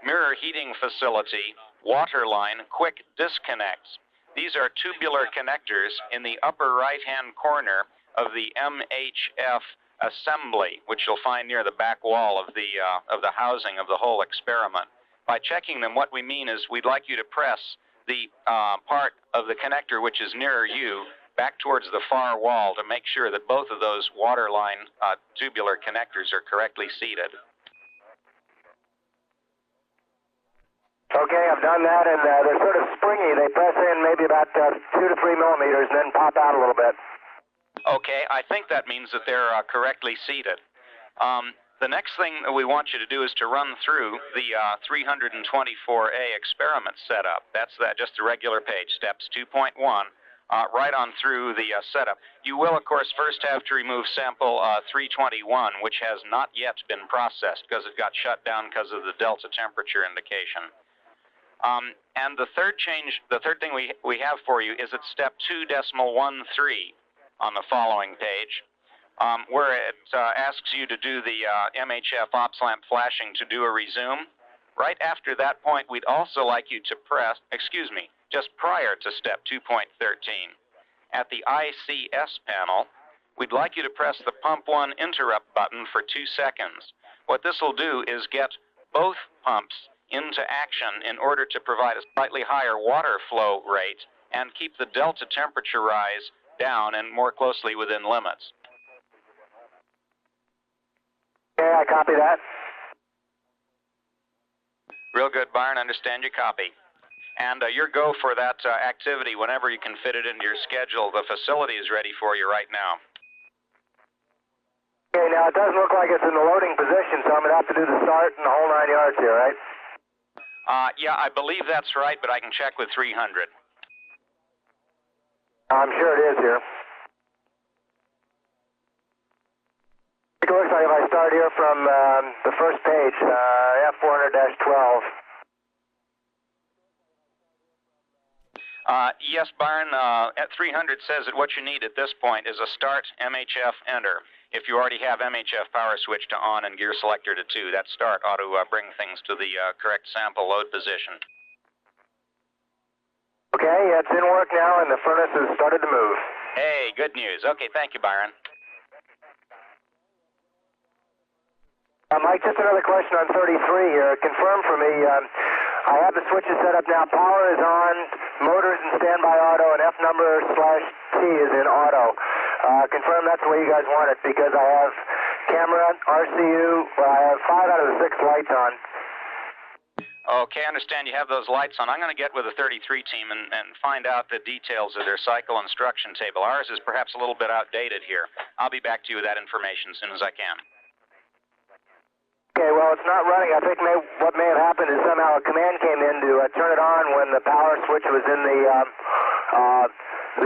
mirror heating facility water line quick disconnects. These are tubular connectors in the upper right-hand corner of the MHF assembly, which you'll find near the back wall of the housing of the whole experiment. By checking them, what we mean is we'd like you to press the part of the connector which is nearer you back towards the far wall to make sure that both of those waterline tubular connectors are correctly seated. Okay, I've done that, and they're sort of springy. They press in maybe about 2 to 3 millimeters and then pop out a little bit. Okay, I think that means that they're correctly seated. The next thing that we want you to do is to run through the 324A experiment setup. That's just the regular page, steps 2.1, right on through the setup. You will, of course, first have to remove sample 321, which has not yet been processed because it got shut down because of the delta temperature indication. And the third thing we have for you is at step 2.13 on the following page. where it asks you to do the MHF ops lamp flashing to do a resume. Right after that point, we'd also like you to press, just prior to step 2.13. At the ICS panel, we'd like you to press the pump 1 interrupt button for 2 seconds. What this will do is get both pumps into action in order to provide a slightly higher water flow rate and keep the delta temperature rise down and more closely within limits. Okay, I copy that. Real good, Byron. Understand your copy. And your go for that activity whenever you can fit it into your schedule. The facility is ready for you right now. Okay, now it doesn't look like it's in the loading position, so I'm going to have to do the start and the whole 9 yards here, right? Yeah, I believe that's right, but I can check with 300. I'm sure it is here. It looks like if I start here from the first page, F400-12. Yes, Byron, at 300 says that what you need at this point is a start MHF enter. If you already have MHF power switch to on and gear selector to 2, that start ought to bring things to the correct sample load position. Okay, it's in work now and the furnace has started to move. Hey, good news. Okay, thank you, Byron. Mike, just another question on 33 here. Confirm for me, I have the switches set up now. Power is on, motors in standby auto, and F number/T is in auto. Confirm that's the way you guys want it, because I have camera, RCU, I have 5 out of the 6 lights on. Okay, I understand you have those lights on. I'm going to get with the 33 team and find out the details of their cycle instruction table. Ours is perhaps a little bit outdated here. I'll be back to you with that information as soon as I can. Okay, well, it's not running. I think what may have happened is somehow a command came in to turn it on when the power switch was in the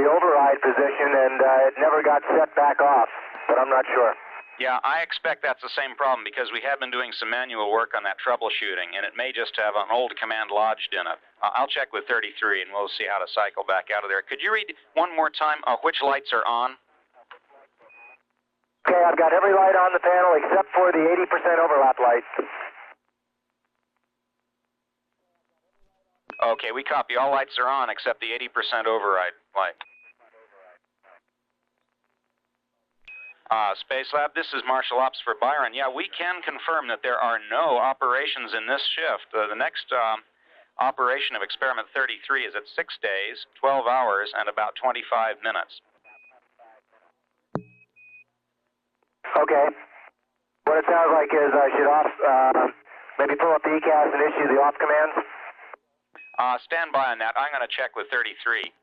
override position, and it never got set back off, but I'm not sure. Yeah, I expect that's the same problem because we have been doing some manual work on that troubleshooting, and it may just have an old command lodged in it. I'll check with 33, and we'll see how to cycle back out of there. Could you read one more time which lights are on? Okay, I've got every light on the panel except for the 80% overlap light. Okay, we copy. All lights are on except the 80% override light. Space Lab, this is Marshal Ops for Byron. Yeah, we can confirm that there are no operations in this shift. The next operation of Experiment 33 is at 6 days, 12 hours, and about 25 minutes. Okay. What it sounds like is I should maybe pull up the ECAS and issue the off commands. Stand by on that. I'm going to check with 33.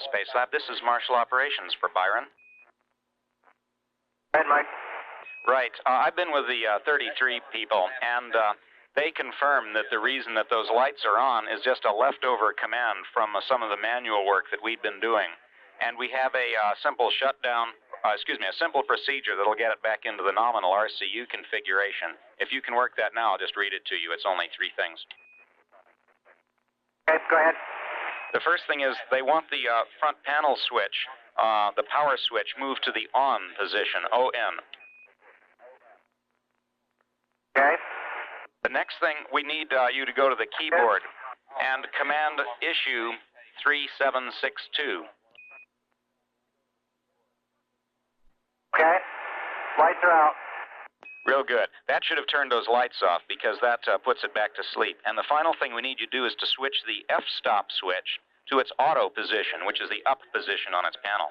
Space Lab, this is Marshal Operations for Byron. Right, Mike. Right. I've been with the 33 people, and they confirm that the reason that those lights are on is just a leftover command from some of the manual work that we've been doing. And we have a simple shutdown, a simple procedure that'll get it back into the nominal RCU configuration. If you can work that now, I'll just read it to you. It's only 3 things. Okay, go ahead. The first thing is they want the front panel switch, the power switch, moved to the on position, ON. Okay. The next thing, we need you to go to the keyboard and command issue 3762. Okay. Lights are out. Real good. That should have turned those lights off because that puts it back to sleep. And the final thing we need you to do is to switch the f-stop switch to its auto position, which is the up position on its panel.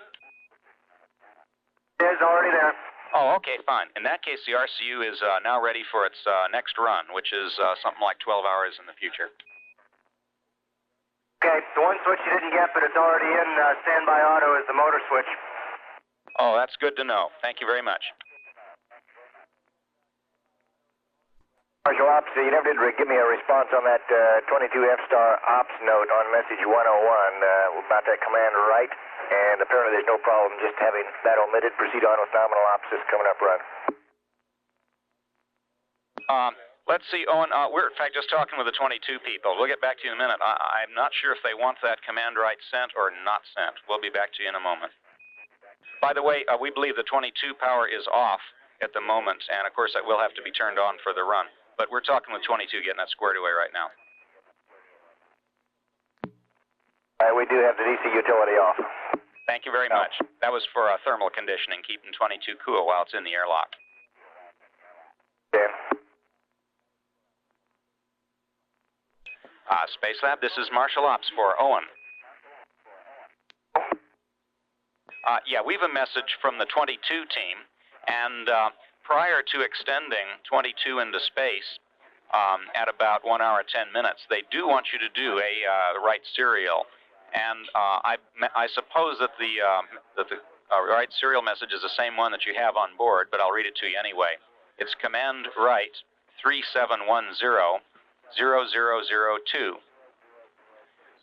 It is already there. Oh, okay, fine. In that case, the RCU is now ready for its next run, which is something like 12 hours in the future. Okay, the one switch you didn't get, but it's already in standby auto, is the motor switch. Oh, that's good to know. Thank you very much. Marshal Ops, you never did give me a response on that 22 F-star ops note on message 101 about that command right, and apparently there's no problem just having that omitted. Proceed on with nominal ops is coming up run. Let's see, Owen, we're in fact just talking with the 22 people. We'll get back to you in a minute. I'm not sure if they want that command right sent or not sent. We'll be back to you in a moment. By the way, we believe the 22 power is off at the moment, and of course that will have to be turned on for the run. But we're talking with 22, getting that squared away right now. We do have the DC utility off. Thank you very much. That was for thermal conditioning, keeping 22 cool while it's in the airlock. Yeah. Space Lab, this is Marshal Ops for Owen. Yeah, we have a message from the 22 team, and prior to extending 22 into space at about 1 hour 10 minutes, they do want you to do a right serial. And I suppose that the right serial message is the same one that you have on board, but I'll read it to you anyway. It's command right 3710 0002.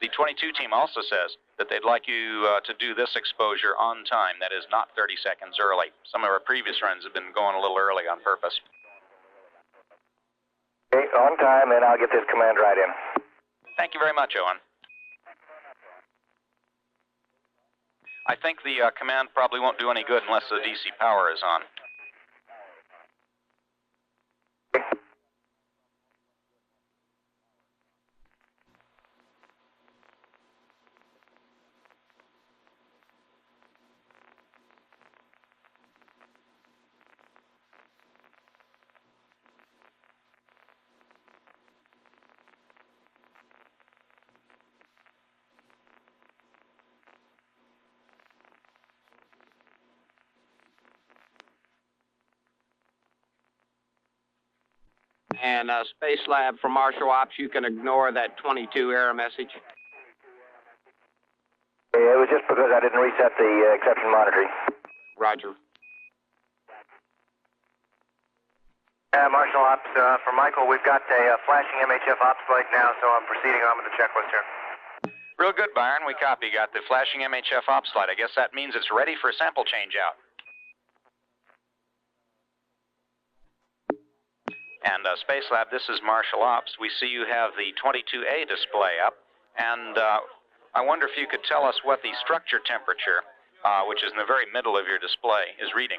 The 22 team also says that they'd like you to do this exposure on time, that is not 30 seconds early. Some of our previous runs have been going a little early on purpose. Okay, on time, and I'll get this command right in. Thank you very much, Owen. I think the command probably won't do any good unless the DC power is on. And Space Lab for Marshal Ops, you can ignore that 22 error message. Yeah, it was just because I didn't reset the exception monitoring. Roger. Marshal Ops, for Michael, we've got a flashing MHF ops light now, so I'm proceeding on with the checklist here. Real good, Byron. We copy. Got the flashing MHF ops light. I guess that means it's ready for sample change-out. And Space Lab, this is Marshal Ops. We see you have the 22A display up, and I wonder if you could tell us what the structure temperature, which is in the very middle of your display, is reading.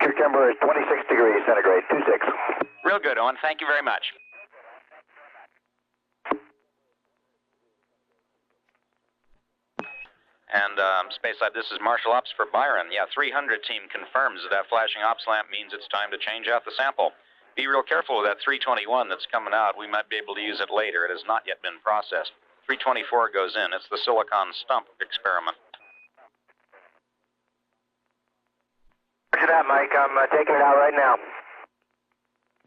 Temperature is 26 degrees centigrade, 26. Real good, Owen. Thank you very much. And Space Lab, this is Marshal Ops for Byron. Yeah, 300 team confirms that flashing ops lamp means it's time to change out the sample. Be real careful with that 321 that's coming out. We might be able to use it later. It has not yet been processed. 324 goes in. It's the silicon stump experiment. Roger that, Mike. I'm taking it out right now.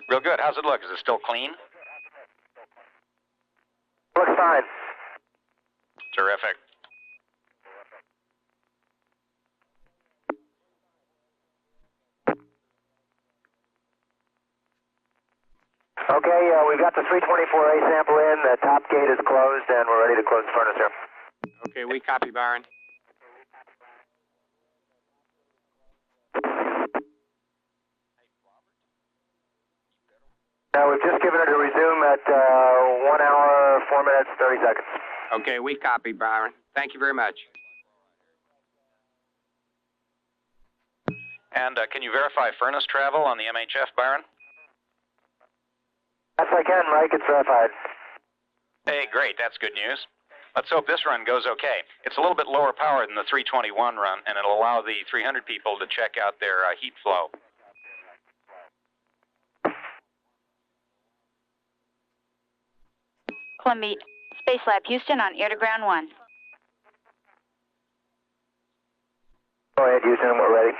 Real good. How's it look? Is it still clean? Looks fine. Terrific. Okay, we've got the 324A sample in, the top gate is closed, and we're ready to close the furnace here. Okay, we copy, Byron. Now, we've just given it a resume at 1 hour, 4 minutes, 30 seconds. Okay, we copy, Byron. Thank you very much. And can you verify furnace travel on the MHF, Byron? Yes, I can, Mike. It's verified. Hey, great. That's good news. Let's hope this run goes okay. It's a little bit lower power than the 321 run, and it'll allow the 300 people to check out their heat flow. Columbia Space Lab Houston on air to ground 1. Go ahead, Houston, we're ready.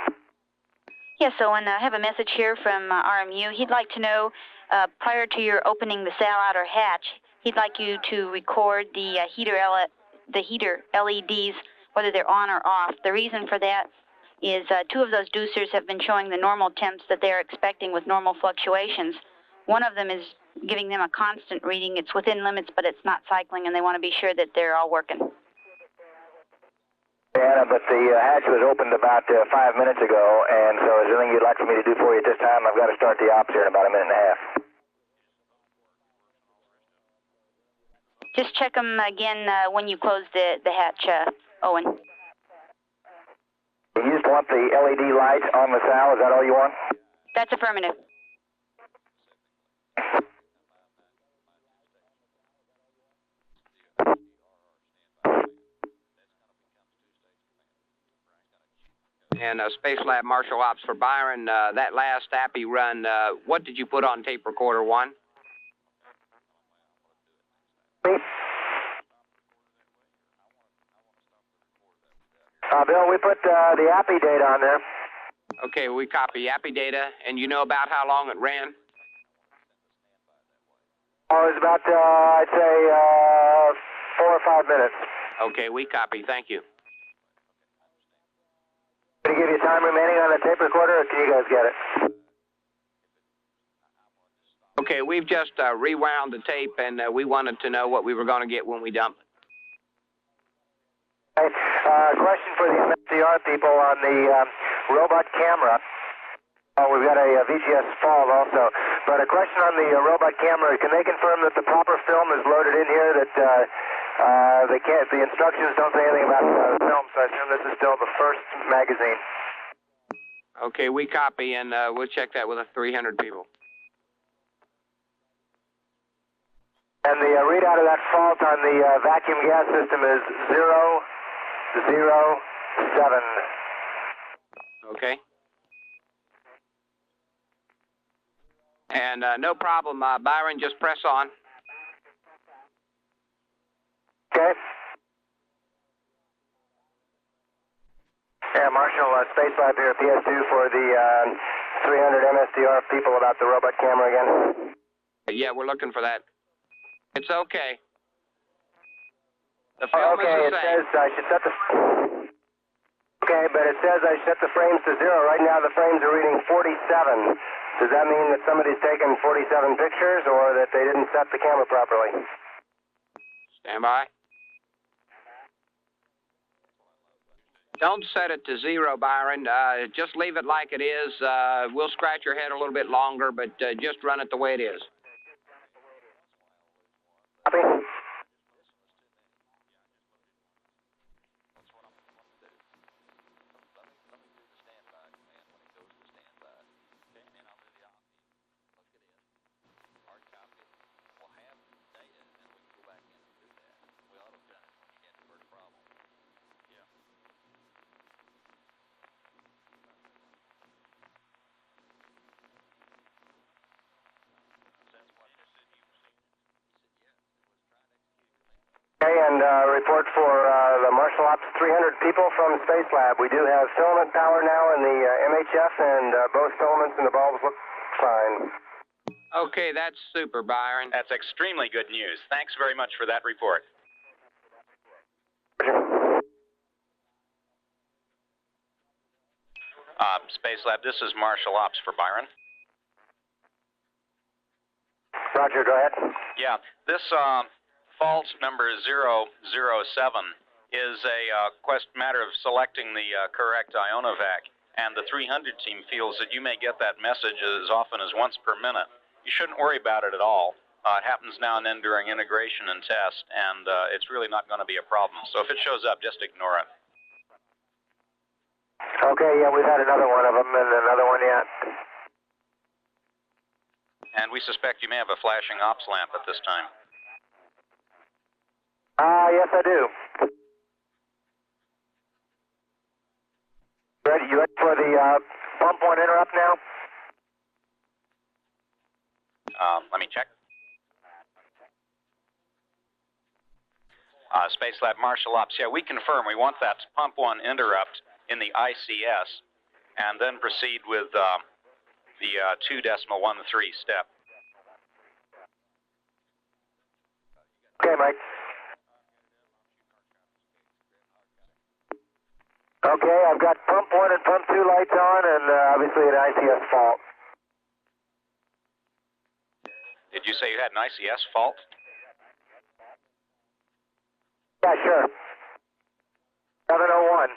Yes, Owen, I have a message here from RMU. He'd like to know, prior to your opening the sail outer hatch, he'd like you to record the heater LEDs, whether they're on or off. The reason for that is 2 of those deucers have been showing the normal temps that they're expecting with normal fluctuations. One of them is giving them a constant reading. It's within limits, but it's not cycling, and they want to be sure that they're all working. Anna, but the hatch was opened about 5 minutes ago, and so is there anything you'd like for me to do for you at this time? I've got to start the ops here in about a minute and a half. Just check them again when you close the hatch, Owen. You just want the LED lights on the sow, is that all you want? That's affirmative. And Space Lab Marshal Ops for Byron, that last API run, what did you put on tape recorder 1? Bill, we put the API data on there. Okay, we copy API data, and you know about how long it ran? Oh, it was about, I'd say, 4 or 5 minutes. Okay, we copy. Thank you. Can you give you time remaining on the tape recorder, or can you guys get it? Okay, we've just rewound the tape, and we wanted to know what we were going to get when we dump it. Okay, question for the MSDR people on the robot camera. Oh, we've got a VGS fall also. But a question on the robot camera, can they confirm that the proper film is loaded in here, that the instructions don't say anything about the film, so I assume this is still the first magazine. Okay, we copy, and we'll check that with the 300 people. And the readout of that fault on the vacuum gas system is 007. Okay. And no problem, Byron, just press on. Okay. Yeah, Marshall, Space Lab here, PS2 for the 300 MSDR people about the robot camera again. Yeah, we're looking for that. It's okay. The film okay, is the it same. says I should set the... Okay, but it says I set the frames to 0. Right now the frames are reading 47. Does that mean that somebody's taken 47 pictures, or that they didn't set the camera properly? Stand by. Don't set it to 0, Byron. Just leave it like it is. We'll scratch your head a little bit longer, but just run it the way it is. Copy. Okay, and report for the Marshall Ops 300 people from Space Lab. We do have filament power now in the MHF, and both filaments and the bulbs look fine. Okay, that's super, Byron. That's extremely good news. Thanks very much for that report. Space Lab, this is Marshall Ops for Byron. Roger, go ahead. Yeah, this fault number 007 is a matter of selecting the correct ionovac, and the 300 team feels that you may get that message as often as once per minute. You shouldn't worry about it at all. It happens now and then during integration and test, and it's really not going to be a problem. So if it shows up, just ignore it. Okay, yeah, we've had another one of them and another one yet. And we suspect you may have a flashing ops lamp at this time. Yes, I do. You ready for the pump one interrupt now? Let me check. Space Lab Marshal Ops, yeah, we confirm we want that pump one interrupt in the ICS and then proceed with the 2.13 step. Okay, Mike. Okay, I've got pump 1 and pump 2 lights on and obviously an ICS fault. Did you say you had an ICS fault? Yeah, sure. 701.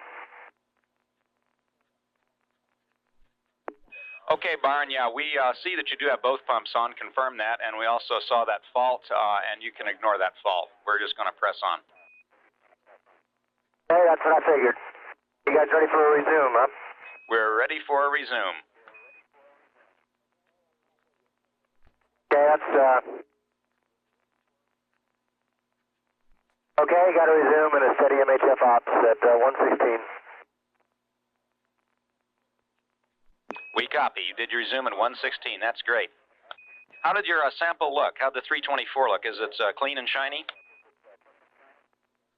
Okay, Byron, yeah, we see that you do have both pumps on, confirm that, and we also saw that fault, and you can ignore that fault. We're just going to press on. Hey, that's what I figured. You guys ready for a resume, huh? We're ready for a resume. Okay, that's, okay, got to resume and a steady MHF ops at 116. We copy. You did your resume at 116. That's great. How did your sample look? How'd the 324 look? Is it clean and shiny?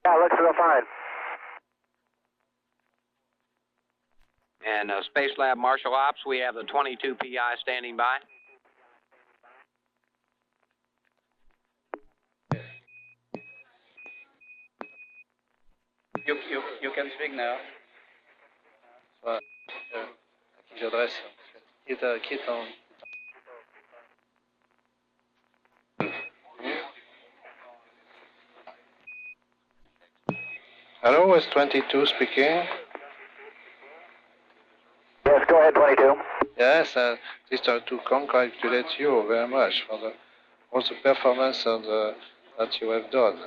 Yeah, it looks real fine. And Space Lab Marshal Ops, we have the 22 PI standing by. You can speak now. J'adresse. Qui est en... Hello, is 22 speaking? Yes, go ahead, 22. Yes, just to congratulate you very much for all the performance that you have done.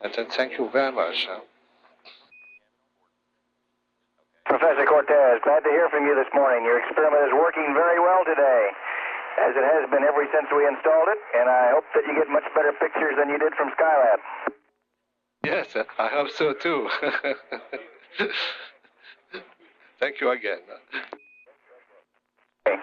And thank you very much. Professor Cortez, glad to hear from you this morning. Your experiment is working very well today, as it has been ever since we installed it, and I hope that you get much better pictures than you did from Skylab. Yes, I hope so too. Thank you again. Okay.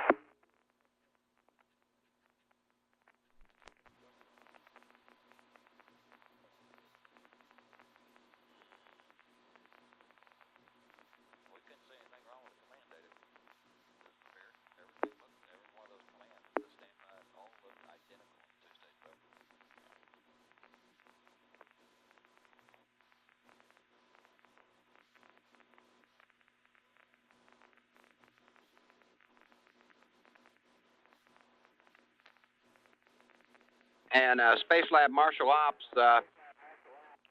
And Space Lab Marshal Ops,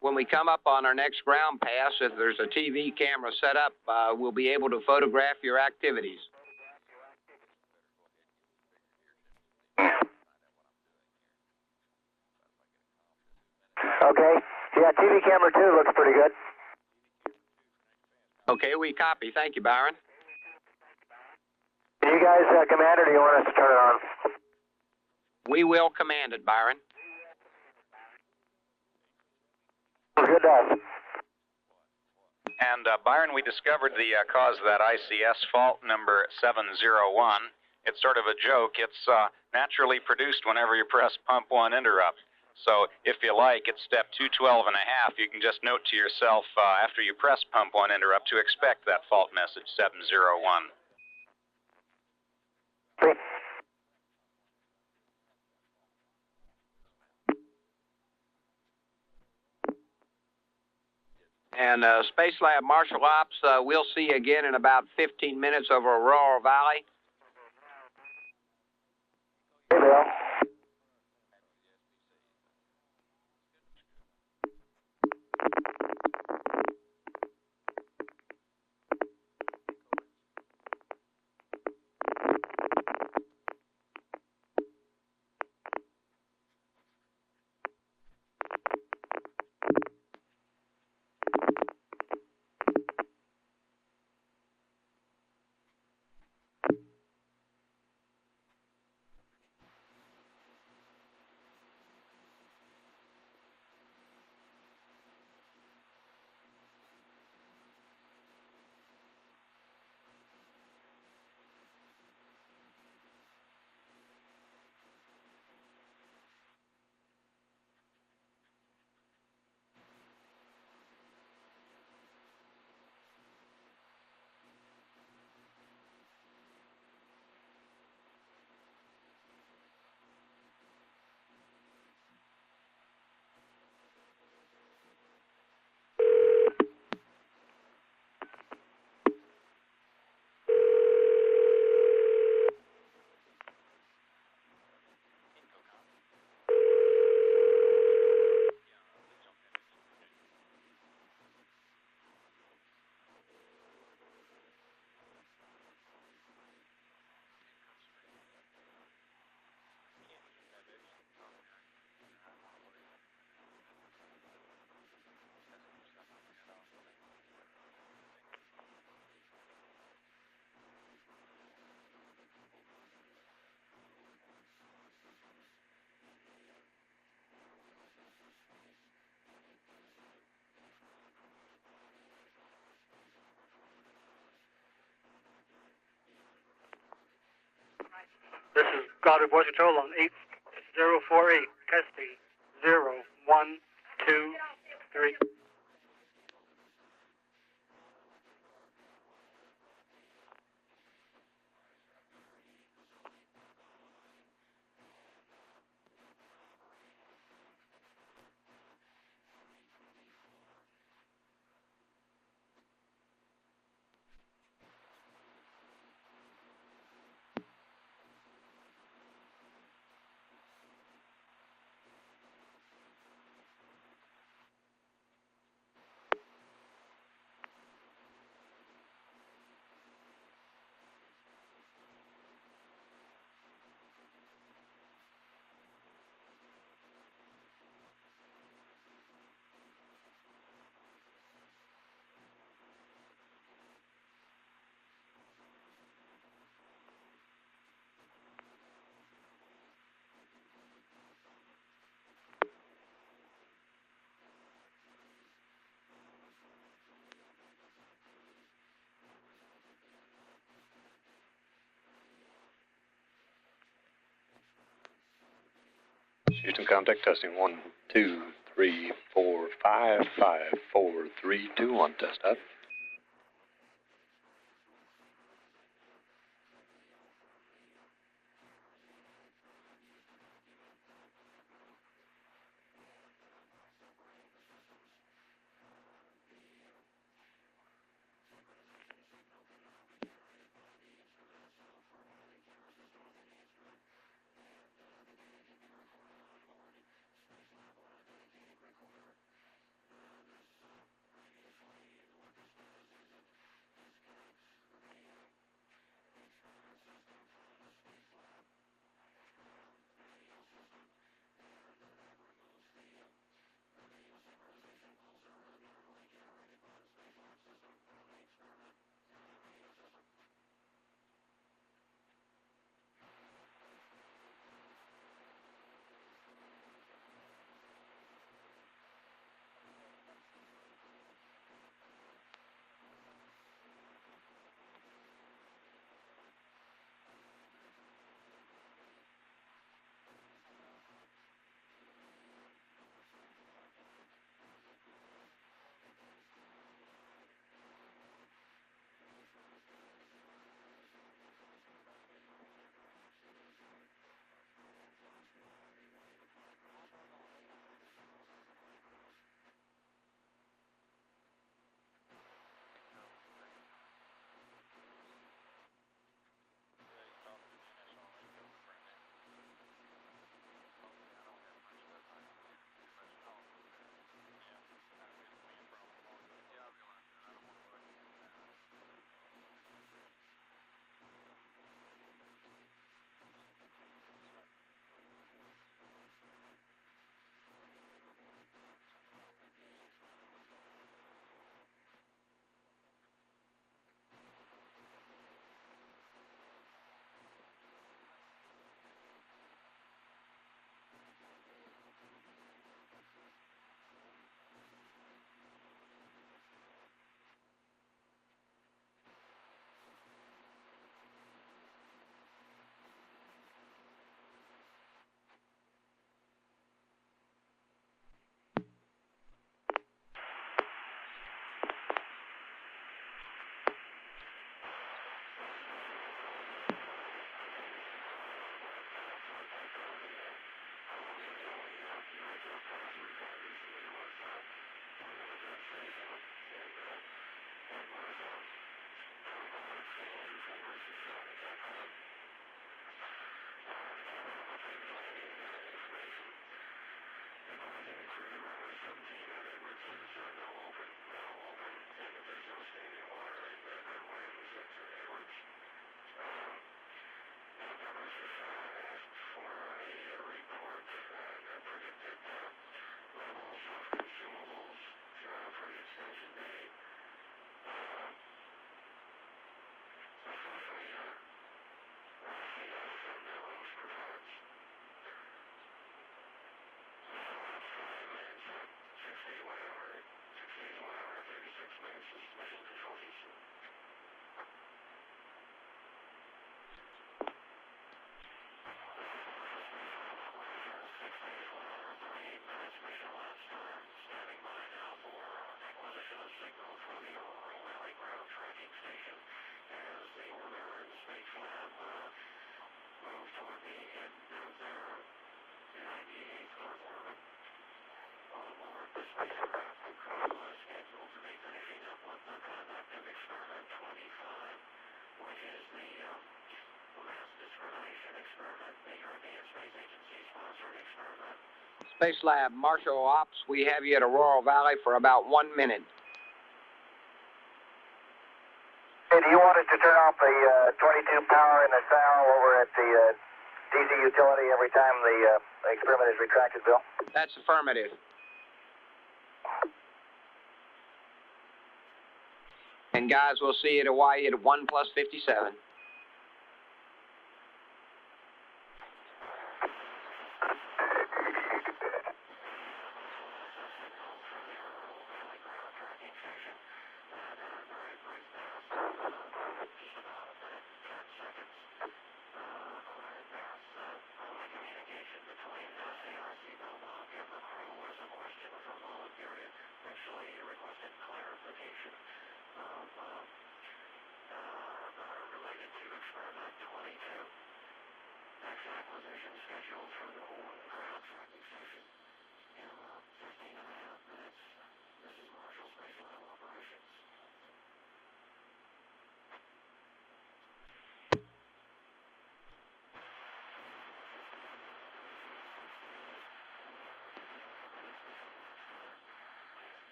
when we come up on our next ground pass, if there's a TV camera set up, we'll be able to photograph your activities. Okay. Yeah, TV camera 2 looks pretty good. Okay, we copy. Thank you, Byron. Do you guys command, or do you want us to turn it on? We will command it, Byron. Good to us. And Byron, we discovered the cause of that ICS fault number 701. It's sort of a joke. It's naturally produced whenever you press pump 1 interrupt. So if you like, at step 212 and a half, you can just note to yourself after you press pump 1 interrupt to expect that fault message 701. Okay. And Space Lab Marshal Ops, we'll see you again in about 15 minutes over Aurora Valley. Hey, Bill. Goddard voice control on 8048. Testing 0, 1, 2, 3. Houston contact testing 1, 2, 3, 4, 5, 5, 4, 3, 2, 1. Test up. Space Lab, Marshall Ops, we have you at Aurora Valley for about 1 minute. Hey, do you want us to turn off the 22 power in the cell over at the DC utility every time the experiment is retracted, Bill? That's affirmative. And guys, we'll see you at Hawaii at 1 plus 57.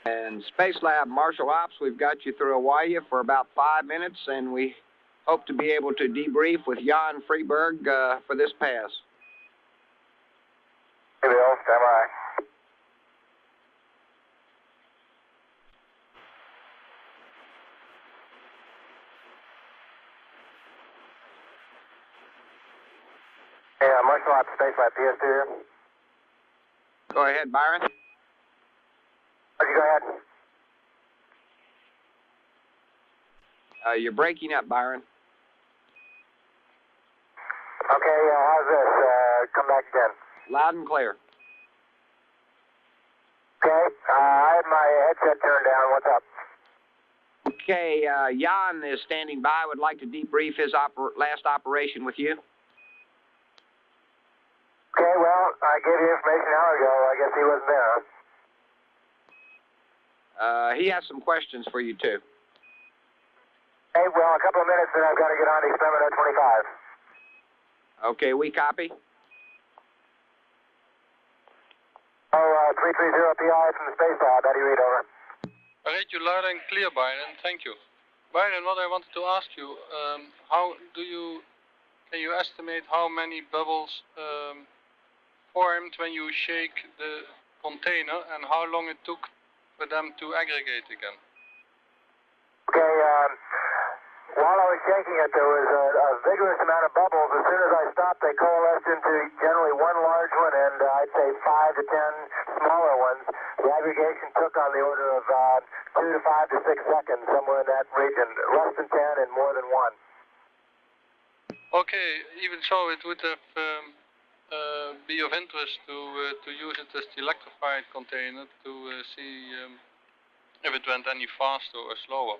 And Space Lab, Marshall Ops, we've got you through Hawaii for about 5 minutes, and we hope to be able to debrief with Jan Freeberg for this pass. Hey, Bill, stand by. Hey, Marshall Ops, Space Lab, PS2 here. Go ahead, Byron. Okay, go ahead. You're breaking up, Byron. Okay, how's this? Come back again. Loud and clear. Okay, I had my headset turned down. What's up? Okay, Jan is standing by. Would like to debrief his last operation with you. Okay, well, I gave you information an hour ago. I guess he wasn't there, huh? He has some questions for you, too. Hey, well, a couple of minutes and I've got to get on to experiment 25. Okay, we copy. Oh, 330 PI from the Space Lab. How do you read, over? I read you loud and clear, Byron. Thank you. Byron, what I wanted to ask you, can you estimate how many bubbles formed when you shake the container and how long it took for them to aggregate again? Okay, while I was shaking it, there was a vigorous amount of bubbles. As soon as I stopped, they coalesced into generally one large one and I'd say 5 to 10 smaller ones. The aggregation took on the order of 2 to 5 to 6 seconds, somewhere in that region. Less than 10 and more than 1. Okay, even so, it would have be of interest to use it as the electrified container to see if it went any faster or slower.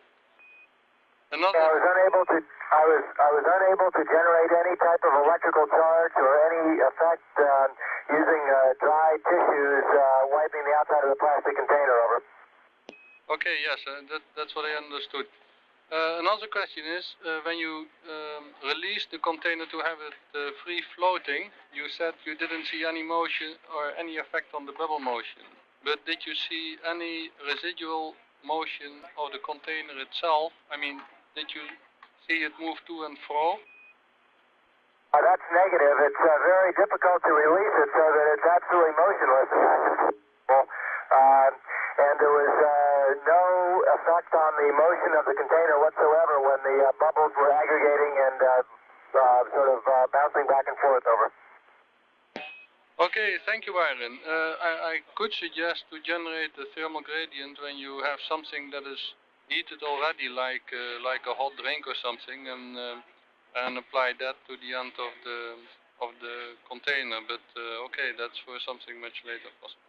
Another. I was unable to generate any type of electrical charge or any effect using dry tissues wiping the outside of the plastic container over. Okay, yes, that's what I understood. Another question is, when you released the container to have it free floating, you said you didn't see any motion or any effect on the bubble motion. But did you see any residual motion of the container itself? I mean, did you see it move to and fro? That's negative. It's very difficult to release it so that it's absolutely motionless. And there was no effect on the motion of the container whatsoever when the bubbles were aggregating and bouncing back and forth over. Okay, thank you, Byron. I could suggest to generate the thermal gradient when you have something that is heated already, like a hot drink or something, and apply that to the end of the container. But okay, that's for something much later possible.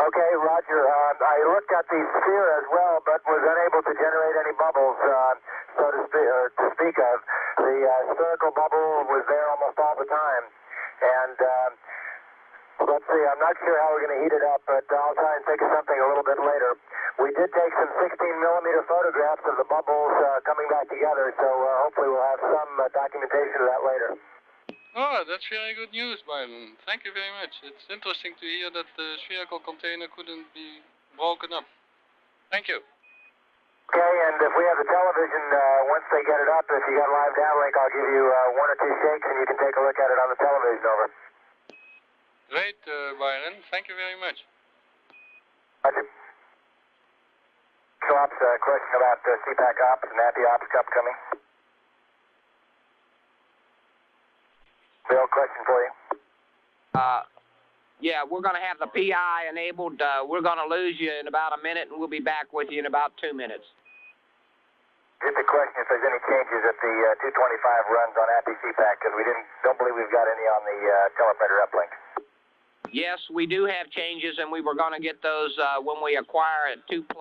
Okay, Roger. I looked at the sphere as well, but was unable to generate any bubbles, to speak of. The spherical bubble was there almost all the time. And let's see, I'm not sure how we're going to heat it up, but I'll try and think of something a little bit later. We did take some 16mm photographs of the bubbles coming back together, so hopefully we'll have some documentation of that later. Oh, that's very good news, Byron. Thank you very much. It's interesting to hear that the spherical container couldn't be broken up. Thank you. Okay, and if we have the television, once they get it up, if you got live downlink, I'll give you one or two shakes and you can take a look at it on the television, over. Great, Byron. Thank you very much. Roger. Ops, question about CPAC ops and NAPI ops upcoming. Bill, question for you. Yeah, we're going to have the PI enabled. We're going to lose you in about a minute, and we'll be back with you in about 2 minutes. Just a question if there's any changes if the 225 runs on API CPAC, because we don't believe we've got any on the telepredator uplink. Yes, we do have changes, and we were going to get those when we acquire at 2+5. Okay.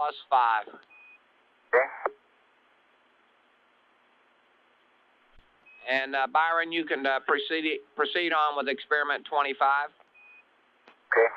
And Byron, you can proceed on with experiment 25. Okay.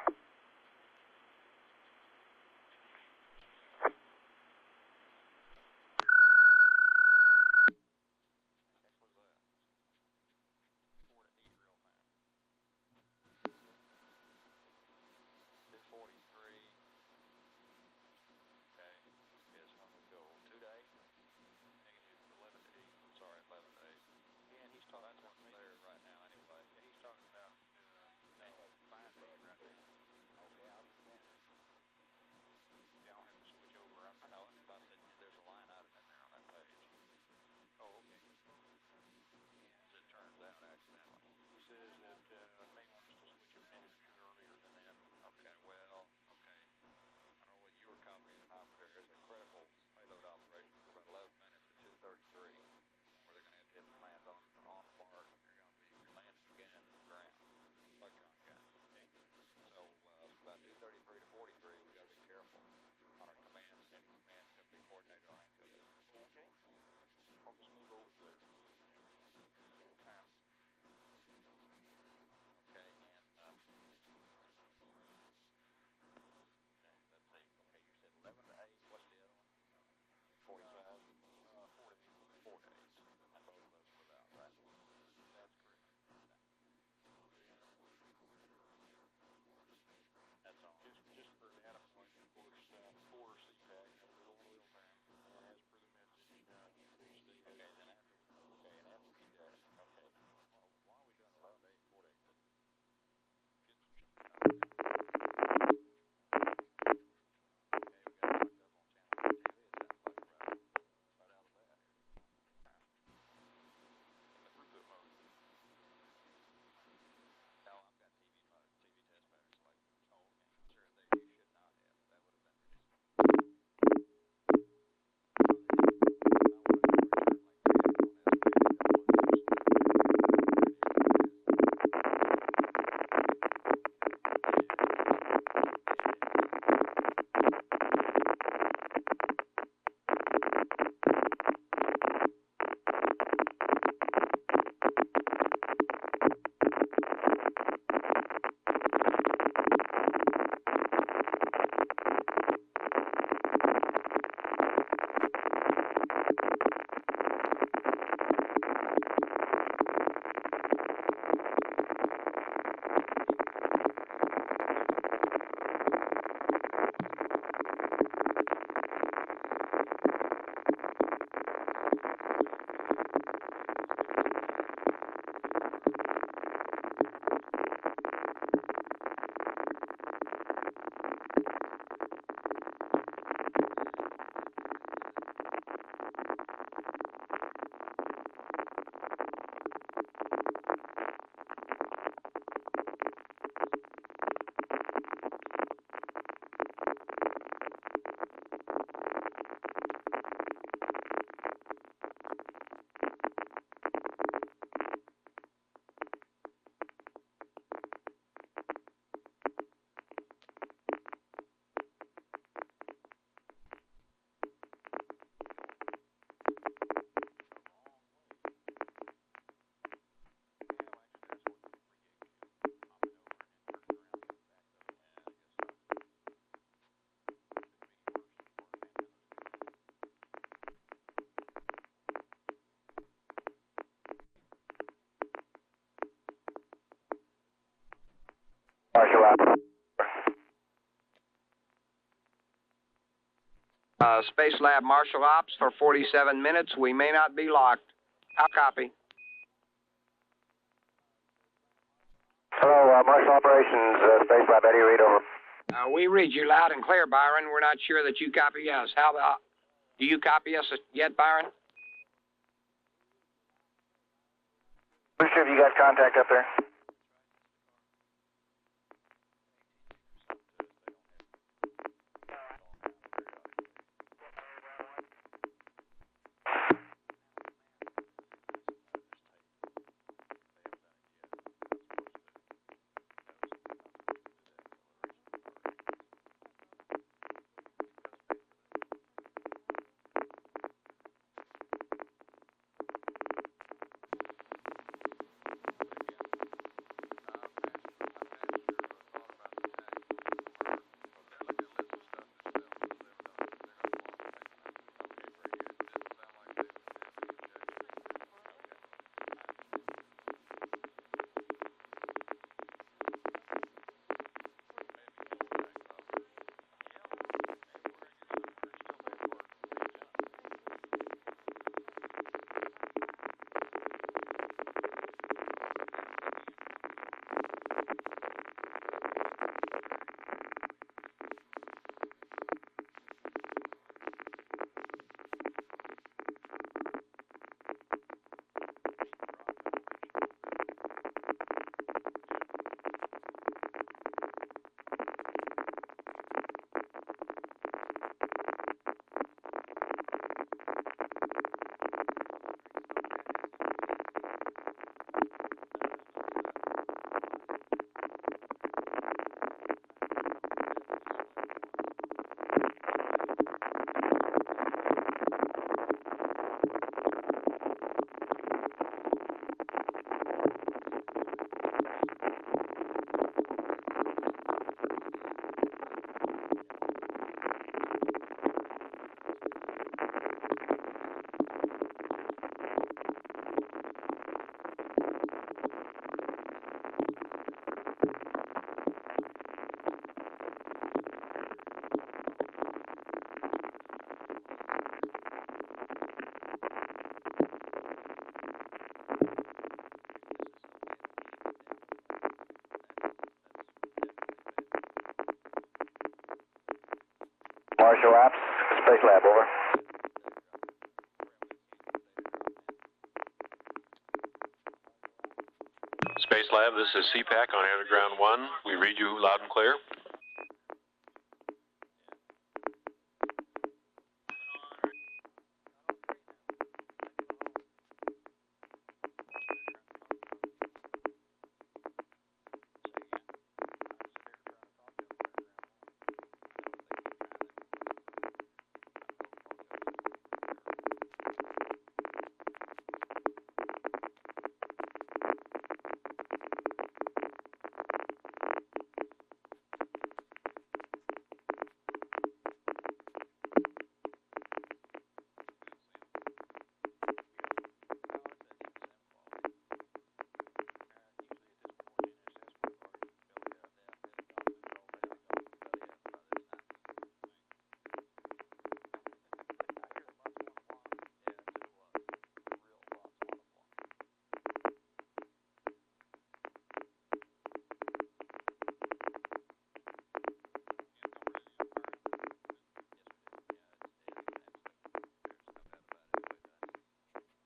Space Lab Marshal Ops for 47 minutes. We may not be locked. How copy? Hello, Marshal Operations, Space Lab, Eddie, read over. We read you loud and clear, Byron. We're not sure that you copy us. How about, do you copy us yet, Byron? Who's sure you got contact up there? Marshal Ops, Space Lab, over. Space Lab, this is CPAC on Underground 1. We read you loud and clear.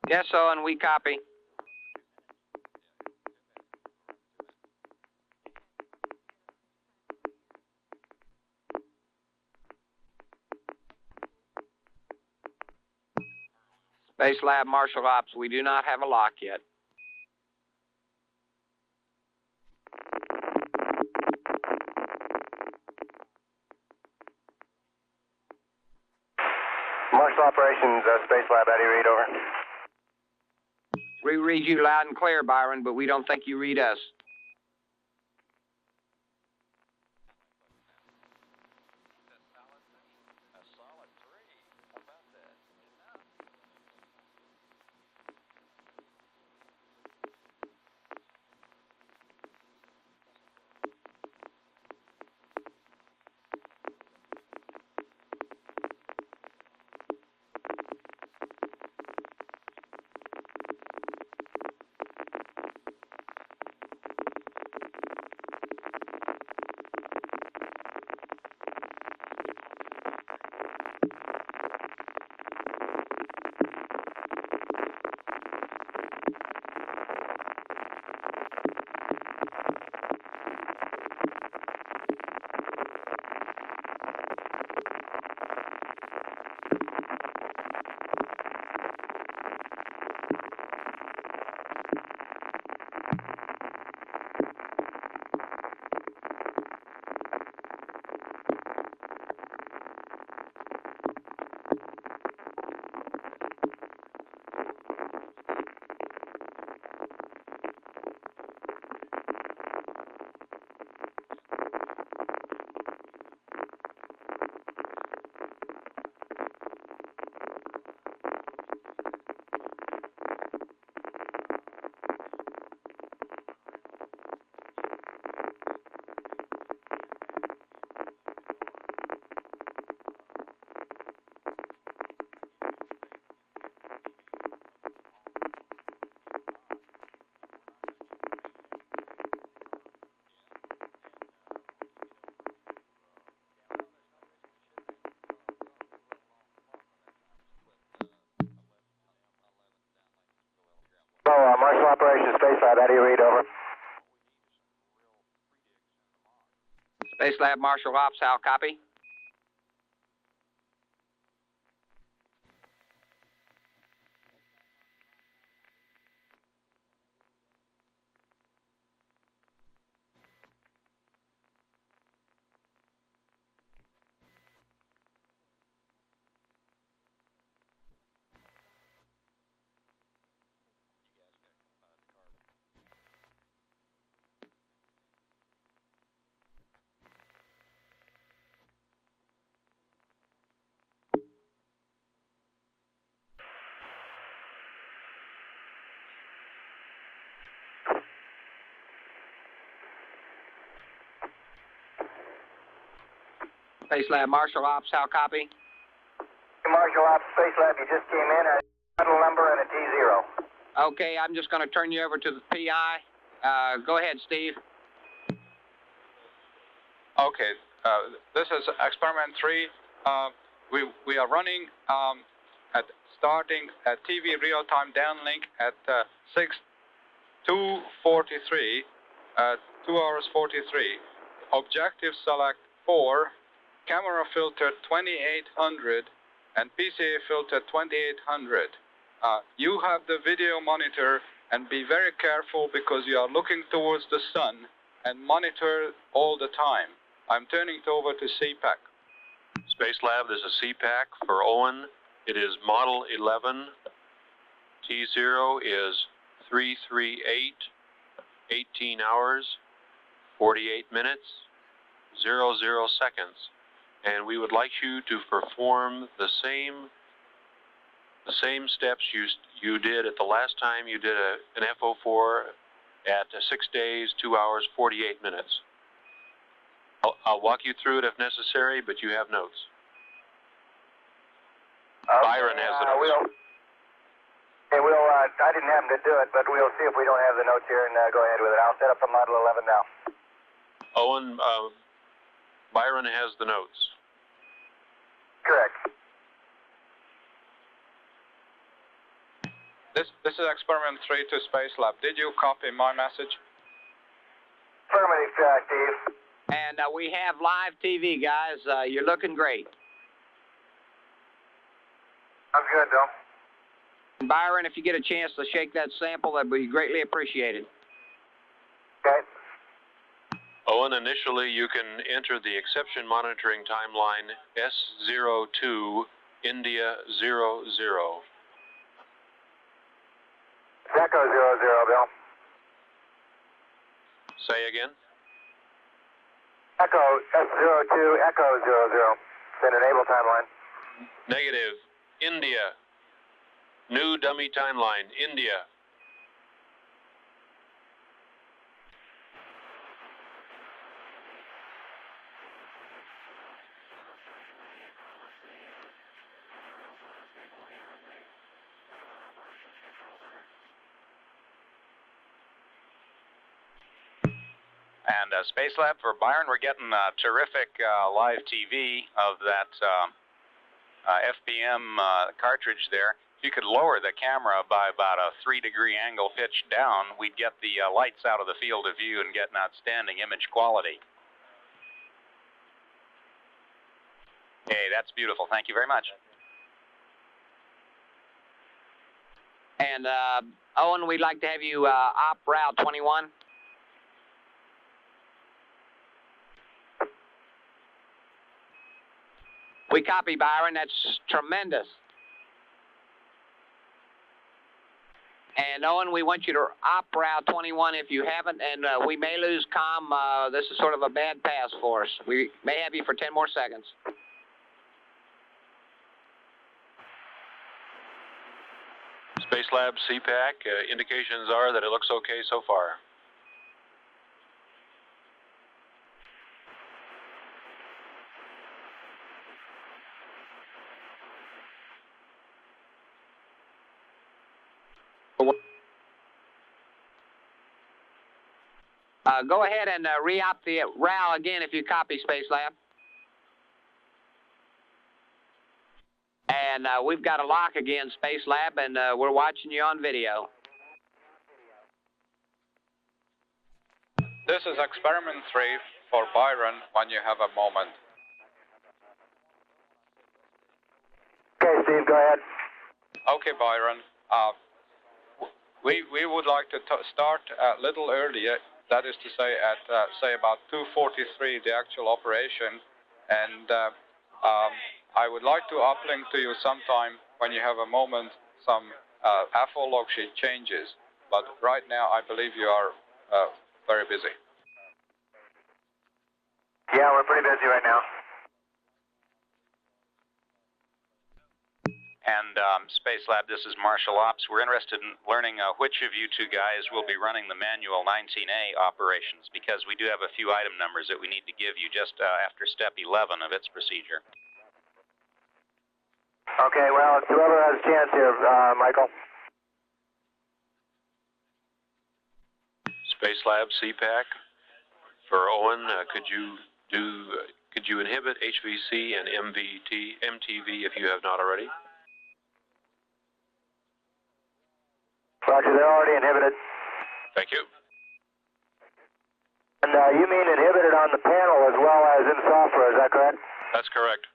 Yes, so, and we copy. Space Lab Marshal Ops, we do not have a lock yet. Marshal Operations, Space Lab, Eddie, read over. We read you loud and clear, Byron, but we don't think you read us. Space Lab Marshal Ops, how copy? Space Lab Marshal Ops, how copy? Marshal Ops, Space Lab, you just came in, a shuttle number and a T0. Okay, I'm just going to turn you over to the PI. Go ahead, Steve. Okay, this is experiment 3. We are running starting a TV real-time downlink at 2:43, 2 hours 43. Objective select 4, camera filter 2800, and PCA filter 2800. You have the video monitor, and be very careful because you are looking towards the sun, and monitor all the time. I'm turning it over to CPAC. Space Lab, this is CPAC for Owen. It is model 11. T0 is 338, 18 hours, 48 minutes, 00 seconds. And we would like you to perform the same steps you did at the last time you did an FO4 at 6 days, 2 hours, 48 minutes. I'll walk you through it if necessary, but you have notes. Byron has the notes. I didn't happen to do it, but we'll see if we don't have the notes here and go ahead with it. I'll set up the model 11 now. Owen, Byron has the notes. Correct. This is experiment 3 to Space Lab. Did you copy my message? Affirmative, Steve. And we have live TV, guys. You're looking great. Sounds good, Bill. Byron, if you get a chance to shake that sample, that'd be greatly appreciated. Okay. Owen, initially you can enter the exception monitoring timeline S02 India 00. Echo 00, Bill. Say again? Echo S02, Echo 00. Then enable timeline. Negative. India. New dummy timeline. India. And Space Lab for Byron, we're getting terrific live TV of that FPM cartridge there. If you could lower the camera by about a 3-degree angle pitch down, we'd get the lights out of the field of view and get an outstanding image quality. Okay, that's beautiful. Thank you very much. And Owen, we'd like to have you op route 21. We copy, Byron. That's tremendous. And Owen, we want you to op route 21 if you haven't, and we may lose comm. This is sort of a bad pass for us. We may have you for 10 more seconds. Space Lab CPAC, indications are that it looks okay so far. Go ahead and re-op the RAL again if you copy, Space Lab. And we've got a lock again, Space Lab, and we're watching you on video. This is experiment 3 for Byron when you have a moment. Okay, Steve, go ahead. Okay, Byron. We would like to start a little earlier. That is to say, at say about 2:43, the actual operation, and I would like to uplink to you sometime when you have a moment some AFO log sheet changes. But right now, I believe you are very busy. Yeah, we're pretty busy right now. And Space Lab, this is Marshall Ops. We're interested in learning which of you two guys will be running the manual 19A operations, because we do have a few item numbers that we need to give you just after step 11 of its procedure. Okay, well, it's whoever has a chance here, Michael. Space Lab, CPAC. For Owen, could you inhibit HVC and MTV if you have not already? Roger, they're already inhibited. Thank you. And you mean inhibited on the panel as well as in software, is that correct? That's correct.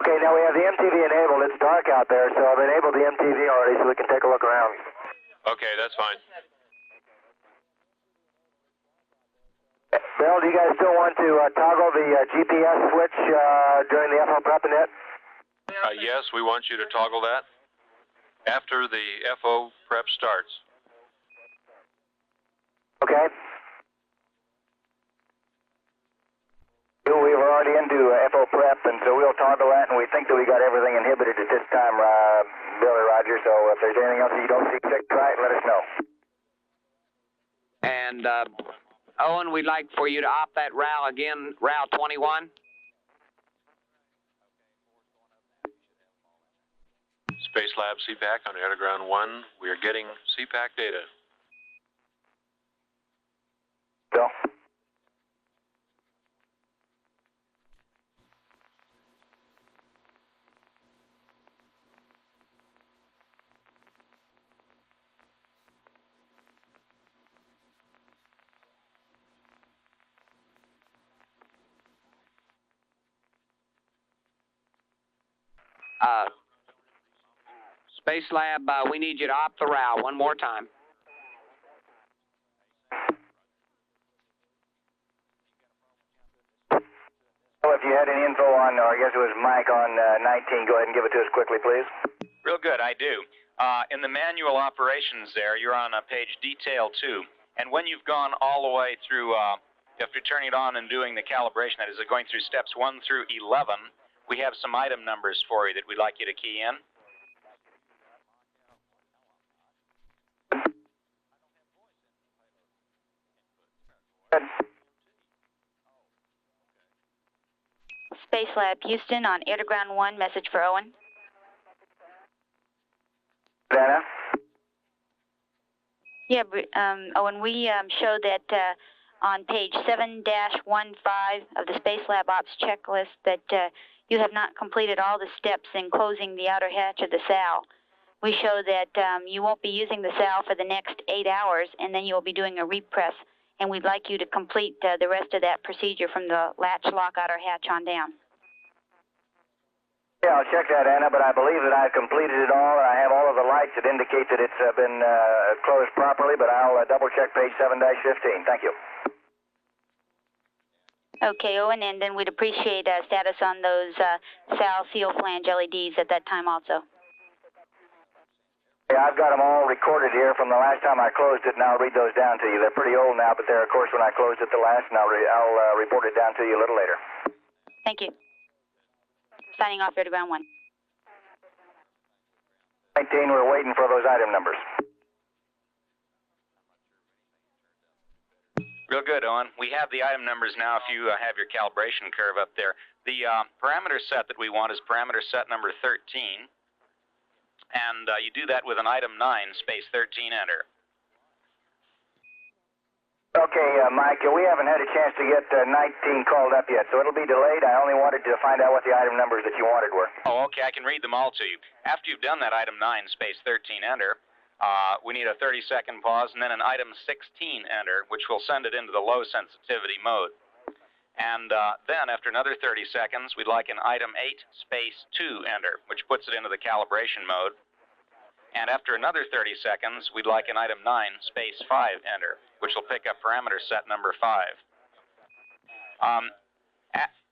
Okay, now we have the MTV enabled. It's dark out there, so I've enabled the MTV already so we can take a look around. Okay, that's fine. Bill, do you guys still want to toggle the GPS switch during the FO prep and net? Yes, we want you to toggle that after the FO prep starts. Okay. We were already into FO prep, and so we'll toggle that, and we think that we got everything inhibited at this time, Billy, Roger, so if there's anything else that you don't see fit right, let us know. And Owen, we'd like for you to opt that RAL again, RAL 21. Space Lab CPAC on Air to Ground 1. We are getting CPAC data. Bill? Space Lab, we need you to opt the RAL one more time. Well, if you had any info on, or I guess it was Mike on 19, go ahead and give it to us quickly, please. Real good, I do. In the manual operations there, you're on page detail 2. And when you've gone all the way through, after turning it on and doing the calibration, that is going through steps 1 through 11, we have some item numbers for you that we'd like you to key in. Space Lab Houston on Air to Ground 1, message for Owen. Dana? Yeah, Owen, we showed that on page 7-15 of the Space Lab Ops checklist that you have not completed all the steps in closing the outer hatch of the SAL. We show that you won't be using the SAL for the next 8 hours, and then you'll be doing a repress, and we'd like you to complete the rest of that procedure from the latch lock outer hatch on down. Yeah, I'll check that, Anna, but I believe that I've completed it all, and I have all of the lights that indicate that it's been closed properly, but I'll double-check page 7-15. Thank you. Okay, Owen, and then we'd appreciate status on those SAL seal flange LEDs at that time also. Yeah, I've got them all recorded here from the last time I closed it, and I'll read those down to you. They're pretty old now, but they're, of course, when I closed it the last, and I'll report it down to you a little later. Thank you. Signing off, Air to Ground 1. 19, we're waiting for those item numbers. Real good, Owen. We have the item numbers now if you have your calibration curve up there. The parameter set that we want is parameter set number 13. And you do that with an item 9, space 13, enter. Okay, Mike, we haven't had a chance to get 19 called up yet, so it'll be delayed. I only wanted to find out what the item numbers that you wanted were. Oh, okay, I can read them all to you. After you've done that item 9, space 13, enter, We need a 30-second pause, and then an item 16 enter, which will send it into the low sensitivity mode. And then, after another 30 seconds, we'd like an item 8 space 2 enter, which puts it into the calibration mode. And after another 30 seconds, we'd like an item 9 space 5 enter, which will pick up parameter set number 5.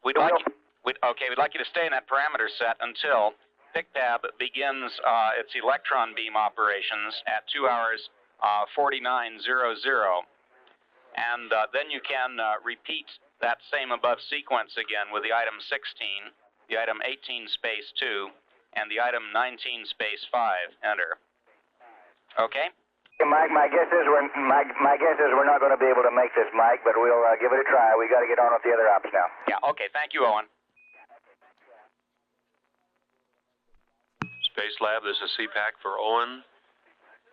We'd like you to stay in that parameter set until PICTAB begins its electron beam operations at 2 hours 49:00, and then you can repeat that same above sequence again with the item 16, the item 18 space 2, and the item 19 space 5 enter. Okay? Mike, my guess is we're not going to be able to make this, Mike, but we'll give it a try. We got to get on with the other ops now. Yeah. Okay. Thank you, Owen. Space Lab, this is CPAC for Owen.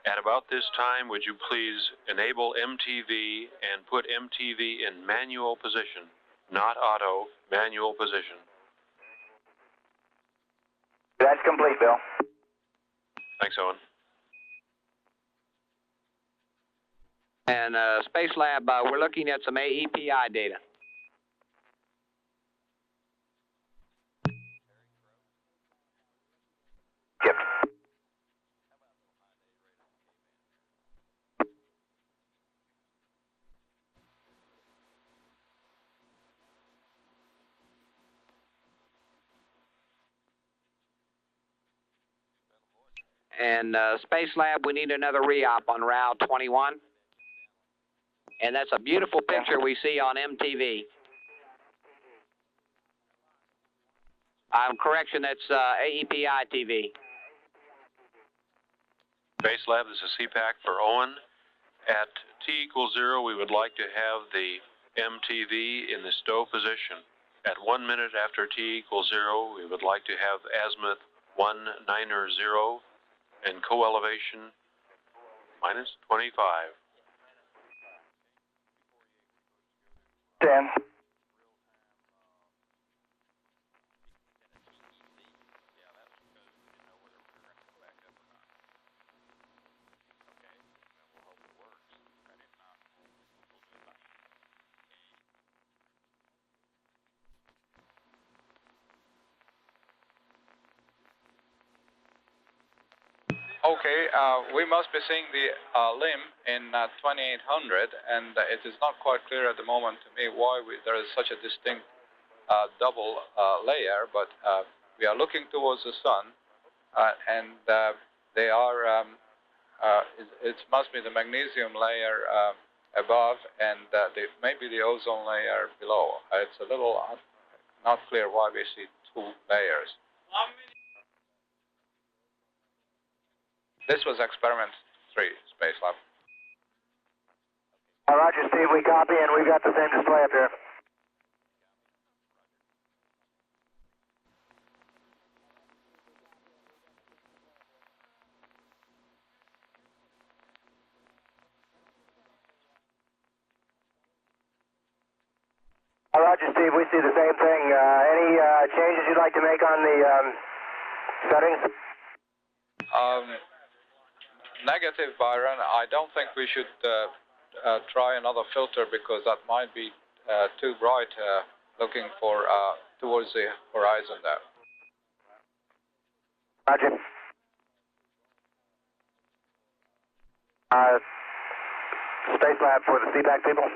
At about this time, would you please enable MTV and put MTV in manual position, not auto, manual position. That's complete, Bill. Thanks, Owen. And Space Lab, we're looking at some AEPI data. Yep. And Space Lab, we need another re-op on Route 21. And that's a beautiful picture we see on MTV. Correction, that's AEPI TV. Space Lab, this is CPAC for Owen. At T equals 0, we would like to have the MTV in the stow position. At 1 minute after T equals 0, we would like to have azimuth 190 and co-elevation minus 25. 10. Okay, we must be seeing the limb in 2800, and it is not quite clear at the moment to me why there is such a distinct double layer, but we are looking towards the sun, and they are, it must be the magnesium layer above, and maybe the ozone layer below. It's a little not clear why we see two layers. This was experiment 3, Space Lab. Roger, Steve, we copy, and we've got the same display up here. Roger, Steve, we see the same thing. Any changes you'd like to make on the settings? Negative, Byron. I don't think we should try another filter because that might be too bright looking for towards the horizon there. Roger. Space Lab for the CPAC people.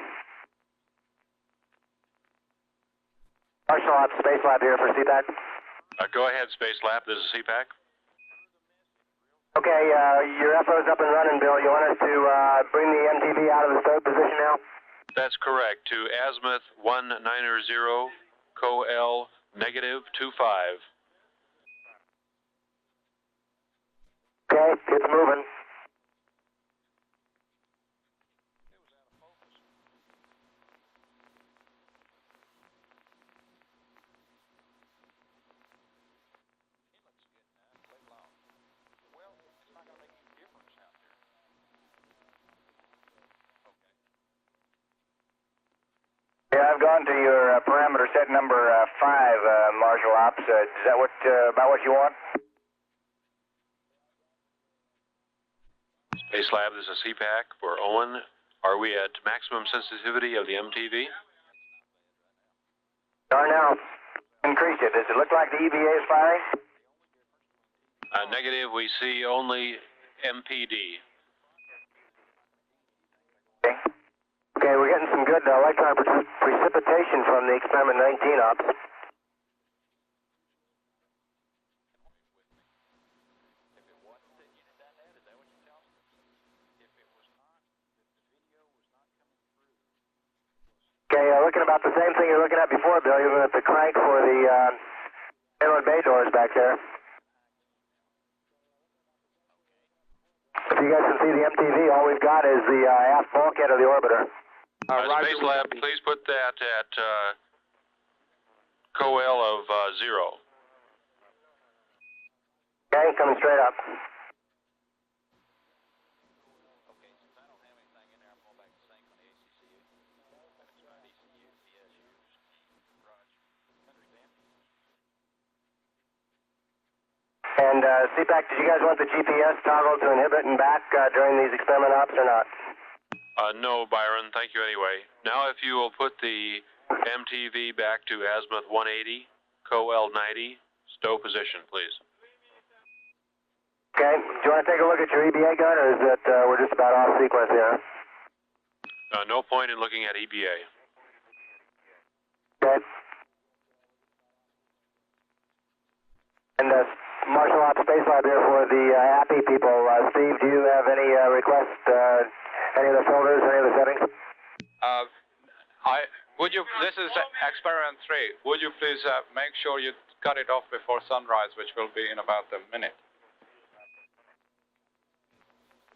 Marshall Ops, Space Lab here for CPAC. Go ahead, Space Lab. This is CPAC. Okay, your FO's up and running, Bill. You want us to bring the MTV out of the stow position now? That's correct. To azimuth 190, co-L negative 25. Okay, it's moving. Yeah, I've gone to your parameter set number 5, Marshal Ops. Is that about what you want? Space Lab, this is CPAC for Owen. Are we at maximum sensitivity of the MTV? Are now. Increased it. Does it look like the EVA is firing? Negative, we see only MPD. Okay, we're getting some good electron precipitation from the experiment 19 ops. Okay, looking about the same thing you're looking at before, Bill, even at the crank for the inlet bay doors back there. If you guys can see the MTV, all we've got is the aft bulkhead of the orbiter. Space Lab, please put that at COL of 0. Okay, coming straight up. And CPAC, did you guys want the GPS toggle to inhibit and back during these experiment ops or not? No, Byron, thank you anyway. Now if you will put the MTV back to azimuth 180, COL 90, stow position, please. Okay, do you want to take a look at your EBA gun, or is it we're just about off sequence here? No point in looking at EBA. Okay. And Marshall Ops Space Lab here for the API people. Steve, do you have any requests, any of the filters, any of the settings? This is experiment 3. Would you please make sure you cut it off before sunrise, which will be in about a minute?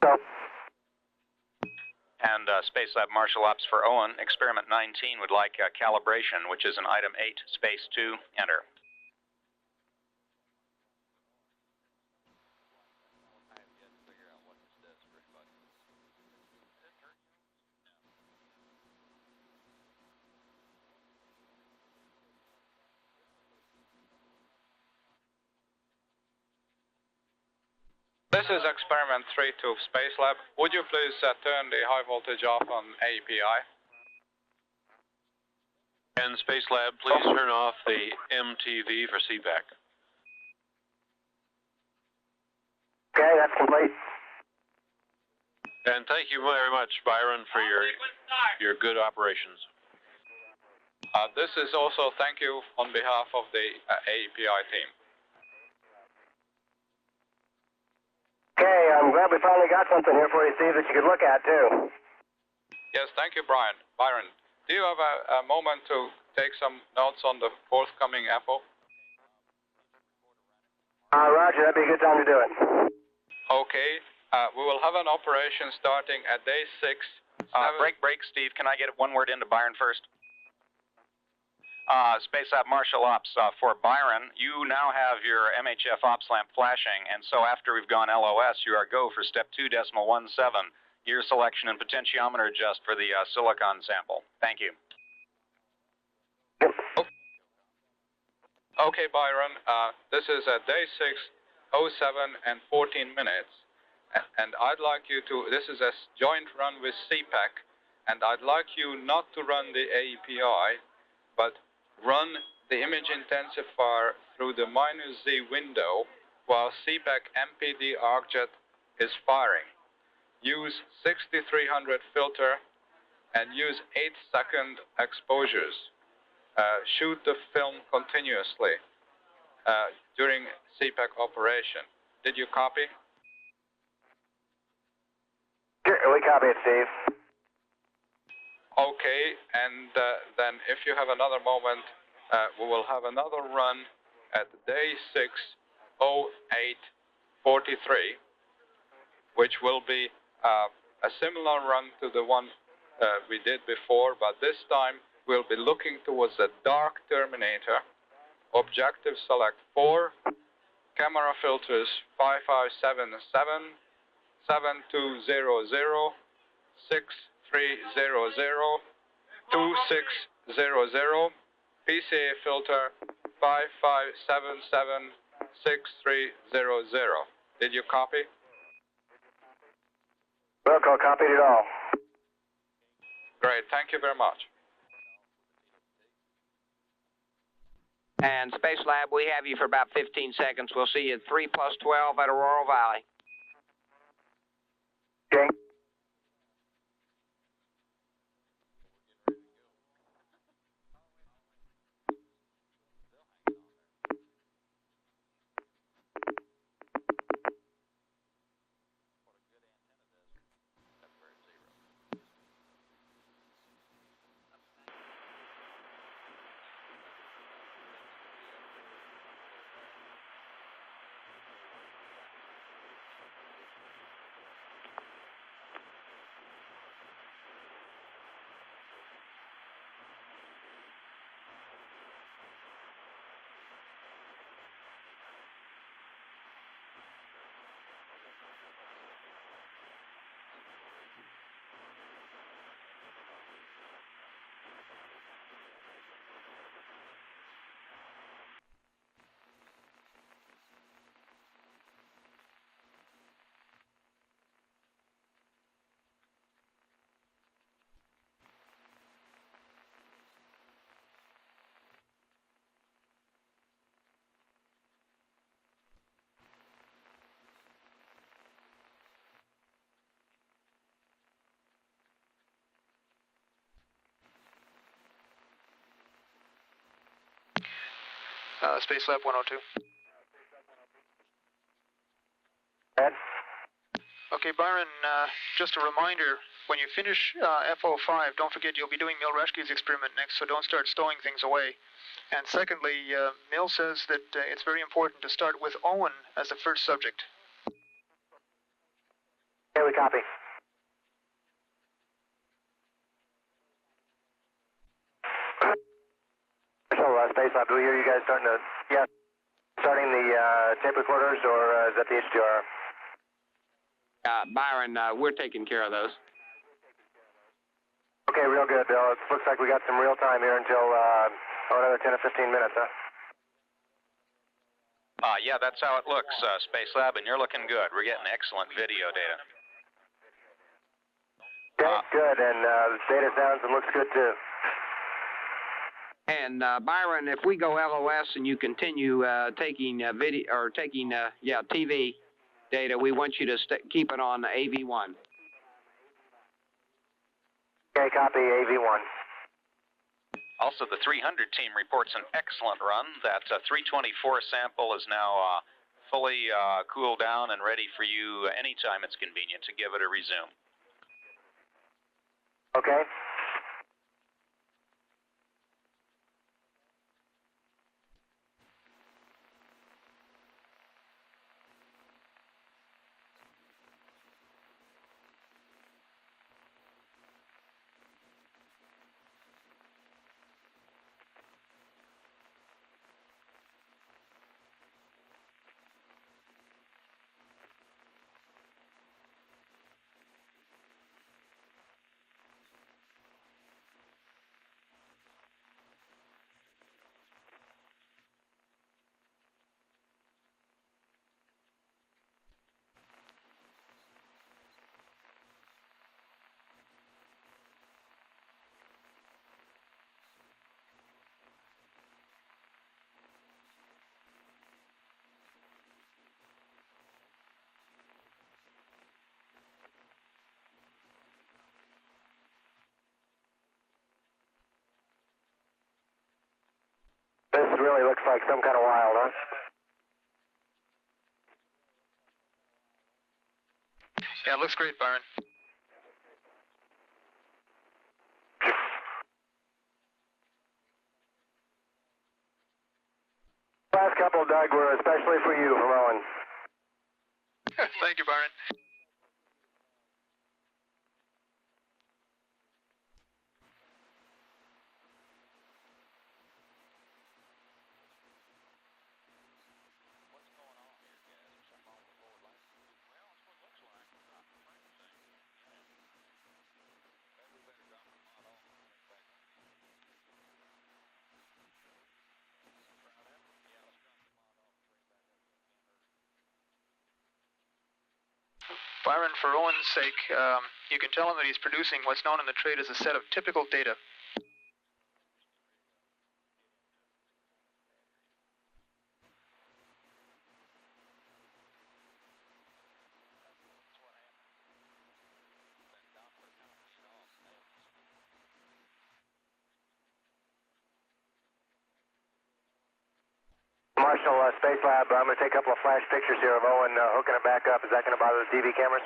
So. And Space Lab Marshall Ops for Owen, experiment 19 would like calibration, which is an item 8, space 2, enter. This is experiment 3 to Space Lab. Would you please turn the high voltage off on API? And Space Lab, please turn off the MTV for CPAC. Okay, that's complete. And thank you very much, Byron, for your good operations. This is also thank you on behalf of the API team. Okay, I'm glad we finally got something here for you, Steve, that you could look at, too. Yes, thank you, Byron. Do you have a moment to take some notes on the forthcoming EPO? Roger, that'd be a good time to do it. Okay, we will have an operation starting at day 6. Break, Steve. Can I get one word into Byron first? Space Lab Marshall Ops for Byron, you now have your MHF ops lamp flashing, and so after we've gone LOS, you are go for step 2.17, gear selection and potentiometer adjust for the silicon sample. Thank you. Okay, Byron, this is at day 6, 07 and 14 minutes, and I'd like you to, this is a joint run with CPAC, and I'd like you not to run the API, but run the image intensifier through the -Z window while CPAC MPD ArcJet is firing. Use 6300 filter and use 8-second exposures. Shoot the film continuously during CPAC operation. Did you copy? Sure, we copy it, Steve. Okay, and then if you have another moment, we will have another run at day 6, 08:43, which will be a similar run to the one we did before, but this time we'll be looking towards the dark terminator. Objective select 4, camera filters 5577, 7200, 6300, 2600, PCA filter 5577, 6300. Did you copy? Wilco, copied it all. Great, thank you very much. And Space Lab, we have you for about 15 seconds. We'll see you at 3+12 at Aurora Valley. Okay. Space Lab 102. Ed? Okay, Byron, just a reminder, when you finish FO5, don't forget you'll be doing Milreshke's experiment next, so don't start stowing things away. And secondly, Mill says that it's very important to start with Owen as the first subject. Okay, we copy. Space Lab, do we hear you guys starting the tape recorders, or is that the HDR? Byron, we're taking care of those. Okay, real good, Bill. It looks like we got some real time here until another 10 or 15 minutes, huh? Yeah, that's how it looks, Space Lab, and you're looking good. We're getting excellent video data. Okay, good, and the data sounds and looks good too. And Byron, if we go LOS and you continue taking video or taking TV data, we want you to keep it on AV1. Okay, copy AV1. Also, the 300 team reports an excellent run. That 324 sample is now fully cooled down and ready for you anytime it's convenient to give it a resume. Okay. This really looks like some kind of wild, huh? Yeah, it looks great, Byron. Last couple, Doug, were especially for you from Owen. Thank you, Byron. Byron, for Owen's sake, you can tell him that he's producing what's known in the trade as a set of typical data. Marshall, Space Lab, I'm going to take a couple of flash pictures here of Owen hooking it back up. Is that going to bother the DV cameras?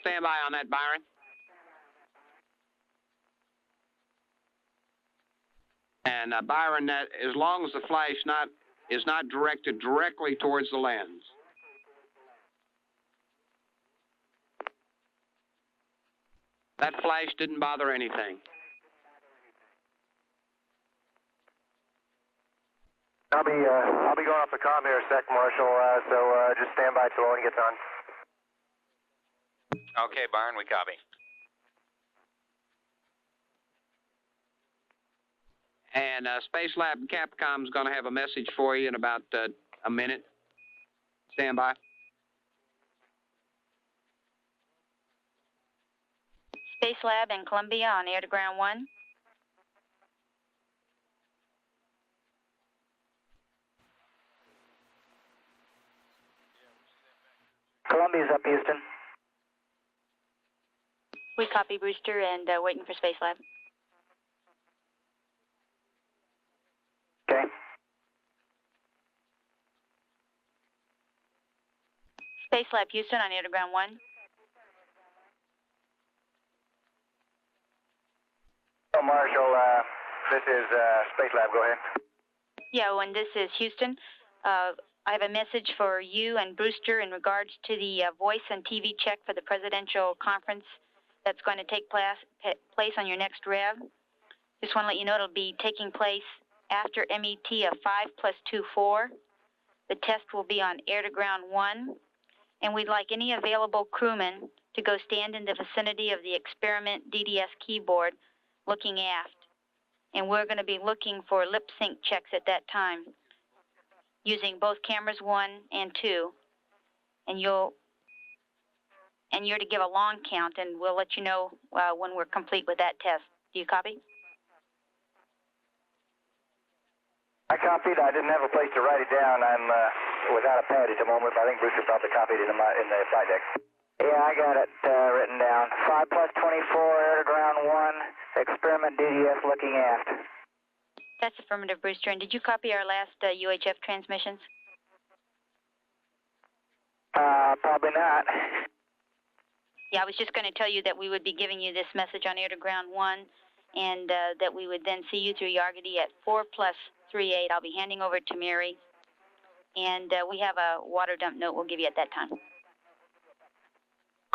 Stand by on that, Byron. And Byron, that as long as the flash is not directed directly towards the lens. That flash didn't bother anything. I'll be going off the comm here a sec, Marshall. So just stand by till Owen gets on. Okay, Byron, we copy. And Space Lab Capcom's going to have a message for you in about a minute. Stand by. Space Lab in Columbia on air to ground 1. Columbia's up, Houston. We copy, Brewster, and waiting for Space Lab. Okay. Space Lab Houston on air to ground 1. Oh, Marshall, this is Space Lab. Go ahead. Yeah, and this is Houston. I have a message for you and Brewster in regards to the voice and TV check for the presidential conference that's going to take place on your next rev. Just want to let you know it'll be taking place after MET of 5+2-4. The test will be on air to ground 1, and we'd like any available crewmen to go stand in the vicinity of the experiment DDS keyboard looking aft. And we're going to be looking for lip sync checks at that time, using both cameras 1 and 2, and you're to give a long count, and we'll let you know when we're complete with that test. Do you copy? I copied. I didn't have a place to write it down. I'm without a pad at the moment, but I think Brewster probably copied it in the flight deck. Yeah, I got it written down. 5+24, air to ground 1, experiment DDS looking aft. That's affirmative, Brewster. And did you copy our last UHF transmissions? Probably not. Yeah, I was just going to tell you that we would be giving you this message on air to ground 1, and that we would then see you through Yargady at 4+38. I'll be handing over to Mary, and we have a water dump note we'll give you at that time.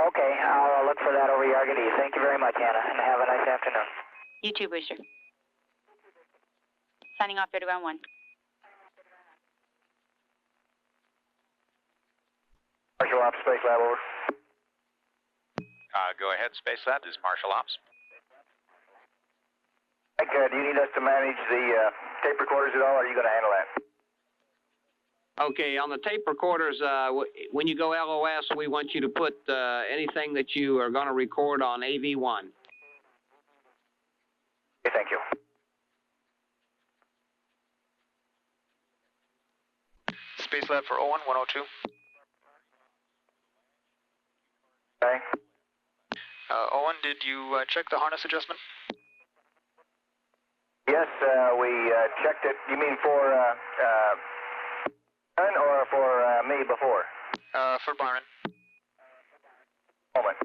Okay, I'll look for that over Yargady. Thank you very much, Anna, and have a nice afternoon. You too, Brewster. Signing off air to ground 1. Marshall Ops, Space Lab, over. Go ahead, Space Lab. This is Marshall Ops. Mike, do you need us to manage the tape recorders at all, or are you going to handle that? Okay, on the tape recorders, when you go LOS, we want you to put anything that you are going to record on AV1. Okay, thank you. Space Lab for Owen, 102. Okay. Owen, did you check the harness adjustment? Yes, we checked it. You mean for Byron or for me before? For Byron. Moment.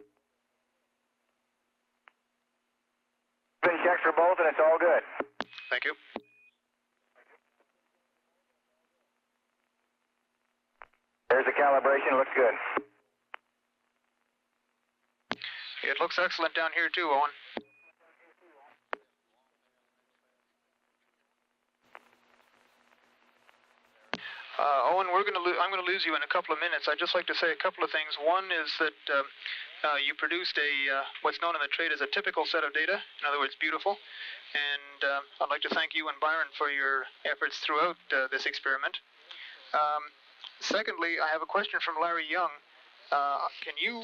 Been checked for both, and it's all good. Thank you. There's the calibration. Looks good. It looks excellent down here too, Owen. Owen, I'm going to lose you in a couple of minutes. I'd just like to say a couple of things. One is that you produced what's known in the trade as a typical set of data. In other words, beautiful. And I'd like to thank you and Byron for your efforts throughout this experiment. Secondly, I have a question from Larry Young. Can you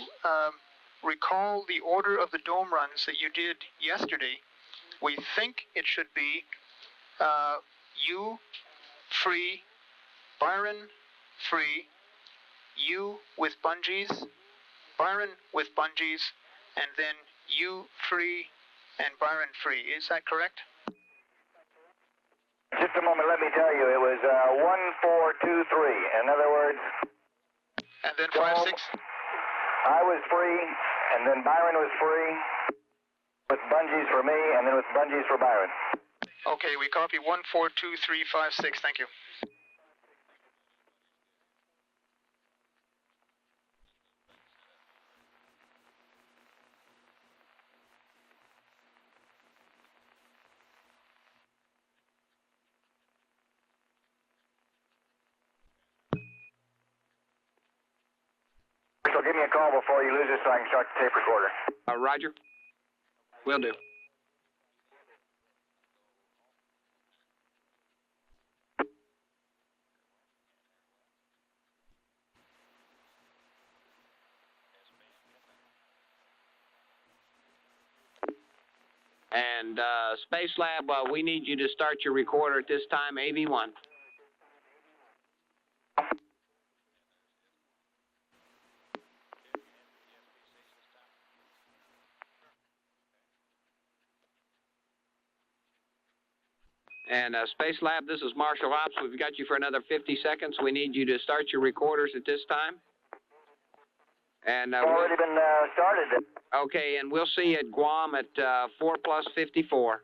recall the order of the dome runs that you did yesterday? We think it should be you, free, Byron, free, you with bungees, Byron with bungees, and then you, free, and Byron, free. Is that correct? Just a moment, let me tell you, it was 1, 4, 2, 3. In other words... And then 5, 6? I was free, and then Byron was free, with bungees for me, and then with bungees for Byron. Okay, we copy 1, 4, 2, 3, 5, 6. Thank you. So give me a call before you lose it so I can start the tape recorder. Roger. Will do. And Space Lab, we need you to start your recorder at this time, AV1. And Space Lab, this is Marshall Ops. We've got you for another 50 seconds. We need you to start your recorders at this time. And already been started. Okay, and we'll see you at Guam at 4+54.